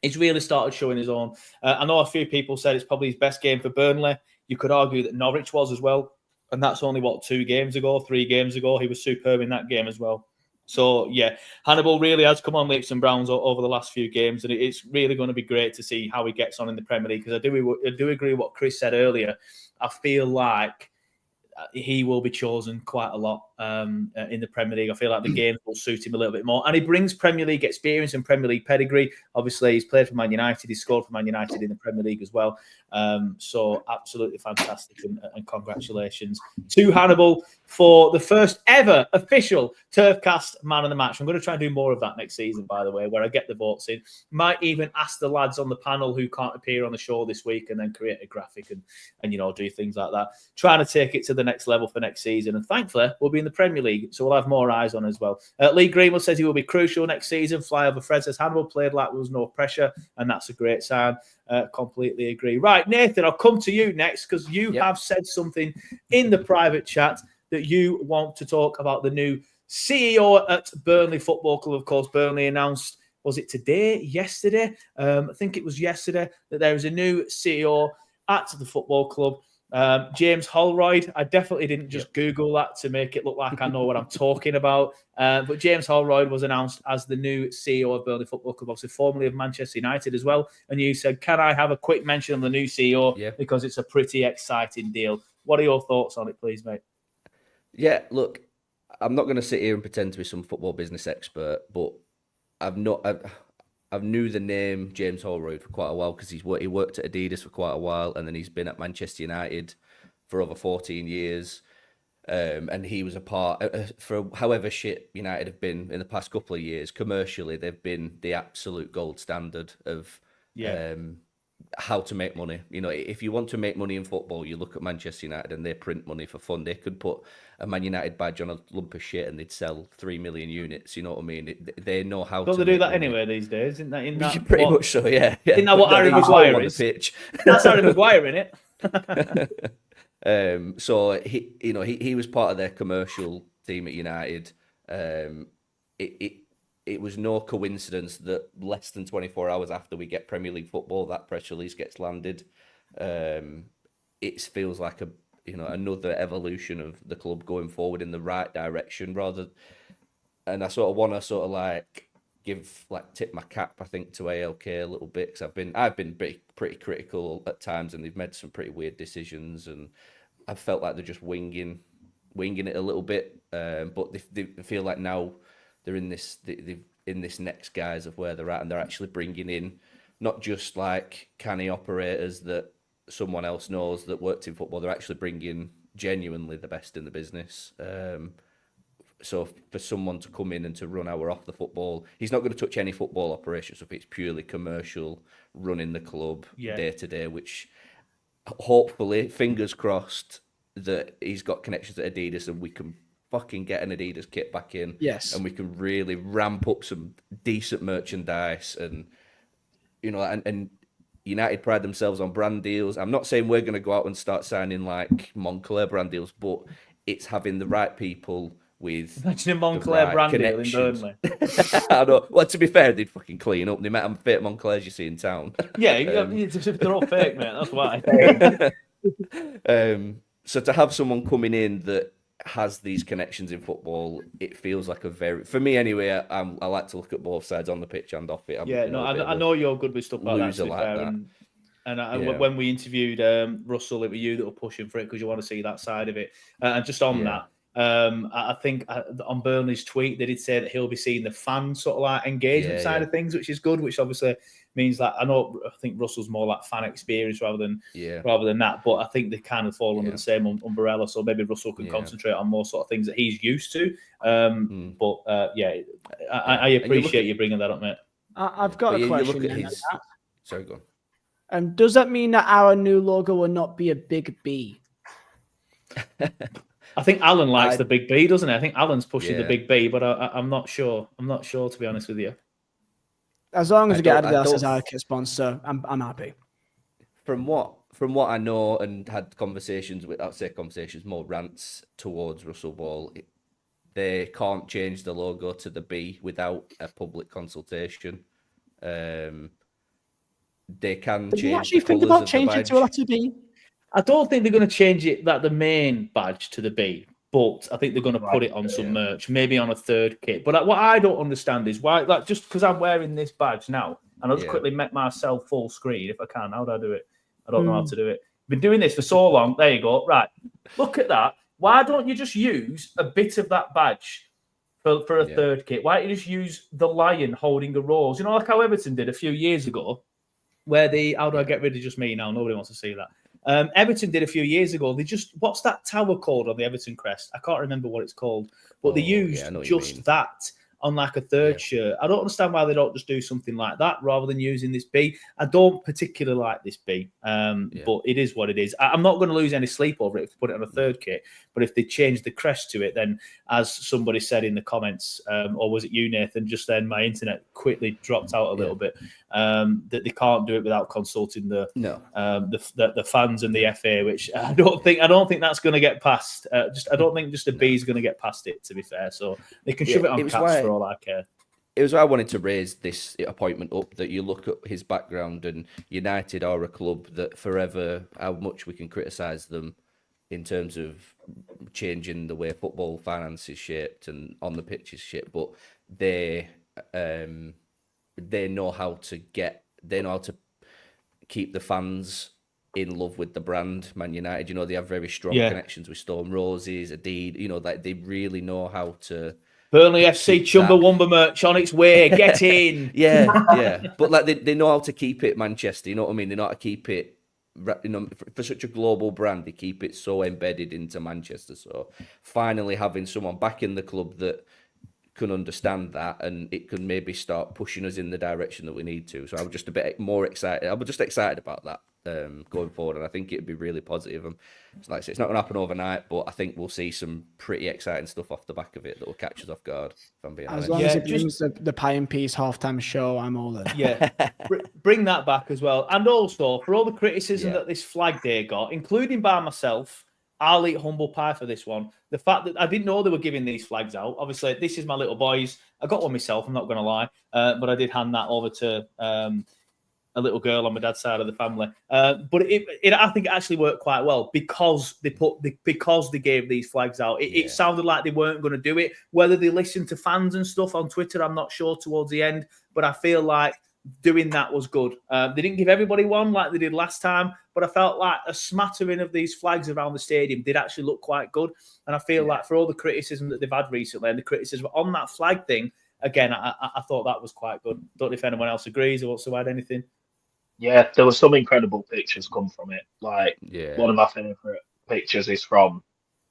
he's really started showing his own. I know a few people said it's probably his best game for Burnley. You could argue that Norwich was as well. And that's only, 3 games ago? He was superb in that game as well. So, yeah, Hannibal really has come on leaps and bounds over the last few games. And it's really going to be great to see how he gets on in the Premier League. Because I do agree with what Chris said earlier. I feel like he will be chosen quite a lot in the Premier League. I feel like the game will suit him a little bit more. And he brings Premier League experience and Premier League pedigree. Obviously, he's played for Man United. He's scored for Man United in the Premier League as well. So absolutely fantastic and congratulations to Hannibal for the first ever official Turfcast man of the match. I'm going to try and do more of that next season, by the way, where I get the votes in. Might even ask the lads on the panel who can't appear on the show this week and then create a graphic and do things like that. Trying to take it to the next level for next season. And thankfully, we'll be in the Premier League, so we'll have more eyes on as well. Lee Greenwood says he will be crucial next season. Fly over Fred says Hannibal played like there was no pressure, and that's a great sign. Completely agree. Right, Nathan, I'll come to you next because you have said something in the private chat that you want to talk about the new CEO at Burnley Football Club. Of course, Burnley announced, was it yesterday? I think it was yesterday, that there is a new CEO at the football club. James Holroyd. I definitely didn't just Google that to make it look like I know what I'm talking about. But James Holroyd was announced as the new CEO of Burnley Football Club, obviously formerly of Manchester United as well. And you said, can I have a quick mention on the new CEO? Yeah. Because it's a pretty exciting deal. What are your thoughts on it, please, mate? Yeah, look, I'm not going to sit here and pretend to be some football business expert, but I've knew the name James Holroyd for quite a while because he worked at Adidas for quite a while, and then he's been at Manchester United for over 14 years. And he was a part for however shit United have been in the past couple of years. Commercially, they've been the absolute gold standard of how to make money. If you want to make money in football, you look at Manchester United and they print money for fun. They could put a Man United badge on a lump of shit and they'd sell 3 million units. You know what I mean? They know how to. Don't they do that anyway these days? Isn't that pretty much so? Yeah. Isn't that what Harry Maguire is? The pitch. That's Harry Maguire, isn't it? So he was part of their commercial team at United. It was no coincidence that less than 24 hours after we get Premier League football, that press release gets landed. It feels like another evolution of the club going forward in the right direction. And I sort of want to tip my cap, I think, to ALK a little bit because I've been pretty critical at times, and they've made some pretty weird decisions, and I've felt like they're just winging it a little bit. But they feel like now they're in this next guise of where they're at, and they're actually bringing in not just like canny operators that someone else knows that worked in football. They're actually bringing genuinely the best in the business. So for someone to come in and to run our off the football, he's not going to touch any football operations. So it's purely commercial, running the club day to day, which hopefully, fingers crossed, that he's got connections at Adidas and we can fucking get an Adidas kit back in. Yes. And we can really ramp up some decent merchandise and United pride themselves on brand deals. I'm not saying we're going to go out and start signing like Moncler brand deals, but it's having the right people with Imagine a the Moncler right brand deal in connections. Burnley. I know. Well, to be fair, they'd fucking clean up. They met them fake Monclers you see in town. Yeah, they're all fake, mate. That's why. So to have someone coming in that has these connections in football, it feels like for me anyway. I like to look at both sides on the pitch and off it. I know you're good with stuff like that. To be fair. And when we interviewed Russell, it was you that were pushing for it because you want to see that side of it. And just on that, I think on Burnley's tweet, they did say that he'll be seeing the fan sort of like engagement side of things, which is good, which obviously means that I think Russell's more like fan experience rather than that. But I think they kind of fall under the same umbrella. So maybe Russell can concentrate on more sort of things that he's used to. But I appreciate you bringing that up, mate. I've got a question. Sorry, go on. Does that mean that our new logo will not be a big B? I think Alan likes the big B, doesn't he? I think Alan's pushing the big B, but I'm not sure. I'm not sure, to be honest with you. As long as we get Adidas as our kit sponsor, I'm happy. From what I know and had conversations with, I'd say conversations, more rants towards Russell Ball, they can't change the logo to the B without a public consultation. They can change. Did you actually think about changing it to a letter B? I don't think they're going to change it, the main badge to the B, but I think they're going to put it on some merch, maybe on a third kit. But what I don't understand is why, just because I'm wearing this badge now, and I'll just quickly make myself full screen if I can. How do I do it? I don't know how to do it. I've been doing this for so long. There you go. Right. Look at that. Why don't you just use a bit of that badge for a third kit? Why don't you just use the lion holding a rose? You know, like how Everton did a few years ago, where how do I get rid of just me now? Nobody wants to see that. Everton did a few years ago. They what's that tower called on the Everton crest? I can't remember what it's called, but they used just that on like a third shirt. I don't understand why they don't just do something like that rather than using this B. I don't particularly like this B, but it is what it is. I'm not going to lose any sleep over it if they put it on a third kit, but if they change the crest to it, then as somebody said in the comments, or was it you, Nathan, just then my internet quickly dropped out a little bit, that they can't do it without consulting the fans and the FA, which I don't think that's going to get past. I don't think just a B is going to get past it, to be fair. So they can shove it on caps for all I care. It was why I wanted to raise this appointment up, that you look at his background, and United are a club that forever, how much we can criticise them in terms of changing the way football finance is shaped and on the pitch is shaped, but they know how to keep the fans in love with the brand, Man United. You know, they have very strong connections with Storm Roses, Adidas. You know, like they really know how to. Burnley FC Chumbawamba merch on its way. Get in. But like they know how to keep it Manchester. You know what I mean? They know how to keep it. You know, for such a global brand, they keep it so embedded into Manchester. So finally having someone back in the club that can understand that, and it can maybe start pushing us in the direction that we need to. So I'm just a bit more excited. I'm just excited about that going forward, and I think it'd be really positive. And it's like I say, it's not going to happen overnight, but I think we'll see some pretty exciting stuff off the back of it that will catch us off guard. If I'm being honest. As long as it brings the Pie and Peas halftime show, I'm all in. Yeah, bring that back as well. And also, for all the criticism that this flag day got, including by myself, I'll eat humble pie for this one. The fact that I didn't know they were giving these flags out. Obviously, this is my little boys. I got one myself, I'm not going to lie. But I did hand that over to a little girl on my dad's side of the family. But I think it actually worked quite well because they gave these flags out. It sounded like they weren't going to do it. Whether they listened to fans and stuff on Twitter, I'm not sure towards the end. But I feel like doing that was good. They didn't give everybody one like they did last time, but I felt like a smattering of these flags around the stadium did actually look quite good. And I feel like for all the criticism that they've had recently and the criticism on that flag thing, again, I thought that was quite good. Don't know if anyone else agrees or wants to add anything. Yeah, there were some incredible pictures come from it. Like one of my favourite pictures is from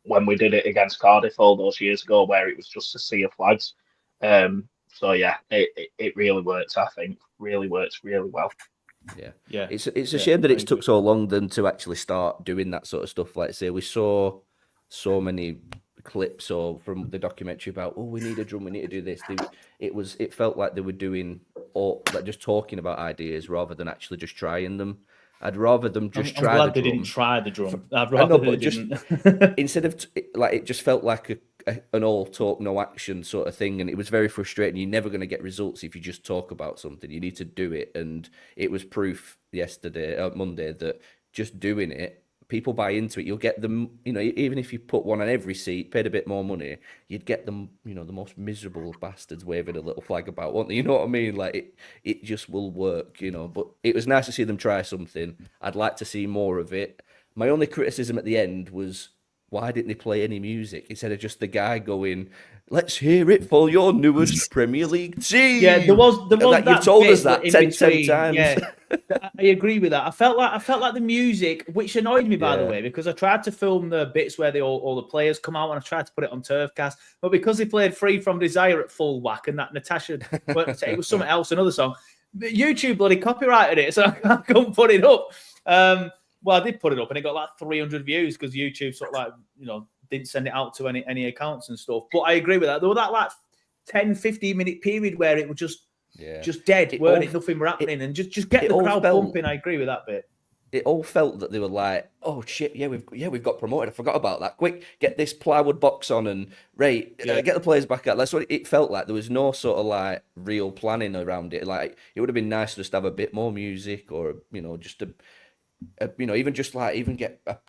when we did it against Cardiff all those years ago, where it was just a sea of flags. So yeah, it really worked. I think really works really well. Yeah. It's a shame that it took so long then to actually start doing that sort of stuff. Like say, we saw so many clips or from the documentary about, we need a drum, we need to do this. It felt like they were doing like just talking about ideas rather than actually just trying them. I'd rather them just try. I'm glad the they drum. didn't try the drum. I know, but just instead of like, it just felt like an all talk, no action sort of thing, and it was very frustrating. You're never going to get results if you just talk about something. You need to do it, and it was proof Monday, that just doing it, people buy into it. You'll get them, even if you put one on every seat, paid a bit more money, you'd get them, the most miserable bastards waving a little flag about, won't they? You know what I mean? Like, it just will work, But it was nice to see them try something. I'd like to see more of it. My only criticism at the end was, why didn't they play any music instead of just the guy going, "Let's hear it for your newest Premier League team"? Yeah, there was like, that you've told us bit that in 10 times. Yeah, I agree with that. I felt like the music, which annoyed me, by the way, because I tried to film the bits where all the players come out, and I tried to put it on Turfcast, but because they played "Free From Desire" at full whack, and that Natasha, it was something else, another song, YouTube bloody copyrighted it, so I couldn't put it up. Well, I did put it up, and it got like 300 views because YouTube sort of like, didn't send it out to any accounts and stuff. But I agree with that. There was that like 10, 15-minute period where it was just dead, weren't it? Nothing were happening, and just get the crowd pumping. I agree with that bit. It all felt that they were like, "Oh shit, we've got promoted. I forgot about that. Quick, get this plywood box on and get the players back out." That's what it felt like. There was no sort of like real planning around it. Like, it would have been nice to just have a bit more music, or just even just like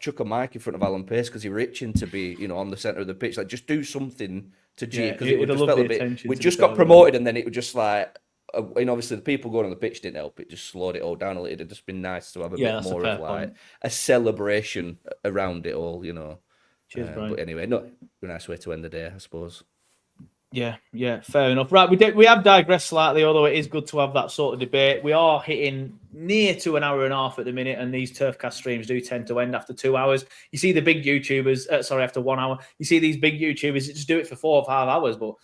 chuck a mic in front of Alan Pace because he were itching to be on the centre of the pitch. Like, just do something to cheer, because it would just felt a bit. We just got promoted, and then it was just like. And obviously the people going on the pitch didn't help. It just slowed it all down a little. It'd just been nice to have a bit more of like a celebration around it all, Cheers, Brian. But anyway, not a nice way to end the day, I suppose. Yeah, fair enough. Right, we have digressed slightly, although it is good to have that sort of debate. We are hitting near to an hour and a half at the minute, and these Turfcast streams do tend to end after 2 hours. You see the big YouTubers, after 1 hour. You see these big YouTubers that just do it for 4 or 5 hours, but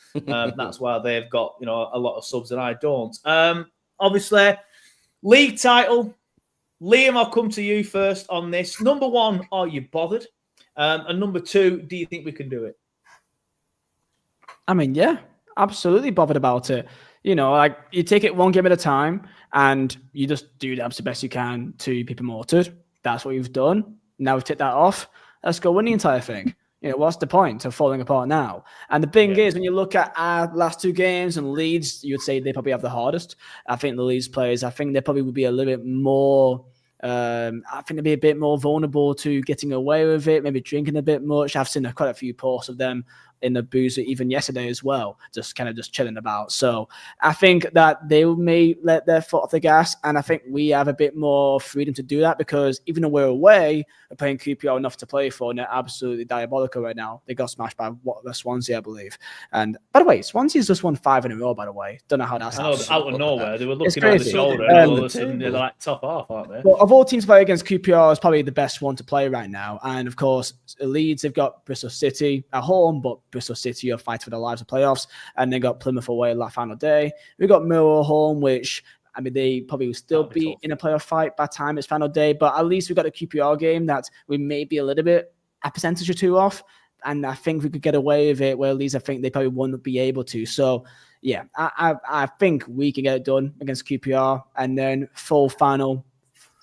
that's why they've got a lot of subs and I don't. Obviously, league title. Liam, I'll come to you first on this. Number 1, are you bothered? And number 2, do you think we can do it? I mean, yeah, absolutely bothered about it. Like, you take it one game at a time, and you just do the absolute best you can to be promoted. That's what we've done. Now we've ticked that off. Let's go win the entire thing. What's the point of falling apart now? And the thing is, when you look at our last 2 games and Leeds, you would say they probably have the hardest. I think the Leeds players, I think they probably would be a little bit more. I think they'd be a bit more vulnerable to getting away with it, maybe drinking a bit much. I've seen quite a few posts of them in the boozer even yesterday as well, just chilling about. So I think that they may let their foot off the gas, and I think we have a bit more freedom to do that, because even though we're away, we're playing QPR enough to play for, and they're absolutely diabolical right now. They got smashed by the Swansea, I believe. And by the way, Swansea's just won 5 in a row, by the way. Don't know how that's out of nowhere. They were looking over the shoulder, and all of a sudden they're like top half, aren't they? Well, of all teams playing against QPR, is probably the best one to play right now. And of course, Leeds, they've got Bristol City at home, but Bristol City are fighting for their lives in playoffs, and they got Plymouth away last final day. We got Millwall home, which, I mean, they probably will still be in a playoff fight by the time it's final day, but at least we got a QPR game that we may be a percentage or 2 off, and I think we could get away with it, where at least I think they probably won't be able to. So yeah, I think we can get it done against QPR, and then final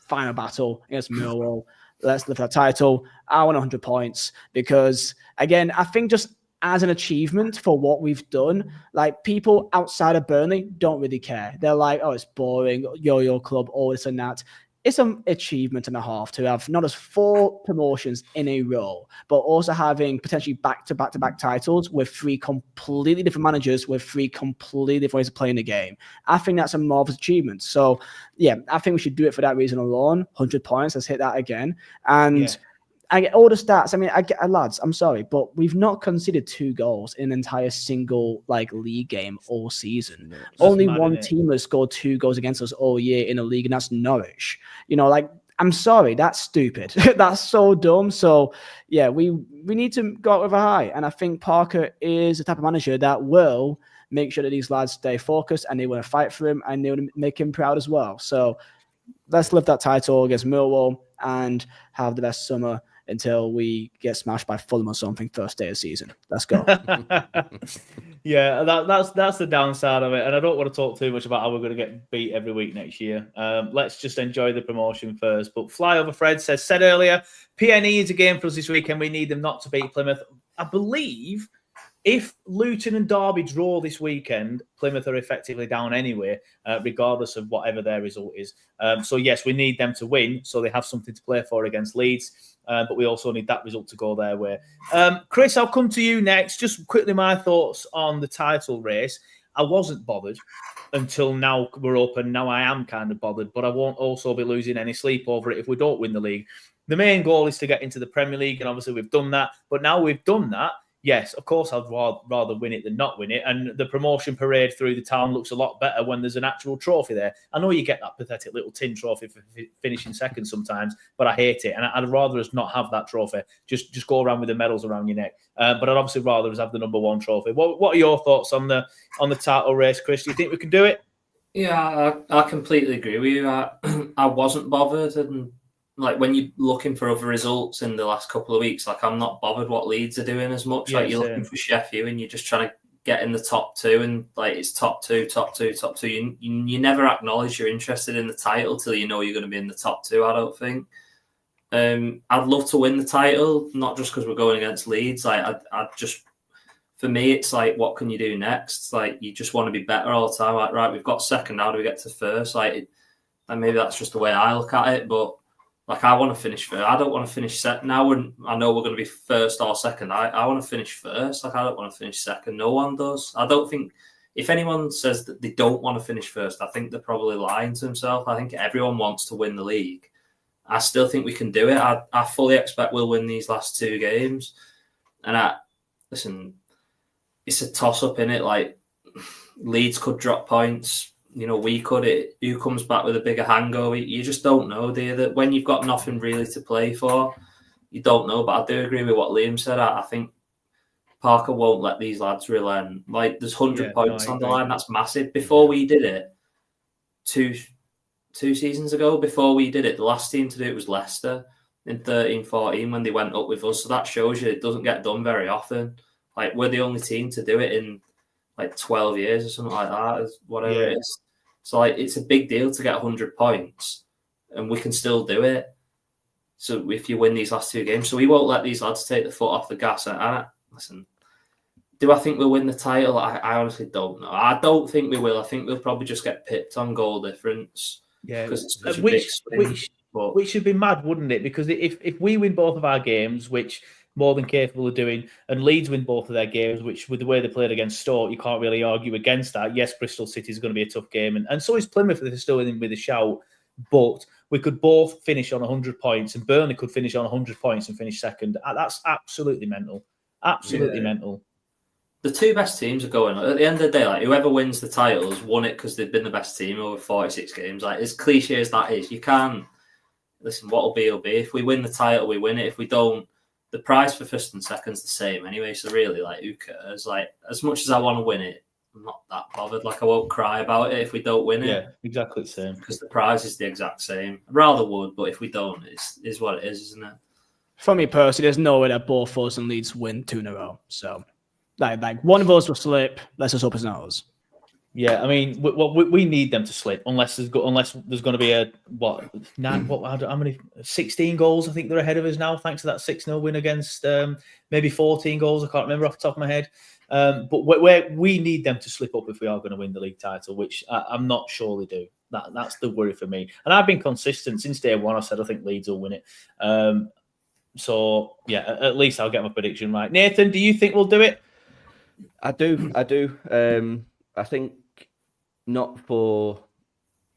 battle against Millwall. Let's lift our title. I want 100 points, because again, I think just as an achievement for what we've done, like, people outside of Burnley don't really care. They're like, oh, it's boring, yo-yo club, all this and that. It's an achievement and a half to have not just 4 promotions in a row, but also having potentially back-to-back titles with 3 completely different managers with 3 completely different ways of playing the game. I think that's a marvelous achievement. So yeah, I think we should do it for that reason alone. 100 points, let's hit that again. And I get all the stats. I mean, lads, I'm sorry, but we've not conceded 2 goals in an entire single league game all season. No, only one team has scored 2 goals against us all year in the league, and that's Norwich. I'm sorry, that's stupid. That's so dumb. So yeah, we need to go out with a high, and I think Parker is the type of manager that will make sure that these lads stay focused, and they want to fight for him, and they want to make him proud as well. So let's lift that title against Millwall and have the best summer until we get smashed by Fulham or something first day of season. Let's go. Yeah, that's the downside of it. And I don't want to talk too much about how we're going to get beat every week next year. Let's just enjoy the promotion first. But Flyover Fred said earlier, PNE is a game for us this weekend. We need them not to beat Plymouth. I believe if Luton and Derby draw this weekend, Plymouth are effectively down anyway, regardless of whatever their result is. So, yes, we need them to win so they have something to play for against Leeds. But we also need that result to go their way. Chris, I'll come to you next. Just quickly, my thoughts on the title race. I wasn't bothered until now we're open. Now I am kind of bothered, but I won't also be losing any sleep over it if we don't win the league. The main goal is to get into the Premier League, and obviously we've done that. But now we've done that, yes, of course, I'd rather win it than not win it. And the promotion parade through the town looks a lot better when there's an actual trophy there. I know you get that pathetic little tin trophy for finishing second sometimes, but I hate it. And I'd rather us not have that trophy. Just go around with the medals around your neck. But I'd obviously rather us have the number one trophy. What are your thoughts on the title race, Chris? Do you think we can do it? Yeah, I completely agree with you. I wasn't bothered, and like when you're looking for other results in the last couple of weeks, like I'm not bothered what Leeds are doing as much. Yeah, like you're looking for Sheffield and you're just trying to get in the top two, and like it's top two. You never acknowledge you're interested in the title till you know you're going to be in the top two. I don't think. I'd love to win the title, not just because we're going against Leeds. Like I just, for me, it's like, what can you do next? It's like you just want to be better all the time. Like, right, we've got second. How do we get to first? And maybe that's just the way I look at it, but. Like, I want to finish first. I don't want to finish second. Now I know we're going to be first or second. I want to finish first. Like, I don't want to finish second. No one does. I don't think... If anyone says that they don't want to finish first, I think they're probably lying to themselves. I think everyone wants to win the league. I still think we can do it. I fully expect we'll win these last two games. And listen, it's a toss-up, innit? Like, Leeds could drop points. You know, we could. Who comes back with a bigger hangover? You just don't know, do you? That when you've got nothing really to play for, you don't know. But I do agree with what Liam said. I think Parker won't let these lads relent. Like, there's 100 points on the line. That's massive. Before we did it, two seasons ago, before we did it, the last team to do it was Leicester in 13-14 when they went up with us. So that shows you it doesn't get done very often. Like, we're the only team to do it in like 12 years or something like that, whatever it is. So like, it's a big deal to get 100 points, and we can still do it. So if you win these last two games, so we won't let these lads take the foot off the gas. Listen, do I think we'll win the title? I honestly don't know. I don't think we will. I think we'll probably just get pipped on goal difference. Yeah, because it's such a big swing. Which should be mad, wouldn't it? Because if we win both of our games, which more than capable of doing, and Leeds win both of their games, which with the way they played against Stoke, you can't really argue against that. Yes, Bristol City is going to be a tough game, and so is Plymouth if they're still in with a shout. But we could both finish on 100 points, and Burnley could finish on 100 points and finish second. That's absolutely mental. Absolutely mental. The two best teams are going. At the end of the day, like whoever wins the titles won it because they've been the best team over 46 games. Like, as cliche as that is, you can't listen. What'll be will be. If we win the title, we win it. If we don't, the prize for first and second's the same anyway. So really, like, who cares? Like, as much as I want to win it, I'm not that bothered. Like, I won't cry about it if we don't win it. Yeah, exactly the same. Because the prize is the exact same. I rather would, but if we don't, it's is what it is, isn't it? For me personally, there's no way that both us and Leeds win 2 in a row. So, like one of us will slip. Let's just hope it's not us. Yeah, I mean, we need them to slip unless there's going to be how many 16 goals? I think they're ahead of us now, thanks to that 6-0 win against maybe 14 goals. I can't remember off the top of my head. But we need them to slip up if we are going to win the league title, which I'm not sure they do. That's the worry for me. And I've been consistent since day one. I said I think Leeds will win it. So yeah, at least I'll get my prediction right. Nathan, do you think we'll do it? I do. I think not for.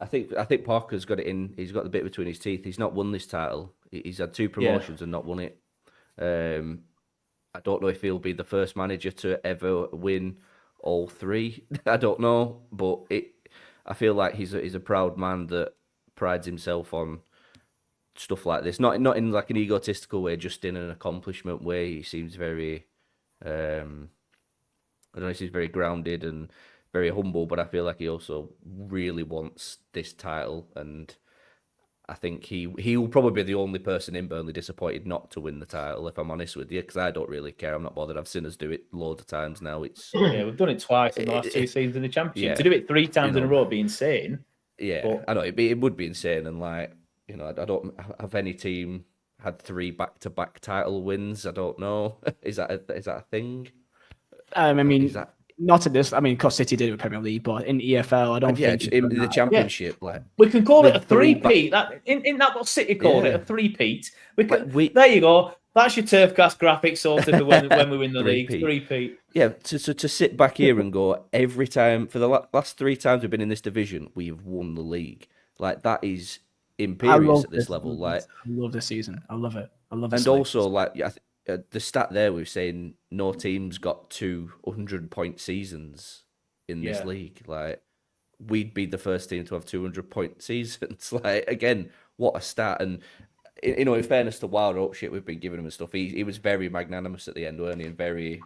I think Parker's got it in. He's got the bit between his teeth. He's not won this title. He's had 2 promotions and not won it. I don't know if he'll be the first manager to ever win all 3. I don't know, but I feel like he's a proud man that prides himself on stuff like this. Not in like an egotistical way, just in an accomplishment way. He seems very. I don't know if he's very grounded and very humble, but I feel like he also really wants this title, and I think he will probably be the only person in Burnley disappointed not to win the title, if I'm honest with you, because I don't really care. I'm not bothered. I've seen us do it loads of times now. Yeah, we've done it twice in the last 2 seasons in the Championship. Yeah. To do it 3 times in a know. row would be insane. Yeah, But- I know it would be insane, and like, you know, I don't have any team had 3 back-to-back title wins. I don't know. Is that a thing? I mean, Is that not in this. I mean, because City did it with Premier League, but in EFL, I don't think in the Championship, like We can call it a the three three-peat. That in that what City called it, Yeah. a three-peat. We can, Like, there you go. That's your Turfcast graphic sorted for when we win the league. Three-peat. Three-peat. yeah, to sit back here and go every time for the last 3 times we've been in this division, we've won the league. Like that is imperious at this level. Like I love this season. I love it. I love it. and also like the stat there we were saying no team's got 200-point seasons in this Yeah. league. Like we'd be the first team to have 200-point seasons. Like again, what a stat! And you know, in fairness to Wilder, shit we've been giving him and stuff, he was very magnanimous at the end, weren't he? And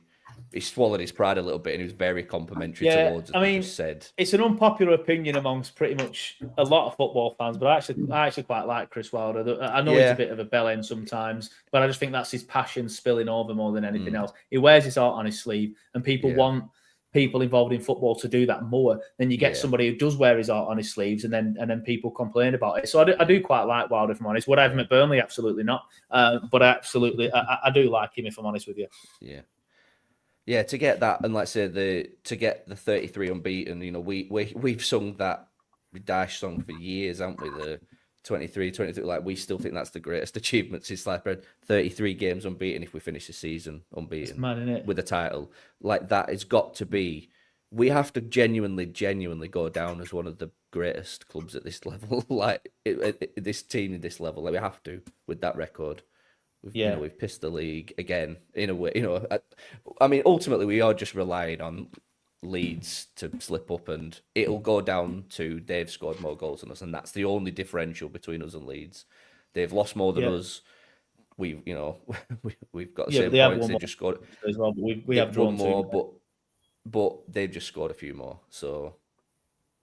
he swallowed his pride a little bit, and he was very complimentary towards us. I mean, just said it's an unpopular opinion amongst pretty much a lot of football fans, but I actually quite like Chris Wilder. I know he's a bit of a bell end sometimes, but I just think that's his passion spilling over more than anything else. He wears his heart on his sleeve, and people want people involved in football to do that more. Then you get somebody who does wear his heart on his sleeves, and then people complain about it. So I do quite like Wilder, if I'm honest. Would I have him at Burnley? Absolutely not. But I do like him, if I'm honest with you. Yeah, to get that, and like I say, to get the 33 unbeaten, you know, we've sung that Dash song for years, haven't we? The 23, like we still think that's the greatest achievement since like 33 games unbeaten. If we finish the season unbeaten, It's mad, isn't it? with a title like that, it's got to be. We have to genuinely go down as one of the greatest clubs at this level. Like this team at this level, like we have to with that record. You know, we've pissed the league again in a way. You know, I mean, ultimately we are just relying on Leeds to slip up, and it'll go down to they've scored more goals than us, and that's the only differential between us and Leeds. They've lost more than us. We've we've got the same points. They just scored as well. But we have drawn more, but they've just scored a few more. So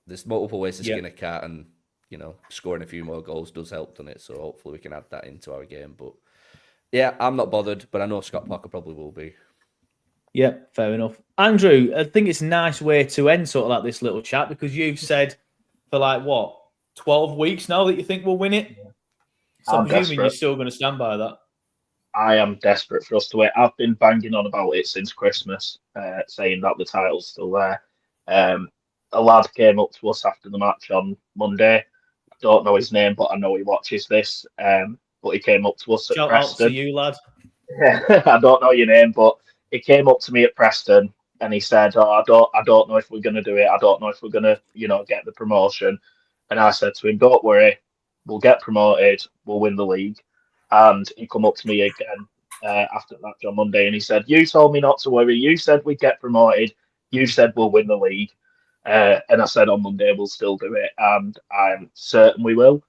there's multiple ways to skin a cat, and you know, scoring a few more goals does help, doesn't it? So hopefully we can add that into our game, but. Yeah, I'm not bothered, but I know Scott Parker probably will be. Yeah, fair enough. Andrew, I think it's a nice way to end sort of like this little chat, because you've said for like, 12 weeks now that you think we'll win it? So I'm presuming you're still going to stand by that. I am desperate for us to win. I've been banging on about it since Christmas, saying that the title's still there. A lad came up to us after the match on Monday. I don't know his name, but I know he watches this. But he came up to us at Preston. Shout out to you, lad. I don't know your name, but he came up to me at Preston and he said, I don't know if we're going to do it. I don't know if we're going to, get the promotion. And I said to him, don't worry, we'll get promoted. We'll win the league. And he come up to me again after that on Monday and he said, you told me not to worry. You said we'd get promoted. You said we'll win the league. And I said on Monday we'll still do it. And I'm certain we will.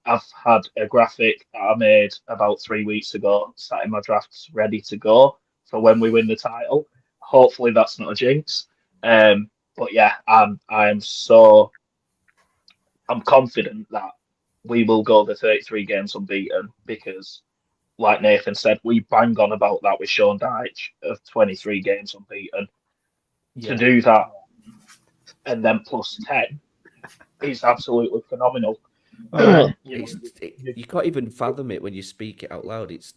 I've had a graphic that I made about 3 weeks ago, starting my drafts ready to go for when we win the title. Hopefully that's not a jinx. But yeah, I'm confident that we will go the 33 games unbeaten because, like Nathan said, we bang on about that with Sean Dyche of 23 games unbeaten. Yeah. To do that and then plus 10 is absolutely phenomenal. You can't even fathom it when you speak it out loud. It's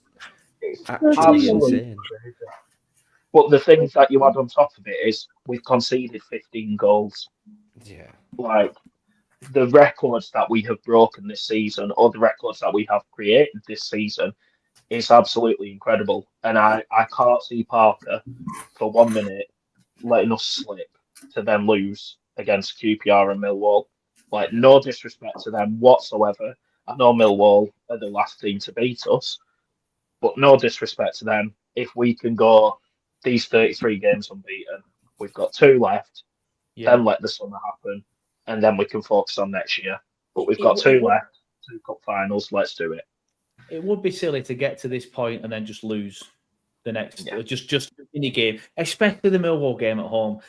actually insane. Crazy. But the things that you add on top of it is we've conceded 15 goals. Yeah. Like the records that we have broken this season or the records that we have created this season is absolutely incredible. And I can't see Parker for 1 minute letting us slip to then lose against QPR and Millwall. Like, no disrespect to them whatsoever. I know Millwall are the last team to beat us, but no disrespect to them. If we can go these 33 games unbeaten, we've got 2 left, then let the summer happen, and then we can focus on next year. But we've got 2 left, 2 cup finals, let's do it. It would be silly to get to this point and then just lose the next, just any game, especially the Millwall game at home.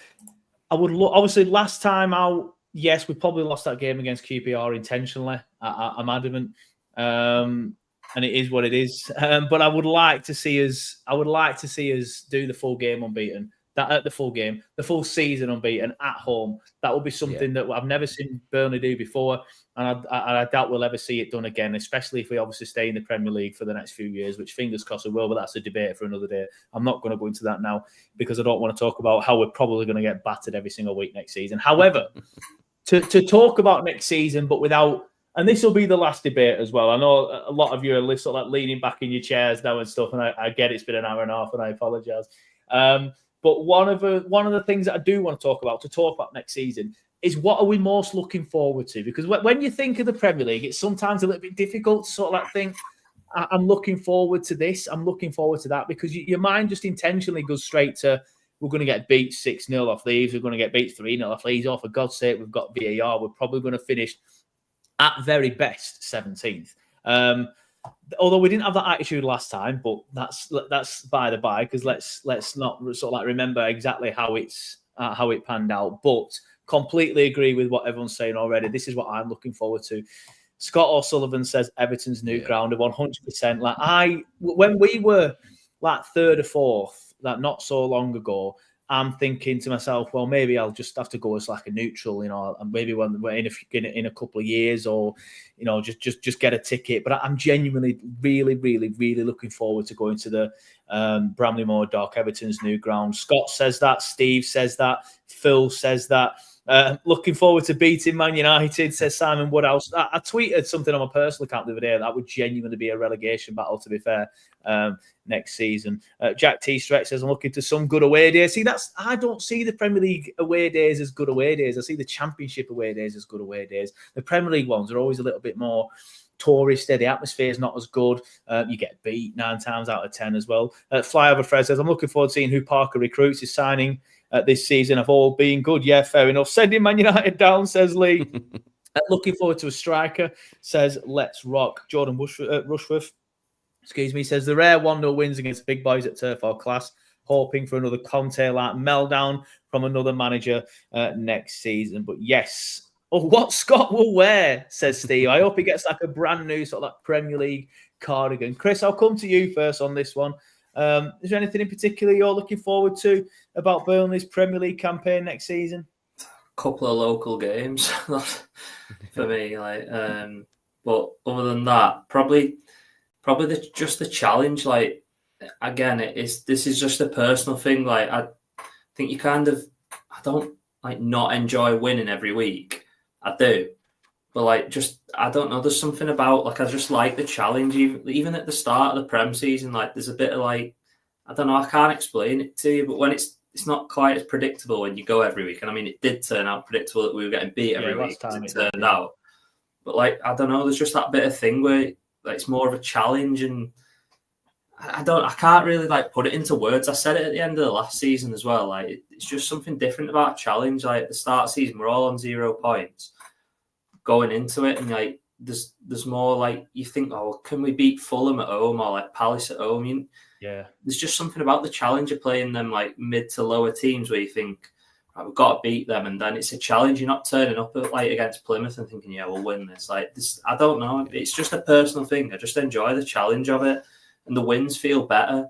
I would obviously last time out, yes, we probably lost that game against QPR intentionally. I'm adamant. And it is what it is. But I would like to see us. I would like to see us do the full game unbeaten. The full season unbeaten at home. That will be something that I've never seen Burnley do before, and I doubt we'll ever see it done again. Especially if we obviously stay in the Premier League for the next few years, which fingers crossed we will. But that's a debate for another day. I'm not going to go into that now because I don't want to talk about how we're probably going to get battered every single week next season. However, to talk about next season, but without. And this will be the last debate as well. I know a lot of you are sort of like leaning back in your chairs now and stuff, and I get it's been an hour and a half, and I apologise. But one of the things that I do want to talk about next season is what are we most looking forward to? Because when you think of the Premier League, it's sometimes a little bit difficult to sort of like think, I'm looking forward to this, I'm looking forward to that, because your mind just intentionally goes straight to, we're going to get beat 6-0 off Leeds, we're going to get beat 3-0 off Leeds. Oh, for God's sake, we've got VAR, we're probably going to finish at very best 17th. Although we didn't have that attitude last time, but that's by the by, because let's not sort of like remember exactly how it panned out. But completely agree with what everyone's saying already. This is what I'm looking forward to. Scott O'Sullivan says Everton's new ground, 100%. Like when we were like third or fourth, like not so long ago, I'm thinking to myself, well, maybe I'll just have to go as like a neutral, and maybe when we're in a couple of years, or just get a ticket. But I'm genuinely really, really, really looking forward to going to the Bramley-Moore Dock, Everton's new ground. Scott says that. Steve says that. Phil says that. Looking forward to beating Man United, says Simon Woodhouse. I tweeted something on my personal account the other day that would genuinely be a relegation battle, to be fair, next season. Jack T. Stretch says, I'm looking to some good away days. See, I don't see the Premier League away days as good away days. I see the Championship away days as good away days. The Premier League ones are always a little bit more touristy. The atmosphere is not as good. You get beat 9 times out of 10 as well. Flyover Fred says, I'm looking forward to seeing who Parker recruits is signing this season have all been good. Yeah, fair enough. Sending Man United down, says Lee. Looking forward to a striker, says Let's Rock. Jordan Rushworth, says the rare 1-0 wins against big boys at Turf or Class. Hoping for another Conte-like meltdown from another manager next season. But yes. Oh, what Scott will wear, says Steve. I hope he gets like a brand new sort of like Premier League cardigan. Chris, I'll come to you first on this one. Is there anything in particular you're looking forward to about Burnley's Premier League campaign next season? A couple of local games for me, but other than that, probably just the challenge. Like again, this is just a personal thing. Like I think I don't like not enjoy winning every week. I do. But I don't know. There's something about I just like the challenge. Even at the start of the Prem season, there's a bit of I don't know. I can't explain it to you. But when it's not quite as predictable when you go every week. And I mean, it did turn out predictable that we were getting beat every week. It turned out. But I don't know. There's just that bit of thing where it's more of a challenge, and I can't really put it into words. I said it at the end of the last season as well. It's just something different about a challenge. At the start of the season, we're all on 0 points. Going into it, and there's more you think, oh, can we beat Fulham at home or Palace at home? There's just something about the challenge of playing them mid to lower teams where you think, right, we've got to beat them, and then it's a challenge. You're not turning up against Plymouth and thinking, yeah, we'll win this. I don't know. It's just a personal thing. I just enjoy the challenge of it, and the wins feel better.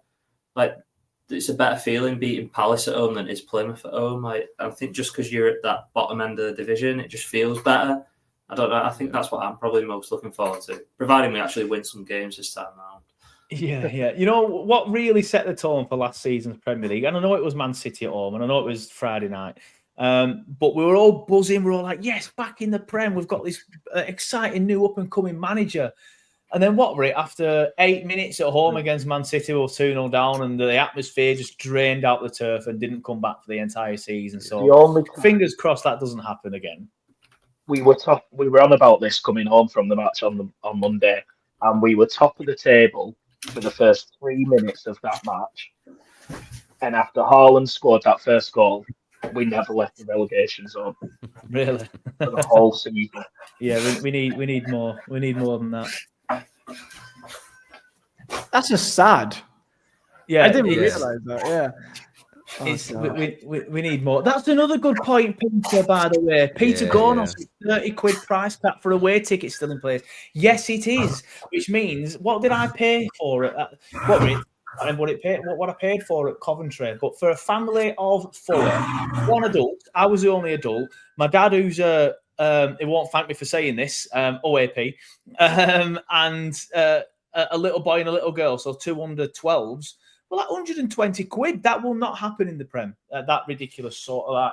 It's a better feeling beating Palace at home than it is Plymouth at home. I think just because you're at that bottom end of the division, it just feels better. I don't know. I think that's what I'm probably most looking forward to, providing we actually win some games this time around. Yeah. You know what really set the tone for last season's Premier League? And I know it was Man City at home, and I know it was Friday night. But we were all buzzing. We were all like, yes, back in the Prem. We've got this exciting new up-and-coming manager. And then what were it? After 8 minutes at home against Man City, we were 2-0 down, and the atmosphere just drained out the turf and didn't come back for the entire season. So fingers crossed that doesn't happen again. We were top. We were on about this coming home from the match on Monday, and we were top of the table for the first 3 minutes of that match. And after Haaland scored that first goal, we never left the relegation zone. Really? For the whole season. Yeah, we need more. We need more than that. That's just sad. Yeah, I didn't realise that. Yeah. We need more. That's another good point, Peter, by the way. Peter Gornos, 30 quid price cap for away tickets still in place. Yes, it is. Which means, what did I pay for it? What I paid for at Coventry. But for a family of 4, 1 adult, I was the only adult. My dad, who's he won't thank me for saying this, OAP, and a little boy and a little girl, so 2 under 12s. Well, that 120 quid, that will not happen in the Prem. That ridiculous sort of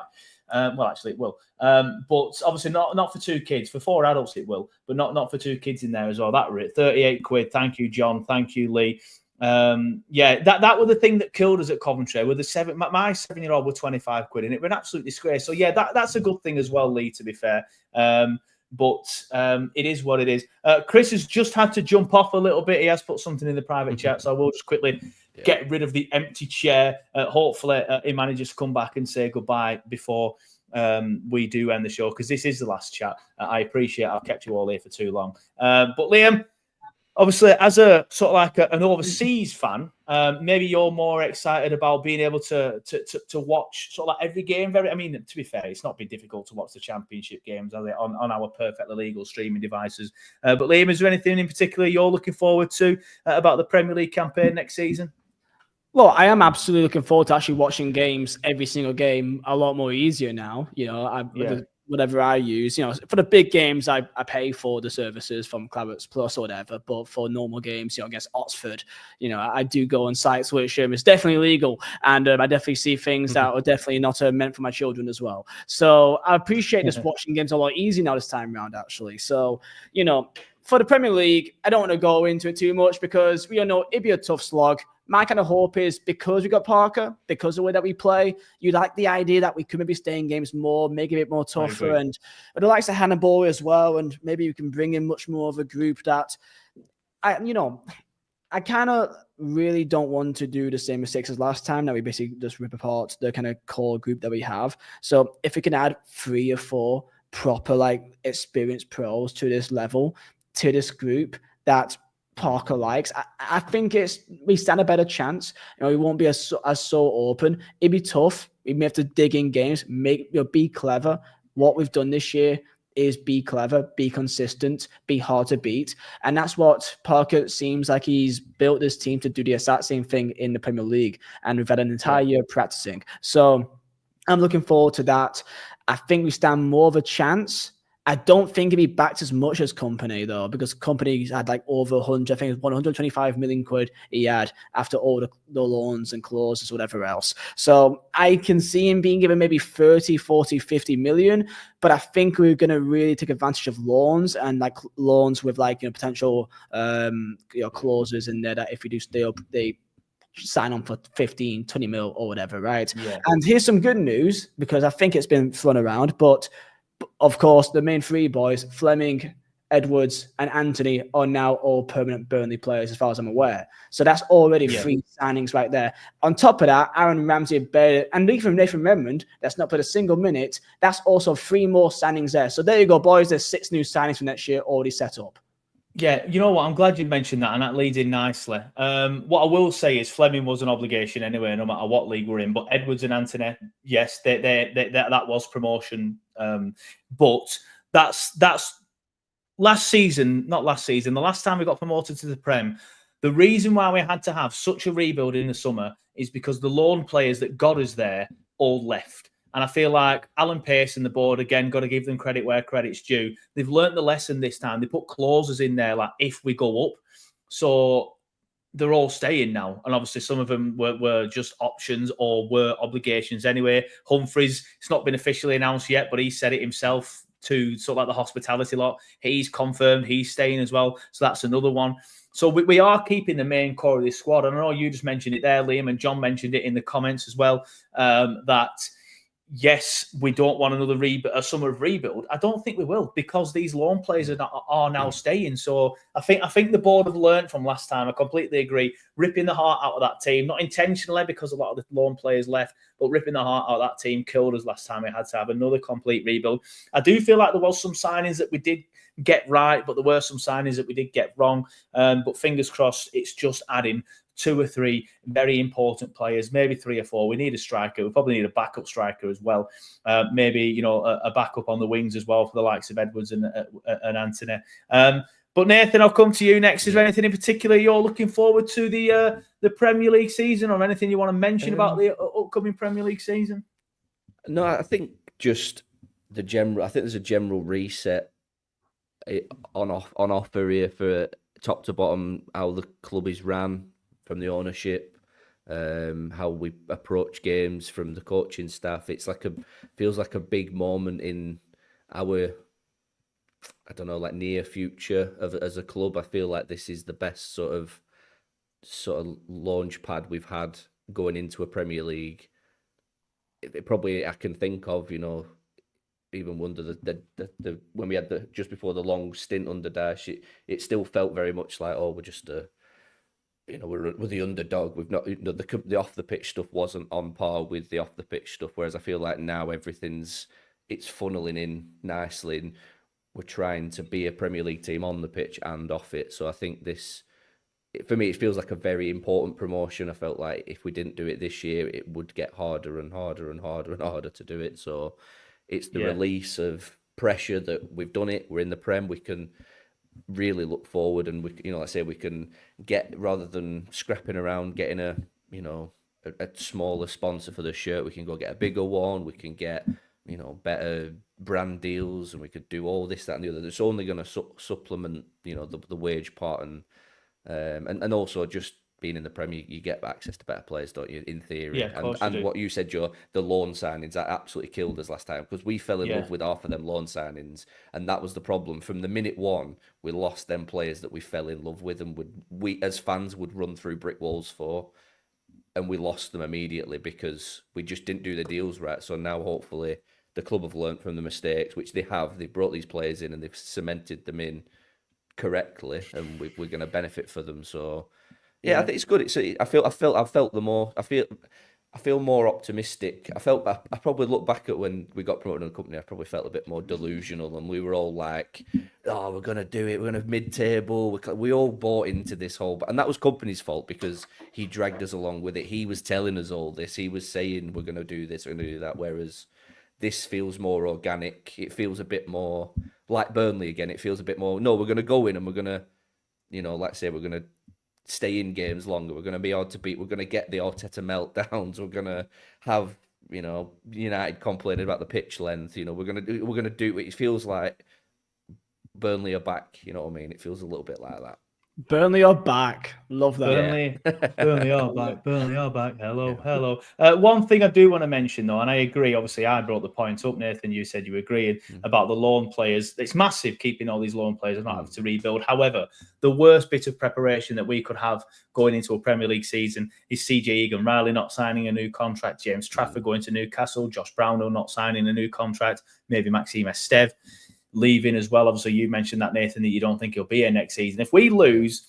that. Well, actually, it will. But obviously not for 2 kids. For 4 adults, it will. But not for 2 kids in there as well. That 38 quid. Thank you, John. Thank you, Lee. That was the thing that killed us at Coventry. With my 7-year-old were 25 quid, and it was an absolute disgrace. So yeah, that's a good thing as well, Lee. To be fair, but it is what it is. Chris has just had to jump off a little bit. He has put something in the private chat, so I will just quickly get rid of the empty chair. Hopefully, he manages to come back and say goodbye before we do end the show, because this is the last chat. I appreciate I've kept you all here for too long. But Liam, obviously, as a sort of like an overseas fan, maybe you're more excited about being able to watch sort of like every game. I mean, to be fair, it's not been difficult to watch the Championship games, are they, on our perfectly legal streaming devices. But Liam, is there anything in particular you're looking forward to about the Premier League campaign next season? Well, I am absolutely looking forward to actually watching games, every single game, a lot more easier now. You know, whatever I use, you know, for the big games, I pay for the services from Clarets Plus or whatever. But for normal games, you know, against Oxford, you know, I do go on sites which is definitely legal, and I definitely see things that are definitely not meant for my children as well. So I appreciate just watching games a lot easier now this time around, actually. So, you know, for the Premier League, I don't want to go into it too much because we all know it'd be a tough slog. My kind of hope is, because we got Parker, because of the way that we play, you like the idea that we could maybe stay in games more, make it a bit more tougher, and the likes of Hannibal as well, and maybe we can bring in much more of a group that, I kind of really don't want to do the same mistakes as last time, that we basically just rip apart the kind of core group that we have. So if we can add 3 or 4 proper, like, experienced pros to this level, to this group that Parker likes, I think we stand a better chance. You know, we won't be as so open. It'd be tough. We may have to dig in games, be clever. What we've done this year is be clever, be consistent, be hard to beat. And that's what Parker seems like he's built this team to do, the exact same thing in the Premier League. And we've had an entire year practicing. So I'm looking forward to that. I think we stand more of a chance. I don't think he'd be backed as much as Company, though, because Company had like over 100, I think it was 125 million quid he had after all the loans and clauses, whatever else. So I can see him being given maybe 30, 40, 50 million, but I think we're going to really take advantage of loans, and like loans with like, you know, potential clauses in there that if we do stay up, they sign on for 15, 20 mil or whatever, right? Yeah. And here's some good news, because I think it's been thrown around, but of course, the main 3 boys, Fleming, Edwards, and Anthony, are now all permanent Burnley players, as far as I'm aware. So that's already 3 signings right there. On top of that, Aaron Ramsey, and even Nathan Redmond, that's not played a single minute. That's also 3 more signings there. So there you go, boys. There's 6 new signings for next year already set up. Yeah, you know what? I'm glad you mentioned that, and that leads in nicely. What I will say is Fleming was an obligation anyway, no matter what league we're in. But Edwards and Anthony, yes, that was promotion. But that's last season, not last season. The last time we got promoted to the Prem, the reason why we had to have such a rebuild in the summer is because the loan players that got us there all left. And I feel like Alan Pace and the board, again, got to give them credit where credit's due. They've learnt the lesson this time. They put clauses in there like, if we go up. So they're all staying now. And obviously some of them were just options or were obligations anyway. Humphreys, it's not been officially announced yet, but he said it himself to sort of like the hospitality lot. He's confirmed he's staying as well. So that's another one. So we are keeping the main core of this squad. And I know you just mentioned it there, Liam, and John mentioned it in the comments as well, that yes, we don't want another summer of rebuild. I don't think we will, because these loan players are now staying. So I think the board have learned from last time. I completely agree. Ripping the heart out of that team, not intentionally because a lot of the loan players left, but ripping the heart out of that team killed us last time. We had to have another complete rebuild. I do feel like there was some signings that we did get right, but there were some signings that we did get wrong. But fingers crossed, it's just adding 2 or 3 very important players, maybe 3 or 4. We need a striker. We probably need a backup striker as well. Maybe a backup on the wings as well for the likes of Edwards and Anthony. But Nathan, I'll come to you next. Is there anything in particular you're looking forward to the Premier League season, or anything you want to mention about the upcoming Premier League season? No, I think just the general. I think there's a general reset on offer here for top to bottom, how the club is ran from the ownership, how we approach games from the coaching staff. It's feels like a big moment in our, I don't know, like near future as a club. I feel like this is the best sort of launch pad we've had going into a Premier League. It probably I can think of, even under the when we had just before the long stint under Dash, it still felt very much like, we're just we're the underdog. We've not, the off the pitch stuff wasn't on par with the off the pitch stuff. Whereas I feel like now it's funneling in nicely, and we're trying to be a Premier League team on the pitch and off it. So I think for me, it feels like a very important promotion. I felt like if we didn't do it this year, it would get harder and harder and harder and harder to do it. So it's the release of pressure that we've done it. We're in the Prem. We can really look forward, and we can get, rather than scrapping around getting a smaller sponsor for the shirt, we can go get a bigger one. We can get better brand deals, and we could do all this, that, and the other. It's only going to supplement the wage part, and also just being in the Premier, you get access to better players, don't you? In theory, Yeah, and what you said, Joe, the loan signings that absolutely killed us last time, because we fell in love with half of them loan signings, and that was the problem. From the minute one, we lost them players that we fell in love with, and we as fans would run through brick walls for, and we lost them immediately because we just didn't do the deals right. So now, hopefully, the club have learned from the mistakes, which they have. They've brought these players in and they've cemented them in correctly, and we're going to benefit for them. So. Yeah, I think it's good. I feel more optimistic. I probably look back at when we got promoted in the company, I probably felt a bit more delusional, and we were all like, we're going to do it. We're going to mid-table. We all bought into this whole, and that was company's fault because he dragged us along with it. He was telling us all this. He was saying, we're going to do this, we're going to do that. Whereas this feels more organic. It feels a bit more like Burnley again. It feels a bit more, no, we're going to go in and we're going to, like I say, we're going to stay in games longer. We're going to be hard to beat. We're going to get the Arteta meltdowns. We're going to have, United complaining about the pitch length. We're going to do. It feels like Burnley are back. You know what I mean? It feels a little bit like that. Burnley are back. Love that. Burnley are back. Burnley are back. Hello. One thing I do want to mention, though, and I agree, obviously, I brought the point up, Nathan, you said you agreed about the loan players. It's massive keeping all these loan players and not having to rebuild. However, the worst bit of preparation that we could have going into a Premier League season is CJ Egan-Riley not signing a new contract, James Trafford going to Newcastle, Josh Brownhill not signing a new contract, maybe Maxime Esteve leaving as well. Obviously, you mentioned that, Nathan, that you don't think he'll be here next season. If we lose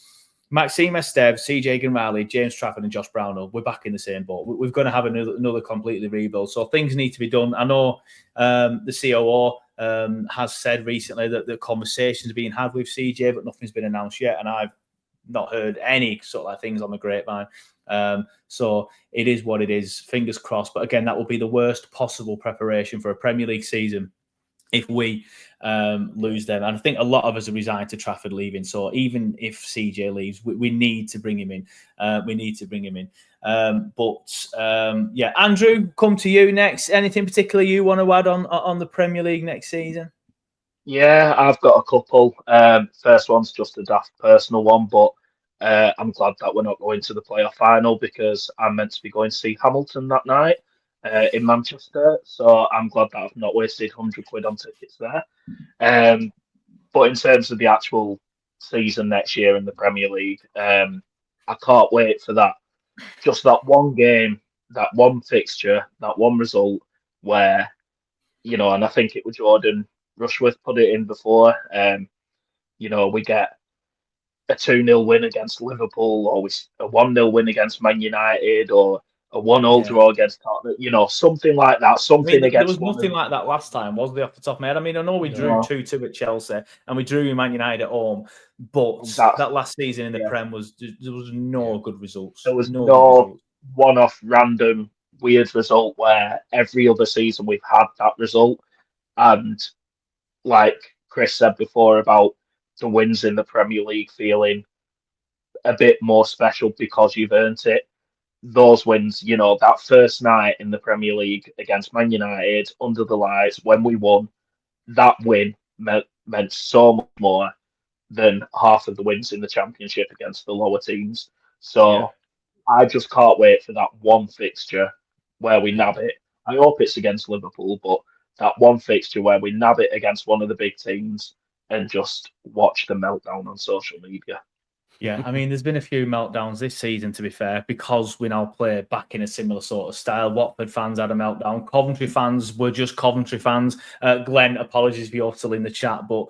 Maxime Esteve, CJ Egan-Riley, James Trafford and Josh Brownhill, we're back in the same boat. We're going to have another completely rebuild. So things need to be done. I know the COO has said recently that the conversations are being had with CJ, but nothing's been announced yet. And I've not heard any sort of like things on the grapevine. So it is what it is. Fingers crossed. But again, that will be the worst possible preparation for a Premier League season if we lose them. And I think a lot of us are resigned to Trafford leaving. So even if CJ leaves, we need to bring him in. Andrew, come to you next. Anything particular you want to add on the Premier League next season? Yeah, I've got a couple. First one's just a daft personal one, but I'm glad that we're not going to the playoff final because I'm meant to be going to see Hamilton that night in Manchester. So I'm glad that I've not wasted £100 on tickets there. But in terms of the actual season next year in the Premier League, I can't wait for that. Just that one game, that one fixture, that one result where, and I think it was Jordan Rushworth put it in before, we get a 2-0 win against Liverpool, or a 1-0 win against Man United, or a 1-1 draw against Tottenham, something like that. Something there against was nothing like that last time, was there, off the top of my head? I mean, I know we drew 2-2 at Chelsea and we drew Man United at home, but that last season in the Prem there was no good results. There was no one-off random weird result where every other season we've had that result. And like Chris said before about the wins in the Premier League feeling a bit more special because you've earned it. Those wins, that first night in the Premier League against Man United under the lights when we won, that win meant so much more than half of the wins in the Championship against the lower teams. So I just can't wait for that one fixture where we nab it. I hope it's against Liverpool, but that one fixture where we nab it against one of the big teams and just watch the meltdown on social media. Yeah, I mean, there's been a few meltdowns this season, to be fair, because we now play back in a similar sort of style. Watford fans had a meltdown. Coventry fans were just Coventry fans. Glenn, apologies if you're still in the chat, but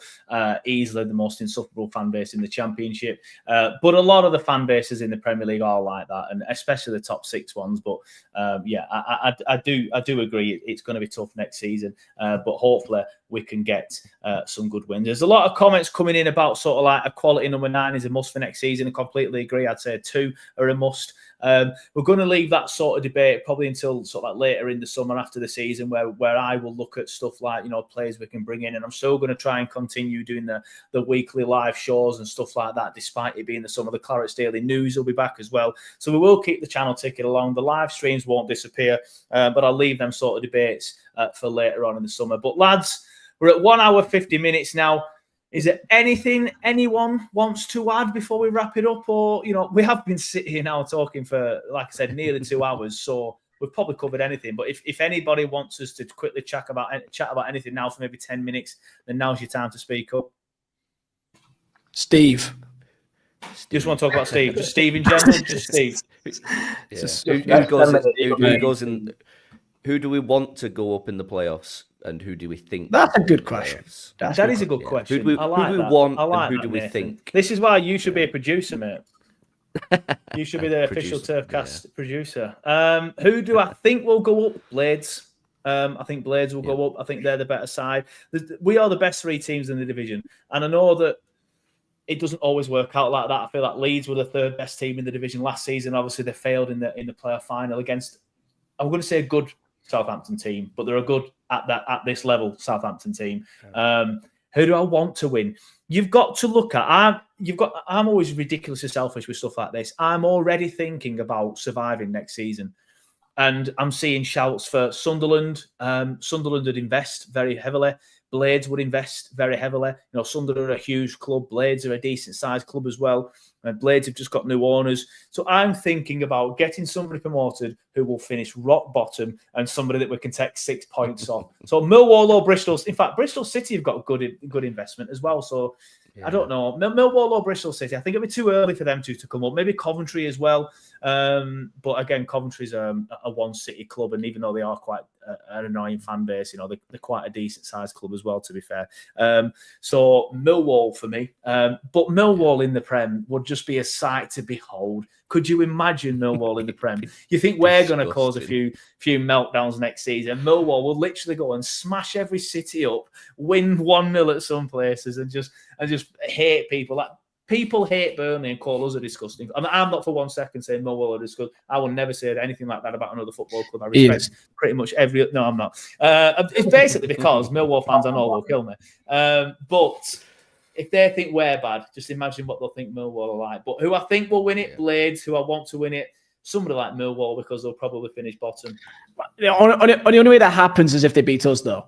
easily the most insufferable fan base in the Championship. But a lot of the fan bases in the Premier League are like that, and especially the top 6 ones. But I do agree it's going to be tough next season, but hopefully we can get some good wins. There's a lot of comments coming in about sort of like a quality number 9 is a must for next season. I completely agree. I'd say 2 are a must. We're going to leave that sort of debate probably until sort of like later in the summer after the season, where I will look at stuff like players we can bring in, and I'm still going to try and continue doing the weekly live shows and stuff like that. Despite it being the summer, the Clarets Daily News will be back as well, so we will keep the channel ticking along. The live streams won't disappear, but I'll leave them sort of debates for later on in the summer. But lads, we're at 1 hour 50 minutes now. Is there anything anyone wants to add before we wrap it up? Or, we have been sitting here now talking for, like I said, nearly 2 hours. So we've probably covered anything. But if anybody wants us to quickly chat about anything now for maybe 10 minutes, then now's your time to speak up. Steve. You just want to talk about Steve? Just Steve in general? Just Steve? Who do we want to go up in the playoffs? And who do we think? That's a good question. That is a good question. Who do we want and who do we think? This is why you should be a producer, mate. You should be the official Turfcast producer. Who do I think will go up? Blades. I think Blades will go up. I think they're the better side. We are the best 3 teams in the division. And I know that it doesn't always work out like that. I feel like Leeds were the 3rd best team in the division last season. Obviously, they failed in the playoff final against, I'm going to say, a good Southampton team, but they're a good at this level Southampton team. Who do I want to win? You've got to look at. I'm always ridiculously selfish with stuff like this. I'm already thinking about surviving next season, and I'm seeing shouts for Sunderland. Sunderland would invest very heavily. Blades would invest very heavily. Sunderland are a huge club. Blades are a decent sized club as well. And Blades have just got new owners. So I'm thinking about getting somebody promoted who will finish rock bottom and somebody that we can take 6 points off. So Millwall or Bristol. In fact, Bristol City have got good investment as well. So I don't know. Millwall or Bristol City. I think it'll be too early for them to come up. Maybe Coventry as well. But again, Coventry's a one city club. And even though they are quite an annoying fan base, they're quite a decent sized club as well, to be fair. So Millwall for me. But Millwall in the Prem would just be a sight to behold. Could you imagine Millwall in the Prem? You think we're going to cause a few meltdowns next season? Millwall will literally go and smash every city up, win 1-0 at some places, and just hate people. Like, people hate Burnley and call us a disgusting. I mean, I'm not for 1 second saying Millwall are disgusting. I will never say anything like that about another football club. I respect pretty much every. No, I'm not. It's basically because Millwall fans I know will kill me. But if they think we're bad, just imagine what they'll think Millwall are like. But who I think will win it, Blades. Who I want to win it, somebody like Millwall, because they'll probably finish bottom. The only way that happens is if they beat us, though.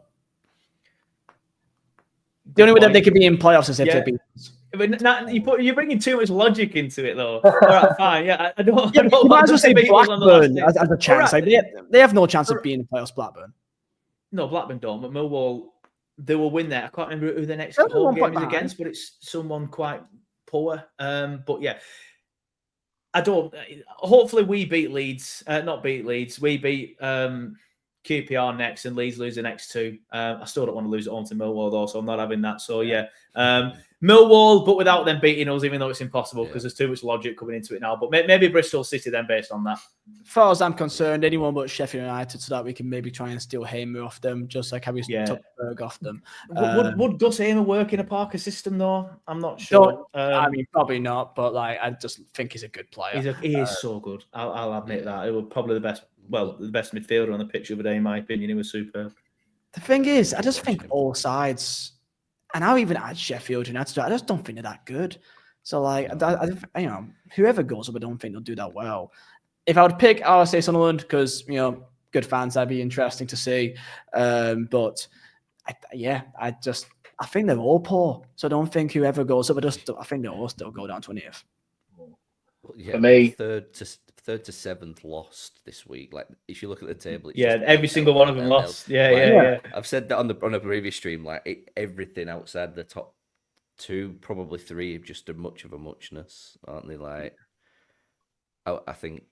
The only way that they could be in playoffs is if they beat us. But you're bringing too much logic into it, though. All right, fine. Yeah, I don't. You might as well say Blackburn as a chance. Right. Like, they have no chance of being in playoffs. Blackburn. No, Blackburn don't. But Millwall, they will win there. I can't remember who the next home game is against, but it's someone quite poor. But yeah, I don't. Hopefully, we beat Leeds. Not beat Leeds. We beat QPR next and Leeds lose the next two. I still don't want to lose at home to Millwall though, so I'm not having that. So yeah, Millwall, but without them beating us, even though it's impossible because there's too much logic coming into it now. But maybe Bristol City then, based on that. As far as I'm concerned, anyone but Sheffield United, so that we can maybe try and steal Hamer off them, just like how we took Berg off them. Would Gus Hamer work in a Parker system though? I'm not sure. I mean, probably not, but like I just think he's a good player. He is so good. I'll admit that. It was probably the best midfielder on the pitch the other day, in my opinion. He was superb. The thing is, I just think all sides, and I'll even add Sheffield United, I just don't think they're that good. So, like, whoever goes up, I don't think they'll do that well. If I would pick, I would say Sunderland because, good fans, that'd be interesting to see. But, I think they're all poor. So I don't think whoever goes up, I think they'll all still go down 20th. Yeah, for me, third to seventh lost this week. Like if you look at the table, it's every single one of them lost. Yeah. I've said that on a previous stream. Like everything outside the top two, probably three, are just a much of a muchness, aren't they? Like I think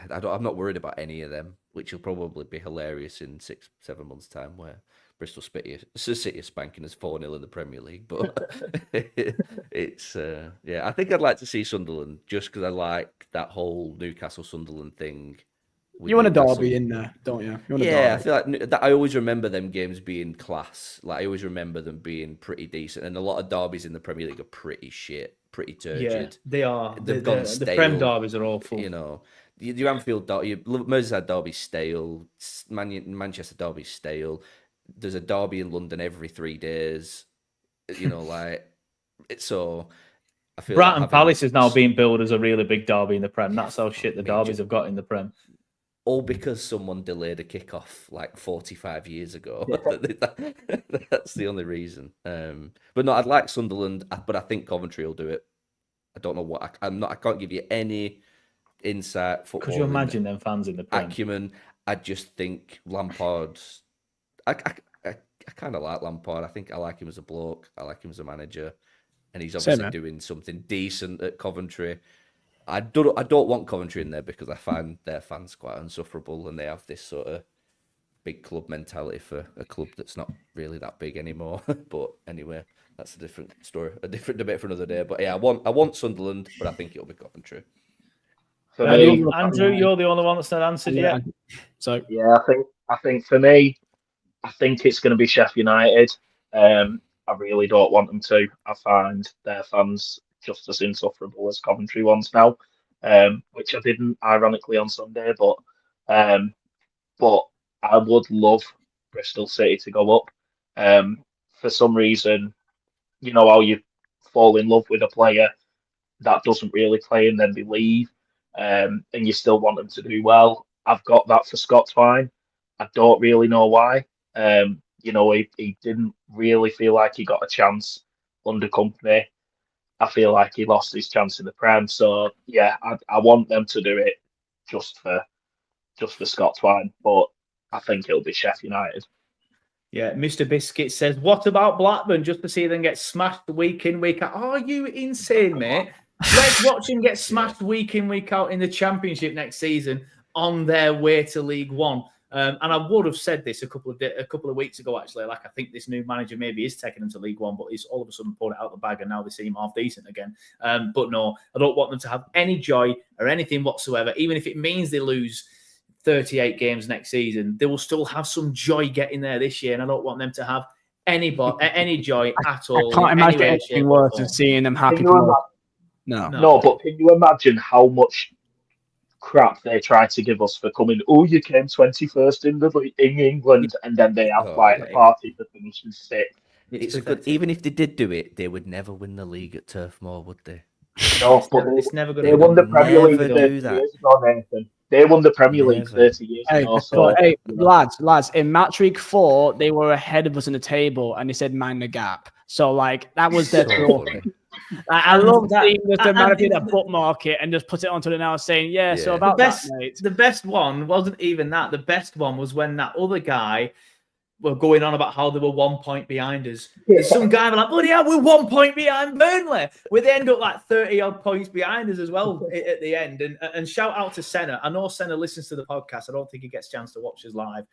I'm not worried about any of them, which will probably be hilarious in 6-7 months' time, where Bristol City are spanking us 4-0 in the Premier League. But it's I think I'd like to see Sunderland just because I like that whole Newcastle-Sunderland thing. You want a derby in there, don't you? I feel like that. I always remember them games being class. Like I always remember them being pretty decent, and a lot of derbies in the Premier League are pretty shit, pretty turgid. Yeah, they are. They've gone stale. The Prem derbies are awful. Your Anfield derby, Merseyside derby's stale. Manchester derby's stale. There's a derby in London every 3 days. So. I feel Bratton like Palace is now being billed as a really big derby in the Prem. That's how shit the derbies have got in the Prem. All because someone delayed a kickoff like 45 years ago. That's the only reason. But no, I'd like Sunderland, but I think Coventry will do it. I don't know what I can't give you any insight. Could you imagine them fans in the Prem? Acumen. I just think Lampard. I kind of like Lampard. I think I like him as a bloke. I like him as a manager, and he's obviously doing something decent at Coventry. I don't want Coventry in there because I find their fans quite insufferable, and they have this sort of big club mentality for a club that's not really that big anymore. But anyway, that's a different story, a different debate for another day. But yeah, I want Sunderland, but I think it'll be Coventry. Andrew, you're the only one that's not answered yet. So yeah, I think for me, I think it's going to be Sheffield United. I really don't want them to. I find their fans just as insufferable as Coventry ones now, which I didn't, ironically, on Sunday. But I would love Bristol City to go up. For some reason, you know how you fall in love with a player that doesn't really play and then they leave, and you still want them to do well. I've got that for Scott Twine. I don't really know why. He didn't really feel like he got a chance under Company. I feel like he lost his chance in the Prem. So yeah, I want them to do it just for Scott Twine, but I think it'll be Sheffield United. Yeah, Mr. Biscuit says, what about Blackburn? Just to see them get smashed week in, week out. Are you insane, mate? Let's watch them get smashed week in, week out in the Championship next season on their way to League One. And I would have said this a couple of weeks ago, actually. Like, I think this new manager maybe is taking them to League One, but he's all of a sudden pulled it out the bag and now they seem half decent again. But no, I don't want them to have any joy or anything whatsoever. Even if it means they lose 38 games next season, they will still have some joy getting there this year. And I don't want them to have any joy at all. I can't imagine anything worse than seeing them happy. No, but can you imagine how much crap they try to give us for coming? Oh, you came 21st in England, and then they have a party for finishing sixth. Even if they did do it, they would never win the league at Turf Moor, would they? No, but it's never going to. They won the Premier League 30 years ago, Nathan. They won the Premier League 30 years ago. Lads, in match week 4, they were ahead of us in the table, and they said mind the gap. So that was their trophy. I love that. The manager that bookmark it and just put it onto the now saying, so about that, mate. The best one wasn't even that. The best one was when that other guy were going on about how they were 1 point behind us. There's some guy like, bloody hell, we're 1 point behind Burnley. We end up like 30 odd points behind us as well at the end. And shout out to Senna. I know Senna listens to the podcast. I don't think he gets a chance to watch us live.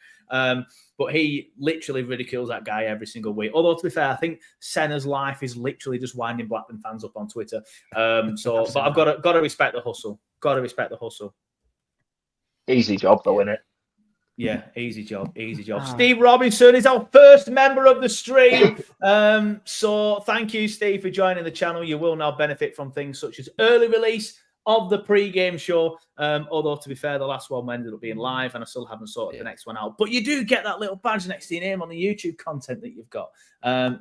But he literally ridicules that guy every single week. Although, to be fair, I think Senna's life is literally just winding Blackburn fans up on Twitter. But I've got to respect the hustle. Got to respect the hustle. Easy job, though, innit? Yeah, easy job. Steve Robinson is our first member of the stream. So thank you, Steve, for joining the channel. You will now benefit from things such as early release of the pre-game show. Although, to be fair, the last one ended up being live and I still haven't sorted the next one out. But you do get that little badge next to your name on the YouTube content that you've got.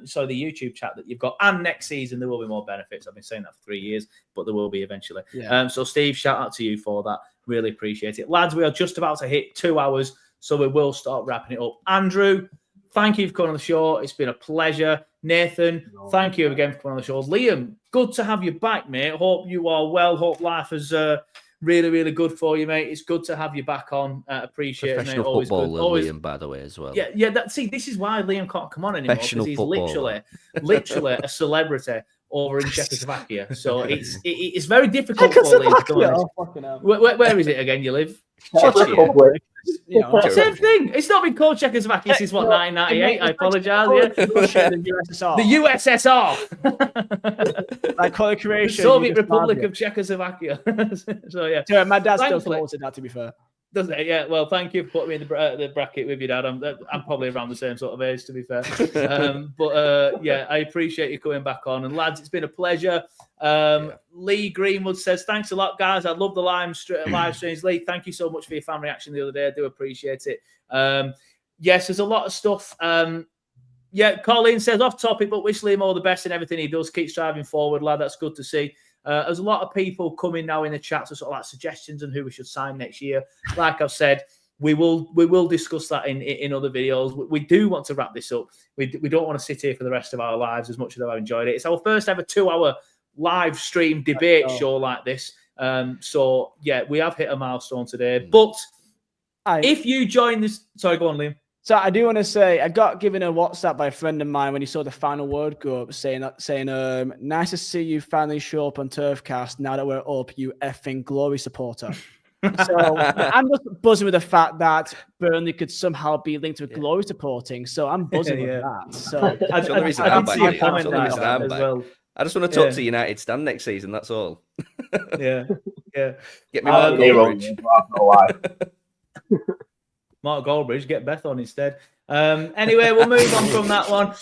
So the YouTube chat that you've got. And next season, there will be more benefits. I've been saying that for 3 years, but there will be eventually. Yeah. So, Steve, shout out to you for that. Really appreciate it. Lads, we are just about to hit 2 hours. So we will start wrapping it up. Andrew, thank you for coming on the show. It's been a pleasure. Nathan, thank you again for coming on the show. Liam, good to have you back, mate. Hope you are well. Hope life is really, really good for you, mate. It's good to have you back on. Appreciate it, mate. Always good. Liam, by the way, as well. Yeah. This is why Liam can't come on anymore, because he's literally a celebrity over in Czechoslovakia. So it's very difficult for Liam to come on. Where is it again? You live? Same thing. It's not been called Czechoslovakia since 1998. I apologise. The USSR. Like call it Croatia. Soviet Republic of Czechoslovakia. So yeah. My dad still supported that, to be fair. Does it? Yeah. Well, thank you for putting me in the bracket with your dad. I'm probably around the same sort of age, to be fair. Yeah, I appreciate you coming back on. And lads, it's been a pleasure. Lee Greenwood says, thanks a lot, guys. I love the live streams. Lee, thank you so much for your fan reaction the other day. I do appreciate it. Yes, there's a lot of stuff. Colin says, off topic, but wish Liam all the best in everything he does. Keep striving forward, lad. That's good to see. There's a lot of people coming now in the chat to sort of like suggestions on who we should sign next year. Like I've said, we will discuss that in other videos. We do want to wrap this up. We don't want to sit here for the rest of our lives, as much as I've enjoyed it. It's our first ever 2-hour live stream debate show like this. So yeah, we have hit a milestone today. But if you join this, sorry, go on, Liam. So I do want to say, I got given a WhatsApp by a friend of mine when he saw the final word go up, saying, nice to see you finally show up on Turfcast now that we're up, you effing Glory supporter. So I'm just buzzing with the fact that Burnley could somehow be linked with Glory supporting. So I'm buzzing with that. So that's the only reason I'm back. I just want to talk to United stand next season, that's all. Yeah. Get me Mark Goldbridge. Mark Goldbridge, get Beth on instead. Anyway, we'll move on from that one.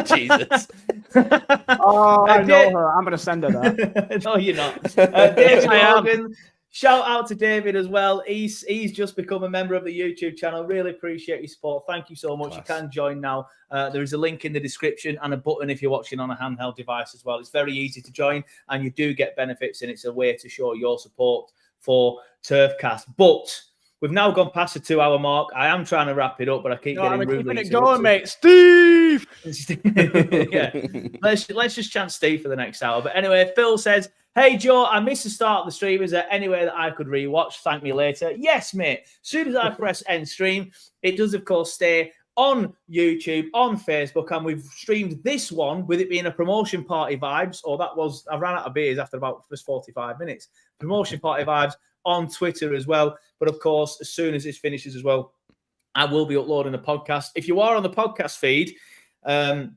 Jesus. I know her. I'm going to send her that. No, you're not. David Morgan, shout out to David as well. He's just become a member of the YouTube channel. Really appreciate your support. Thank you so much. Class. You can join now. There is a link in the description and a button if you're watching on a handheld device as well. It's very easy to join and you do get benefits, and it's a way to show your support for Turfcast. But we've now gone past the 2-hour mark. I am trying to wrap it up, but I keep getting rudely keeping it going, mate. Steve! Yeah. Let's just chant Steve for the next hour. But anyway, Phil says, hey, Joe, I missed the start of the stream. Is there any way that I could rewatch? Thank me later. Yes, mate. As soon as I press end stream, it does, of course, stay on YouTube, on Facebook, and we've streamed this one with it being a promotion party vibes. I ran out of beers after about the first 45 minutes. Promotion party vibes on Twitter as well. But of course, as soon as this finishes as well, I will be uploading a podcast. If you are on the podcast feed and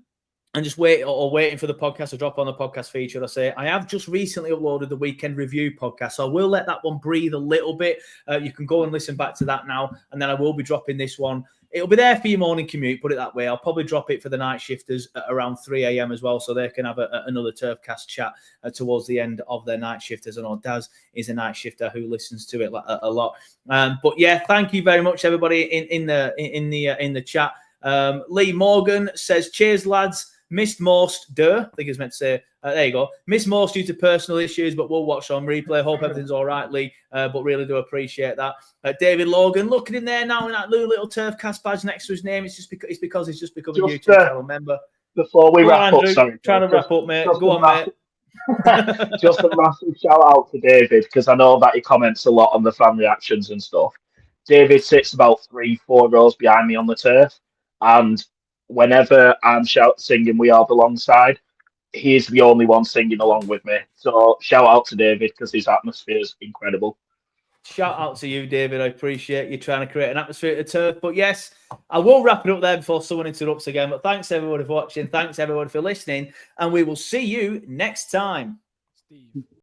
just waiting for the podcast to drop on the podcast feed, should I say, I have just recently uploaded the Weekend Review podcast. So I will let that one breathe a little bit. You can go and listen back to that now. And then I will be dropping this one. It'll be there for your morning commute, put it that way. I'll probably drop it for the night shifters at around 3 a.m. as well, so they can have another Turfcast chat towards the end of their night shifters. I know Daz is a night shifter who listens to it a lot. But yeah, thank you very much, everybody in the chat. Lee Morgan says, cheers, lads. Missed most, I think it's meant to say, there you go. Missed most due to personal issues, but we'll watch on replay. Hope everything's all right, Lee, but really do appreciate that. David Logan, looking in there now in that little Turfcast badge next to his name. It's because he's just become a YouTube channel member. Before we wrap up, sorry. Trying to wrap up, mate. Go on, mate. Just a massive shout out to David, because I know that he comments a lot on the fan reactions and stuff. David sits about 3-4 rows behind me on the turf. And whenever I'm singing "We Are the Long Side," he's the only one singing along with me. So shout out to David because his atmosphere is incredible. Shout out to you, David. I appreciate you trying to create an atmosphere at the turf. But yes, I will wrap it up there before someone interrupts again. But thanks everybody for watching. Thanks everyone for listening. And we will see you next time.